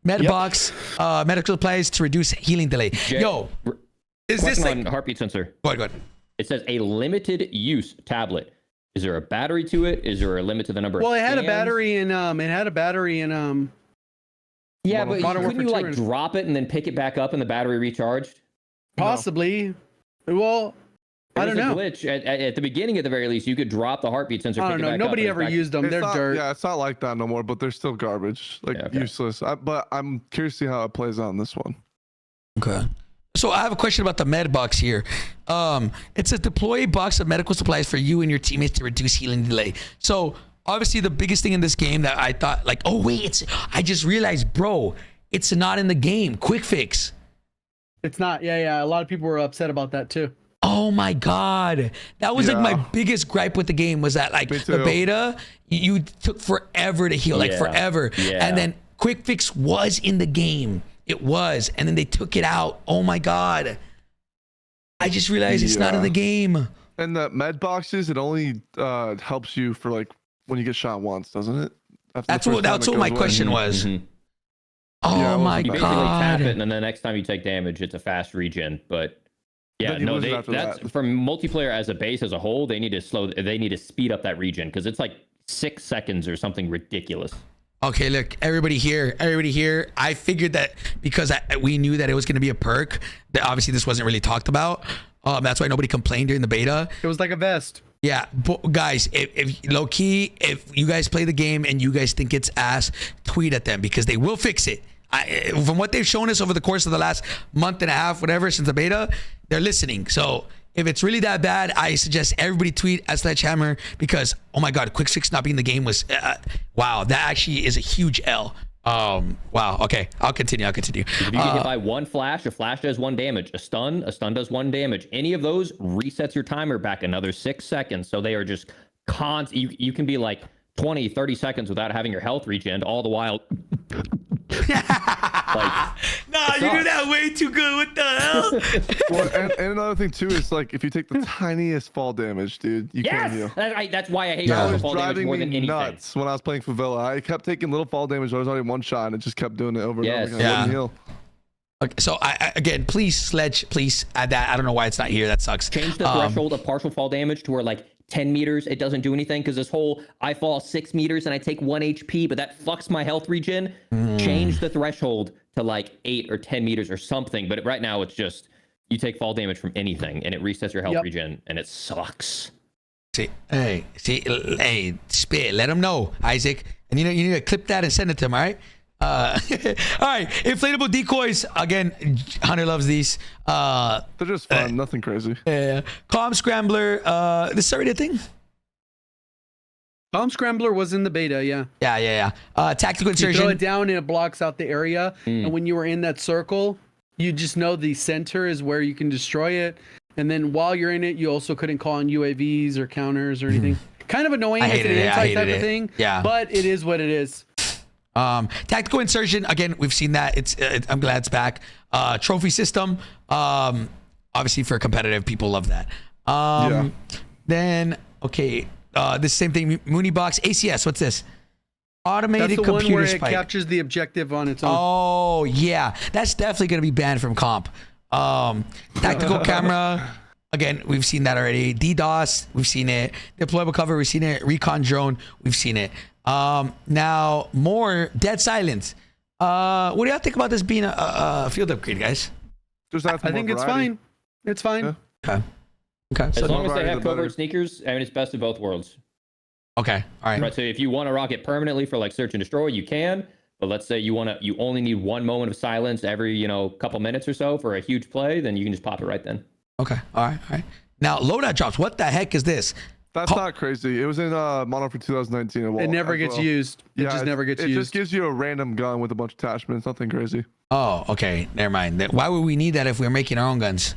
Medbox, medical supplies to reduce healing delay. Is this on heartbeat sensor? Go ahead. It says a limited use tablet. Is there a battery to it? Is there a limit to the number? Well, of it had a scans? battery in Yeah, but Modern couldn't you Warfare like 2 drop it and then pick it back up and the battery recharged? Possibly. Well, I don't know. Glitch at the beginning, at the very least, you could drop the heartbeat sensor. I don't know. Nobody ever used them. They're dirt. Yeah, it's not like that no more. But they're still garbage, like useless. But I'm curious to see how it plays out in this one. Okay. So I have a question about the med box here. It says deploy a box of medical supplies for you and your teammates to reduce healing delay. So obviously the biggest thing in this game that I thought like, oh wait, I just realized, bro, it's not in the game. Quick fix. It's not. Yeah. A lot of people were upset about that too. Oh my God. That was like my biggest gripe with the game was that like the beta, you took forever to heal, like forever. Yeah. And then quick fix was in the game. It was. And then they took it out. Oh my God. I just realized it's not in the game. And the med boxes, it only helps you for like when you get shot once, doesn't it? That's what my question was. Mm-hmm. Oh my you God. basically tap it, and then the next time you take damage, it's a fast regen. But yeah, no, that's for multiplayer as a base as a whole. They need to speed up that regen because it's like 6 seconds or something ridiculous. Okay, look, everybody here. I figured that because we knew that it was going to be a perk, that obviously this wasn't really talked about. That's why nobody complained during the beta. It was like a vest. Yeah, but guys, if low key, if you guys play the game and you guys think it's ass, tweet at them because they will fix it. From what they've shown us over the course of the last month and a half, whatever, since the beta, they're listening. So if it's really that bad, I suggest everybody tweet at Sledgehammer because, oh my God, quick fix not being in the game was, wow, that actually is a huge L. Wow. Okay, I'll continue. If you get hit by one flash, a flash does 1 damage. A stun does 1 damage. Any of those resets your timer back another 6 seconds. So they are just you can be like 20, 30 seconds without having your health regen, all the while. You do that way too good. What the hell? Well, and another thing too is like if you take the tiniest fall damage, dude, you can't heal. That's why I hate fall damage more than anything. Nuts when I was playing Favela. I kept taking little fall damage. I was already one shot, and it just kept doing it over and over again. I wouldn't heal. Okay, so again, please Sledge, please add that. I don't know why it's not here. That sucks. Change the threshold of partial fall damage to where like 10 meters, it doesn't do anything because this whole I fall 6 meters and I take 1 HP, but that fucks my health regen. Change the threshold to like 8 or 10 meters or something. But right now it's just you take fall damage from anything and it resets your health regen and it sucks. Hey, spit. Let them know, Isaac. And you need to clip that and send it to him. All right. All right. Inflatable decoys. Again, Hunter loves these. They're just fun. Nothing crazy. Yeah. Comm scrambler. This is already a thing. Comm scrambler was in the beta. Yeah. Yeah. Tactical insertion. You throw it down and it blocks out the area. And when you were in that circle, you just know the center is where you can destroy it. And then while you're in it, you also couldn't call on UAVs or counters or anything. Kind of annoying. It's an anti type of thing. Yeah. But it is what it is. Tactical insertion. Again, we've seen that. I'm glad it's back. Trophy system. Obviously for competitive, people love that. Then this same thing. Mooney box. ACS. What's this? Automated That's the computer one where spike. it captures the objective on its own. Oh yeah, that's definitely going to be banned from comp. Tactical camera. Again, we've seen that already. DDoS, we've seen it. Deployable cover, we've seen it. Recon drone, we've seen it. Now more dead silence. What do y'all think about this being a field upgrade, guys? I think it's fine. It's fine. Yeah. Okay. As long as they have covert sneakers, I mean, it's best of both worlds. Okay. All right. Right. So if you want to rock it permanently for like search and destroy, you can. But let's say you only need 1 moment of silence every couple minutes or so for a huge play, then you can just pop it right then. Okay. All right. Now loadout drops. What the heck is this? That's not crazy. It was in Modern Warfare 2019. It never gets used. It just never gets used. It just gives you a random gun with a bunch of attachments. Nothing crazy. Oh, okay. Never mind. Why would we need that if we're making our own guns?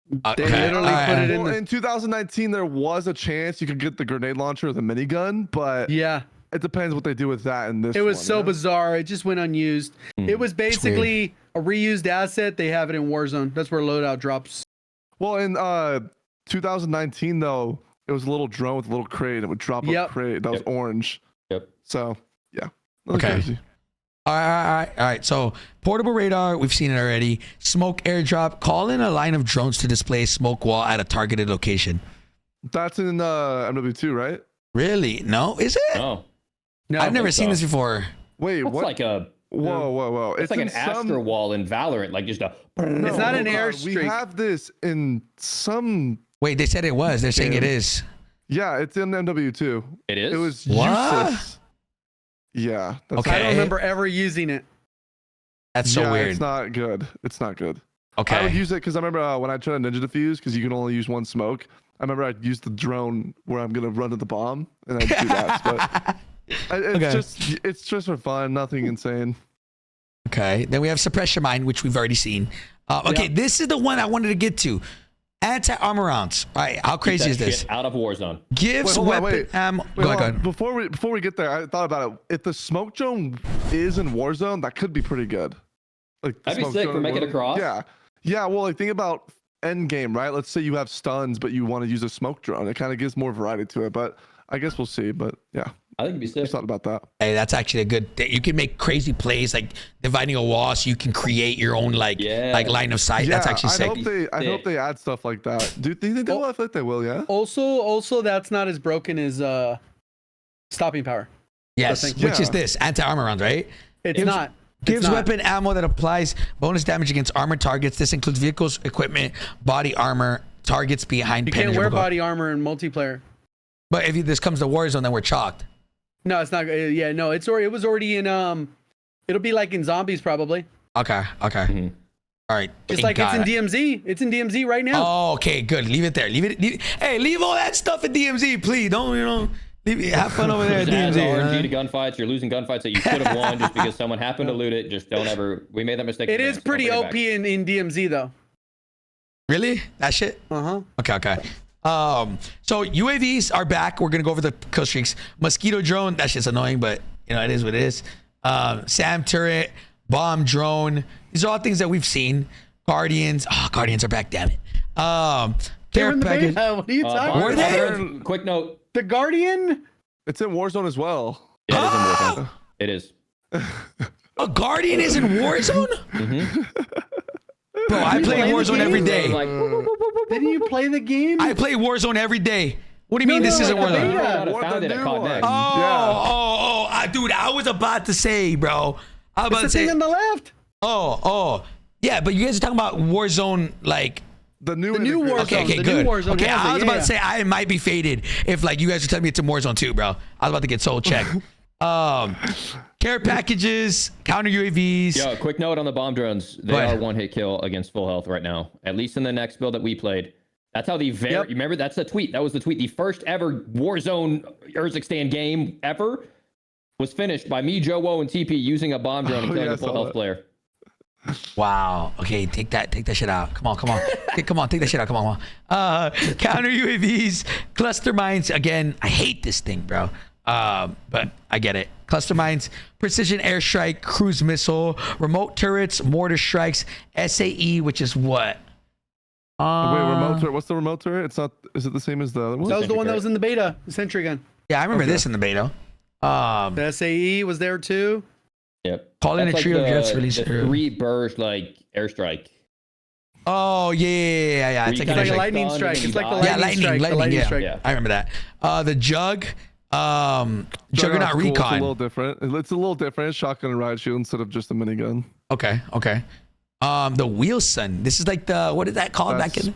They literally put it in. In 2019, there was a chance you could get the grenade launcher or the minigun, but it depends what they do with that in this. It was so bizarre. It just went unused. It was basically a reused asset. They have it in Warzone. That's where loadout drops. Well, in 2019 though, it was a little drone with a little crate. It would drop a crate that was orange. Yep. So yeah. Okay. Crazy. All right. So portable radar, we've seen it already. Smoke airdrop. Call in a line of drones to display a smoke wall at a targeted location. That's in MW2, right? Really? No, is it? No. I've never seen this before. Wait, It's what? like a Whoa. it's like in an Astra wall in Valorant, like just a. No, It's not an hold on. airstreak. We have this in some. Wait, they said it was. They're saying it Damn. is. Yeah, it's in MW2. It is. It was What? useless. Yeah. That's Okay. I don't remember ever using it. That's so yeah, weird. It's not good. It's not good. Okay. I would use it because I remember when I tried to ninja defuse because you can only use one smoke. I remember I'd use the drone where I'm gonna run to the bomb and I'd do that. But it's just for fun, nothing insane. Okay. Then we have suppression mine, which we've already seen. Okay, Yep. this is the one I wanted to get to. Anti-armor rounds. All right, how Keep crazy that is this? shit out of Warzone. Gives hold on, weapon wait. ammo. Wait, Go hold on. ahead. Before we get there, I thought about it. If the smoke drone is in Warzone, that could be pretty good. Like the That'd be smoke sick drone for in making it Warzone. across. Yeah. Well, like think about end game, right? Let's say you have stuns, but you want to use a smoke drone. It kind of gives more variety to it. But I guess we'll see. But yeah, I think it'd be I sick. just thought about that. Hey, that's actually a good thing. You can make crazy plays like dividing a wall so you can create your own like line of sight. That's actually sick. I hope they add stuff like that. Do you think they will? I feel like they will. Yeah. Also, that's not as broken as stopping power. Yes, I think- which is Yeah. this anti-armor round, right? It's not. Gives It's not. weapon ammo that applies bonus damage against armored targets. This includes vehicles, equipment, body armor, targets behind You can't wear penetrable. body armor in multiplayer. But if this comes to Warzone, then we're chalked. No, it's not. Yeah, no, it was already in. It'll be like in zombies probably. Okay. Mhm. All right. Just Thank like it's in God. DMZ. It's in DMZ right now. Oh, okay, good. Leave it there. Hey, leave all that stuff at DMZ, please. Don't leave it. Have fun over there at Just add DMZ. RNG to gunfights. You're losing gunfights that you could have won just because someone happened to loot it. Just don't ever. We made that mistake. It again, is so don't pretty bring it OP back. in DMZ though. Really? That shit? Uh huh. Okay. So UAVs are back. We're gonna go over the kill streaks. Mosquito drone, that shit's annoying, but it is what it is. SAM turret, bomb drone. These are all things that we've seen. Guardians. Oh, Guardians are back, damn it. They're Care in the package. beta. What are you talking Bomb Were about? they? drone, quick note. The Guardian? It's in Warzone as well. Yeah, it is in Warzone. It is. A Guardian is in Warzone? Mm-hmm. Bro, I play play the Warzone every game? day. Like, Didn't you play the game? I play Warzone every day. What do you mean No, this no, isn't the Warzone? beta. I would have What found the it at new COD one? Next. Dude, I was about to say, bro. I was about to It's the say, thing on the left. yeah, but you guys are talking about Warzone, like, The new new integration. Warzone. okay, The good. new Warzone Okay, has I it, was about yeah. to say I might be faded if, like, you guys are telling me it's in Warzone too, bro. I was about to get soul checked. Care packages, counter UAVs. Yo, quick note on the bomb drones. They Go ahead. are one hit kill against full health right now. At least in the next build that we played. That's how the very. Yep. You remember that's the tweet. That was the tweet. The first ever Warzone Urzikstan game ever was finished by me, Joe Woe, and TP using a bomb drone and killing yeah, I a full saw health that. player. Wow. Okay, take that shit out. Come on. Take that shit out. Come on. Counter UAVs, cluster mines. Again, I hate this thing, bro. But I get it. Cluster mines, precision airstrike, cruise missile, remote turrets, mortar strikes, SAE, which is what? Wait, remote turret. What's the remote turret? It's not. Is it the same as the other one? That was the one that was in the beta. The Sentry gun. Yeah, I remember this in the beta. The SAE was there too. Yep. Call in That's a trio of the- jets release. the 3 burst like airstrike. Oh yeah. Where It's you like kinda an It's like a airstrike. lightning Done, strike. and It's you like the die. Yeah, lightning strike. The lightning, lightning yeah. strike. Yeah. I remember that. The Jug, Juggernaut Juggernaut's cool. It's a Recon. little different. It's a little different. It's shotgun and riot shield instead of just a minigun. Okay. The Wheelson. This is like the, what is that called back in?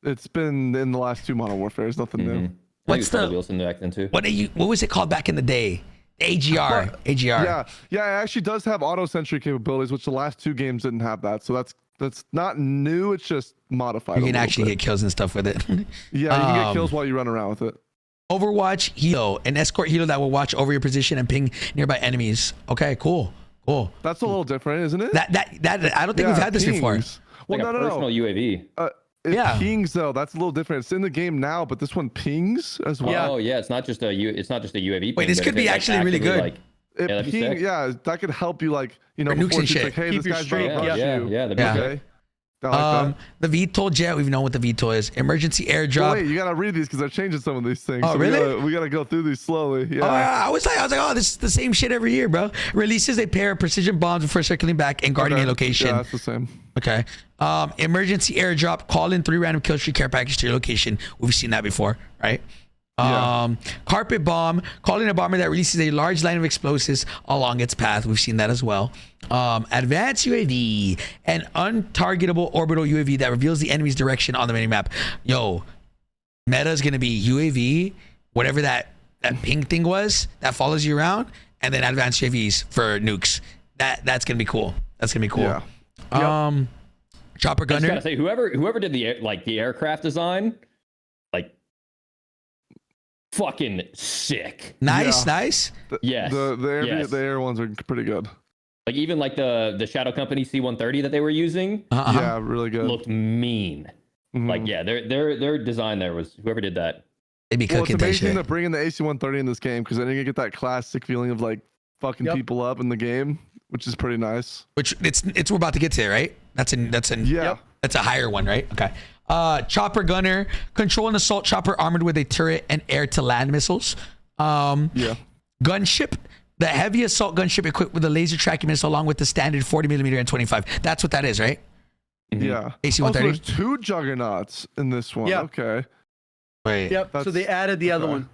It's been in the last 2 Modern Warfare. It's nothing new. What's the- Wilson back then too? What was it called back in the day? AGR. Yeah, it actually does have auto sentry capabilities, which the last 2 games didn't have that. So that's not new. It's just modified. You a can little actually bit. get kills and stuff with it. Yeah, you can get kills while you run around with it. Overwatch Helo, an escort helo that will watch over your position and ping nearby enemies. Okay, cool. That's a little different, isn't it? That I don't think we've had this before. pings. Well, Like a no. personal UAV. It Yeah. pings though. That's a little different. It's in the game now, but this one pings as well. Yeah. Oh yeah, it's not just a UAV. Wait, ping, this but could if be it, like, actually really actively, good. Like, It that'd be ping, sick. yeah, that could help you, like, For nukes before and it's shit. like, hey, Keep this you guy's straight, about to rush yeah, you. yeah, the Yeah. Okay. I like that. The VTOL jet, we've known what the VTOL is. Emergency airdrop. Well, wait, you gotta read these because they're changing some of these things. Oh, really? We gotta go through these slowly. Yeah. I was like, oh, this is the same shit every year, bro. Releases a pair of precision bombs before circling back and guarding Okay. a location. Yeah, that's the same. Okay. Emergency airdrop. Call in 3 random kill streak care package to your location. We've seen that before, right? Carpet bomb, calling a bomber that releases a large line of explosives along its path. We've seen that as well. Advanced UAV, an untargetable orbital UAV that reveals the enemy's direction on the minimap. Yo, meta is gonna be UAV, whatever that ping thing was that follows you around, and then advanced UAVs for nukes. That's gonna be cool. That's gonna be cool. Yeah. Chopper I just gunner. gotta say, whoever did the aircraft design, like, fucking sick. Nice. Yes. The air ones are pretty good. Like even like the Shadow Company C-130 that they were using Yeah, really good. looked mean. Mhm. Like their design there was whoever did that. They be Well, it's cooking that amazing shit. they're bringing the AC-130 in this game because then you get that classic feeling of like fucking people up in the game, which is pretty nice. Which it's we're about to get to, right? That's a higher one, right? Okay. Chopper gunner, control an assault chopper armored with a turret and air to land missiles. Gunship, the heavy assault gunship equipped with a laser tracking missile along with the standard 40mm and 25. That's what that is, right? Yeah. AC-130. Also, there's 2 juggernauts in this one. Yeah. Okay. Wait. Yep. So they added the other one.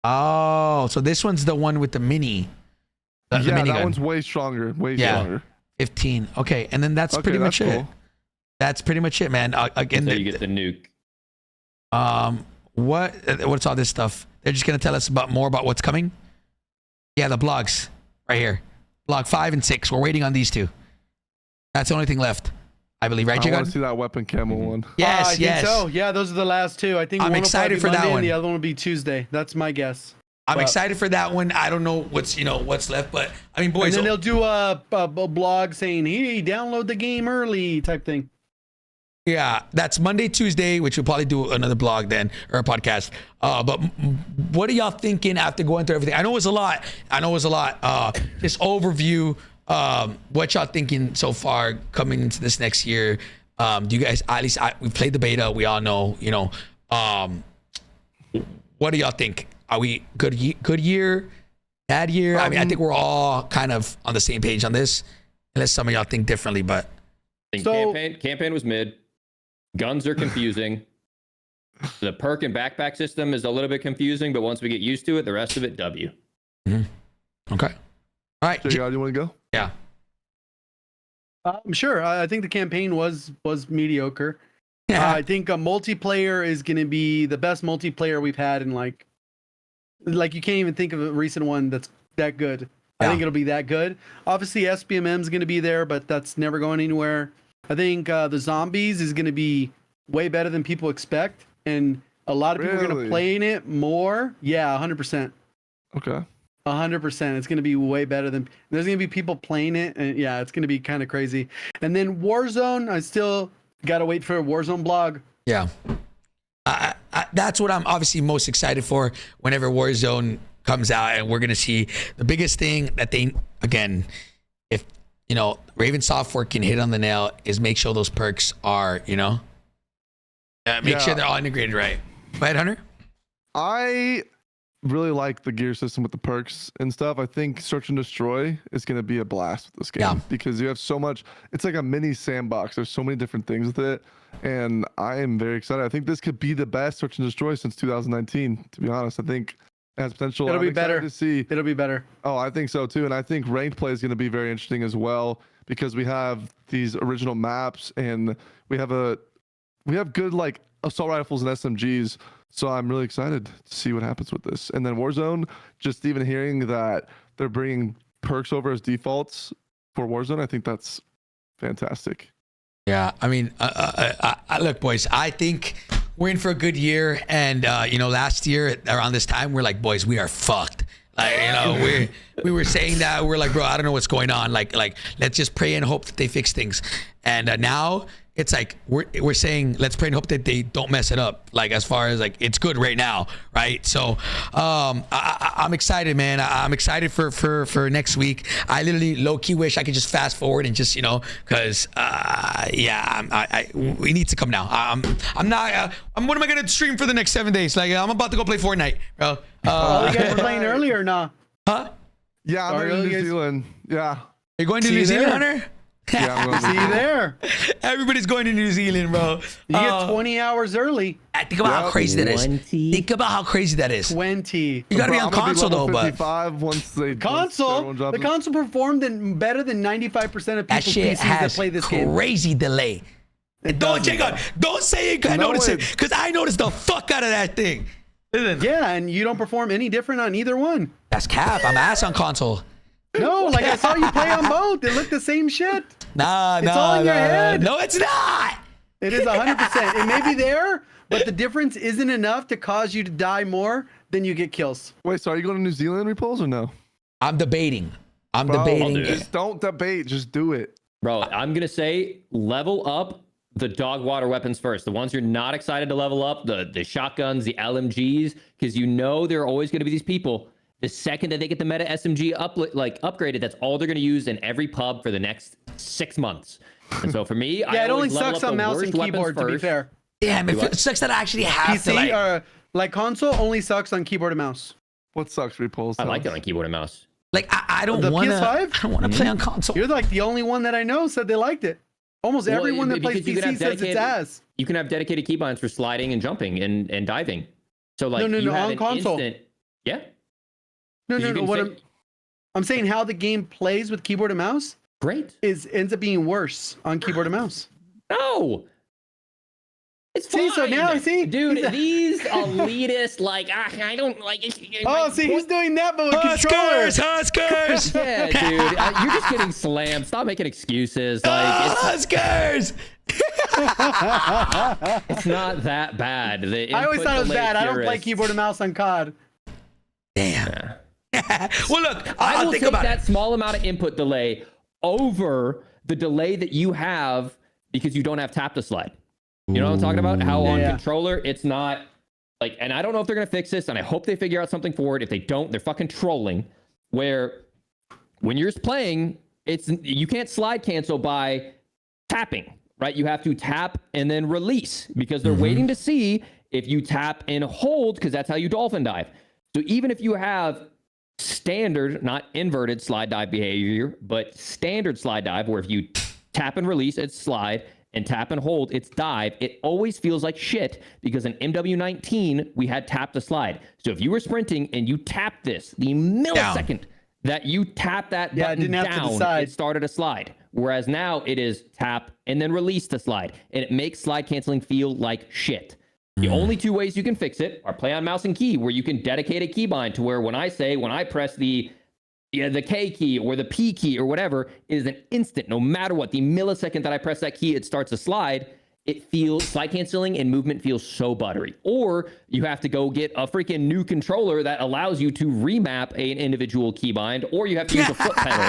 Oh, so this one's the one with the mini. The Yeah, minigun. that one's way stronger. Way stronger. 15. Okay, and then that's pretty much it. Cool. That's pretty much it, man. Again, So you get the nuke. what's all this stuff? They're just gonna tell us more about what's coming. Yeah, the blogs right here, blog 5 and 6. We're waiting on these 2. That's the only thing left, I believe. Right, I want Jigan? to see that weapon camo one. Yes, I think so. Yeah, those are the last 2. I think I'm one will excited probably be for that Monday one. and the other one will be Tuesday. That's my guess. I'm excited for that one. I don't know what's left, but I mean, boys. And then they'll do a blog saying, "Hey, download the game early" type thing. Yeah, that's Monday, Tuesday, which we'll probably do another blog then or a podcast. But what are y'all thinking after going through everything? I know it was a lot. Just overview. What y'all thinking so far coming into this next year? Do you guys we played the beta? We all know. What do y'all think? Are we good year, bad year? I mean, I think we're all kind of on the same page on this, unless some of y'all think differently. But I think campaign was mid. Guns are confusing. The perk and backpack system is a little bit confusing, but once we get used to it, the rest of it, W. Okay. All right. JR, you want to go? Yeah. Sure. I think the campaign was mediocre. Yeah. I think a multiplayer is going to be the best multiplayer we've had in like you can't even think of a recent one that's that good. I think it'll be that good. Obviously, SBMM is going to be there, but that's never going anywhere. I think the zombies is going to be way better than people expect, and a lot of people are going to play in it more. Yeah, 100%. Okay. 100%. It's going to be way better than. There's going to be people playing it, and yeah, it's going to be kind of crazy. And then Warzone, I still got to wait for a Warzone blog. Yeah. That's what I'm obviously most excited for whenever Warzone comes out, and we're going to see the biggest thing that they, again, if, Raven Software can hit on the nail is make sure those perks are, make sure they're all integrated right. Go ahead, Hunter. I really like the gear system with the perks and stuff. I think Search and Destroy is going to be a blast with this game because you have so much. It's like a mini sandbox. There's so many different things with it, and I am very excited. I think this could be the best Search and Destroy since 2019. To be honest, I think it has potential. It'll be better to see. It'll be better. Oh, I think so too, and I think ranked play is going to be very interesting as well because we have these original maps and we have good like assault rifles and SMGs. So I'm really excited to see what happens with this. And then Warzone, just even hearing that they're bringing perks over as defaults for Warzone, I think that's fantastic. Yeah, I mean, look, boys, I think we're in for a good year. And, last year around this time, we're like, boys, we are fucked. Like, we were saying that. We're like, bro, I don't know what's going on. Like, let's just pray and hope that they fix things. And now it's like we're saying let's pray and hope that they don't mess it up, like as far as like it's good right now, right? So I'm excited, man. I'm excited for next week. I literally low-key wish I could just fast forward and just because we need to come now. I'm not what am I gonna stream for the next 7 days? Like I'm about to go play Fortnite, bro. You guys were playing early or not? Huh? Yeah, I'm in New Zealand. Yeah. You're going to New Zealand, Hunter? Yeah, I'm going See you there. Everybody's going to New Zealand, bro. You get 20 hours early. Think about how crazy that is. 20. Think about how crazy that is. 20. You gotta be Bro, on I'm gonna console though, level but 55 once they Console. The console performed better than 95% of that people's shit PCs that has play this game. crazy delay. And don't check out. Don't say it. I No, notice it it- because I noticed the fuck out of that thing. Listen, Yeah, and you don't perform any different on either one. that's cap. I'm ass on console. No, like I saw you play on both. They look the same shit. Nah, It's nah, all in your nah, head. No, it's not. It is 100%. It may be there, but the difference isn't enough to cause you to die more than you get kills. Wait, so are you going to New Zealand repulse or no? I'm debating. I'm Bro, debating. Just don't debate. Just do it. Bro, I'm gonna say level up the dog water weapons first. The ones you're not excited to level up, the shotguns, the LMGs, because you know there are always gonna be these people. The second that they get the meta SMG upgraded, that's all they're gonna use in every pub for the next 6 months. And so for me, Yeah, it only sucks on mouse and keyboard, to be fair. Damn, it sucks that I actually have to PC, like console, only sucks on keyboard and mouse. What sucks, repulse? I like it on keyboard and mouse. I don't The want to. PS5? I don't want to play on console. You're like the only one that I know said they liked it. Almost Well, everyone that plays because you could have PC says it's ass. You can have dedicated keybinds for sliding and jumping and diving. So like No, you have on an console. instant. Yeah. No, 'Cause no, you no. can What say- I'm saying how the game plays with keyboard and mouse Great. ends up being worse on keyboard and mouse. No. It's See, fine. so now, see? Dude, these elitist, like, I don't like it. Oh, see, he's doing that, but with controllers. Huskers. Yeah, dude, you're just getting slammed. Stop making excuses. Like, Huskers. it's not that bad. I always thought it was bad. I don't play keyboard and mouse on COD. Damn. Well, look, I I'll will think take about that it. small amount of input delay over the delay that you have because you don't have tap to slide. You know what I'm talking about? How on Yeah. controller, it's not like, and I don't know if they're going to fix this, and I hope they figure out something for it. If they don't, they're fucking trolling. Where when you're playing, you can't slide cancel by tapping, right? You have to tap and then release because they're waiting to see if you tap and hold, because that's how you dolphin dive. So even if you have standard, not inverted slide dive behavior, but standard slide dive, where if you tap and release, it's slide, and tap and hold, it's dive, it always feels like shit because in MW19, we had tap to slide. So if you were sprinting and you tap this, the millisecond that you tap that Yeah, it button didn't have to down, decide. it started a slide. Whereas now it is tap and then release the slide. And it makes slide canceling feel like shit. The only two ways you can fix it are play on mouse and key, where you can dedicate a keybind to where when I press the K key or the P key or whatever, it is an instant, no matter what. The millisecond that I press that key, it starts a slide. It feels, slide canceling and movement feels so buttery. Or you have to go get a freaking new controller that allows you to remap an individual keybind, or you have to use a foot pedal.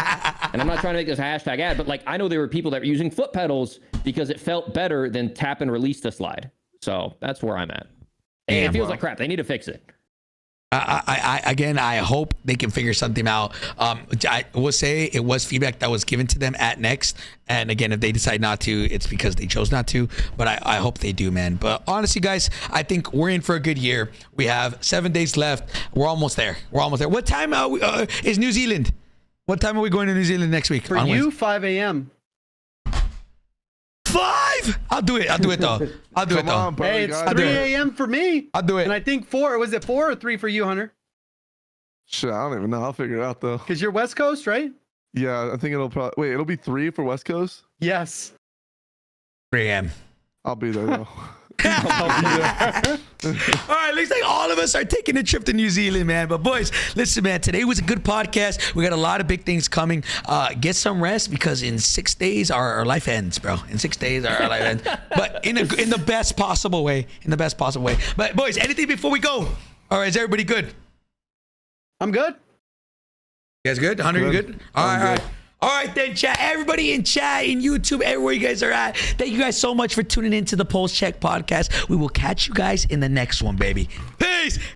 And I'm not trying to make this a hashtag ad, but like I know there were people that were using foot pedals because it felt better than tap and release the slide. So that's where I'm at. And Damn, it feels bro. like crap. They need to fix it. I hope they can figure something out. I will say it was feedback that was given to them at Next, and again, if they decide not to, it's because they chose not to. But I hope they do, man. But honestly, guys, I think we're in for a good year. We have 7 days left. We're almost there. What time is New Zealand? What time are we going to New Zealand next week? For On you, Wednesday? 5 a.m. 5? I'll do it though. Come on, bro. Hey, you it's gotta 3 do it. a.m. for me. I'll do it. And I think 4. Was it 4 or 3 for you, Hunter? Shit, I don't even know. I'll figure it out though. Because you're West Coast, right? Yeah, I think it'll probably wait. It'll be 3 for West Coast. Yes. 3 a.m. I'll be there though. All right, looks like all of us are taking a trip to New Zealand, man. But boys, listen, man, today was a good podcast. We got a lot of big things coming. Get some rest because in 6 days our life ends, bro. In 6 days our life ends, but in the best possible way. But boys, anything before we go? All right, is everybody good? I'm good. You guys good? Hunter, you Good. good? All right, I'm all right. good. All right, then, chat. Everybody in chat, in YouTube, everywhere you guys are at. Thank you guys so much for tuning into the Pulse Check podcast. We will catch you guys in the next one, baby. Peace.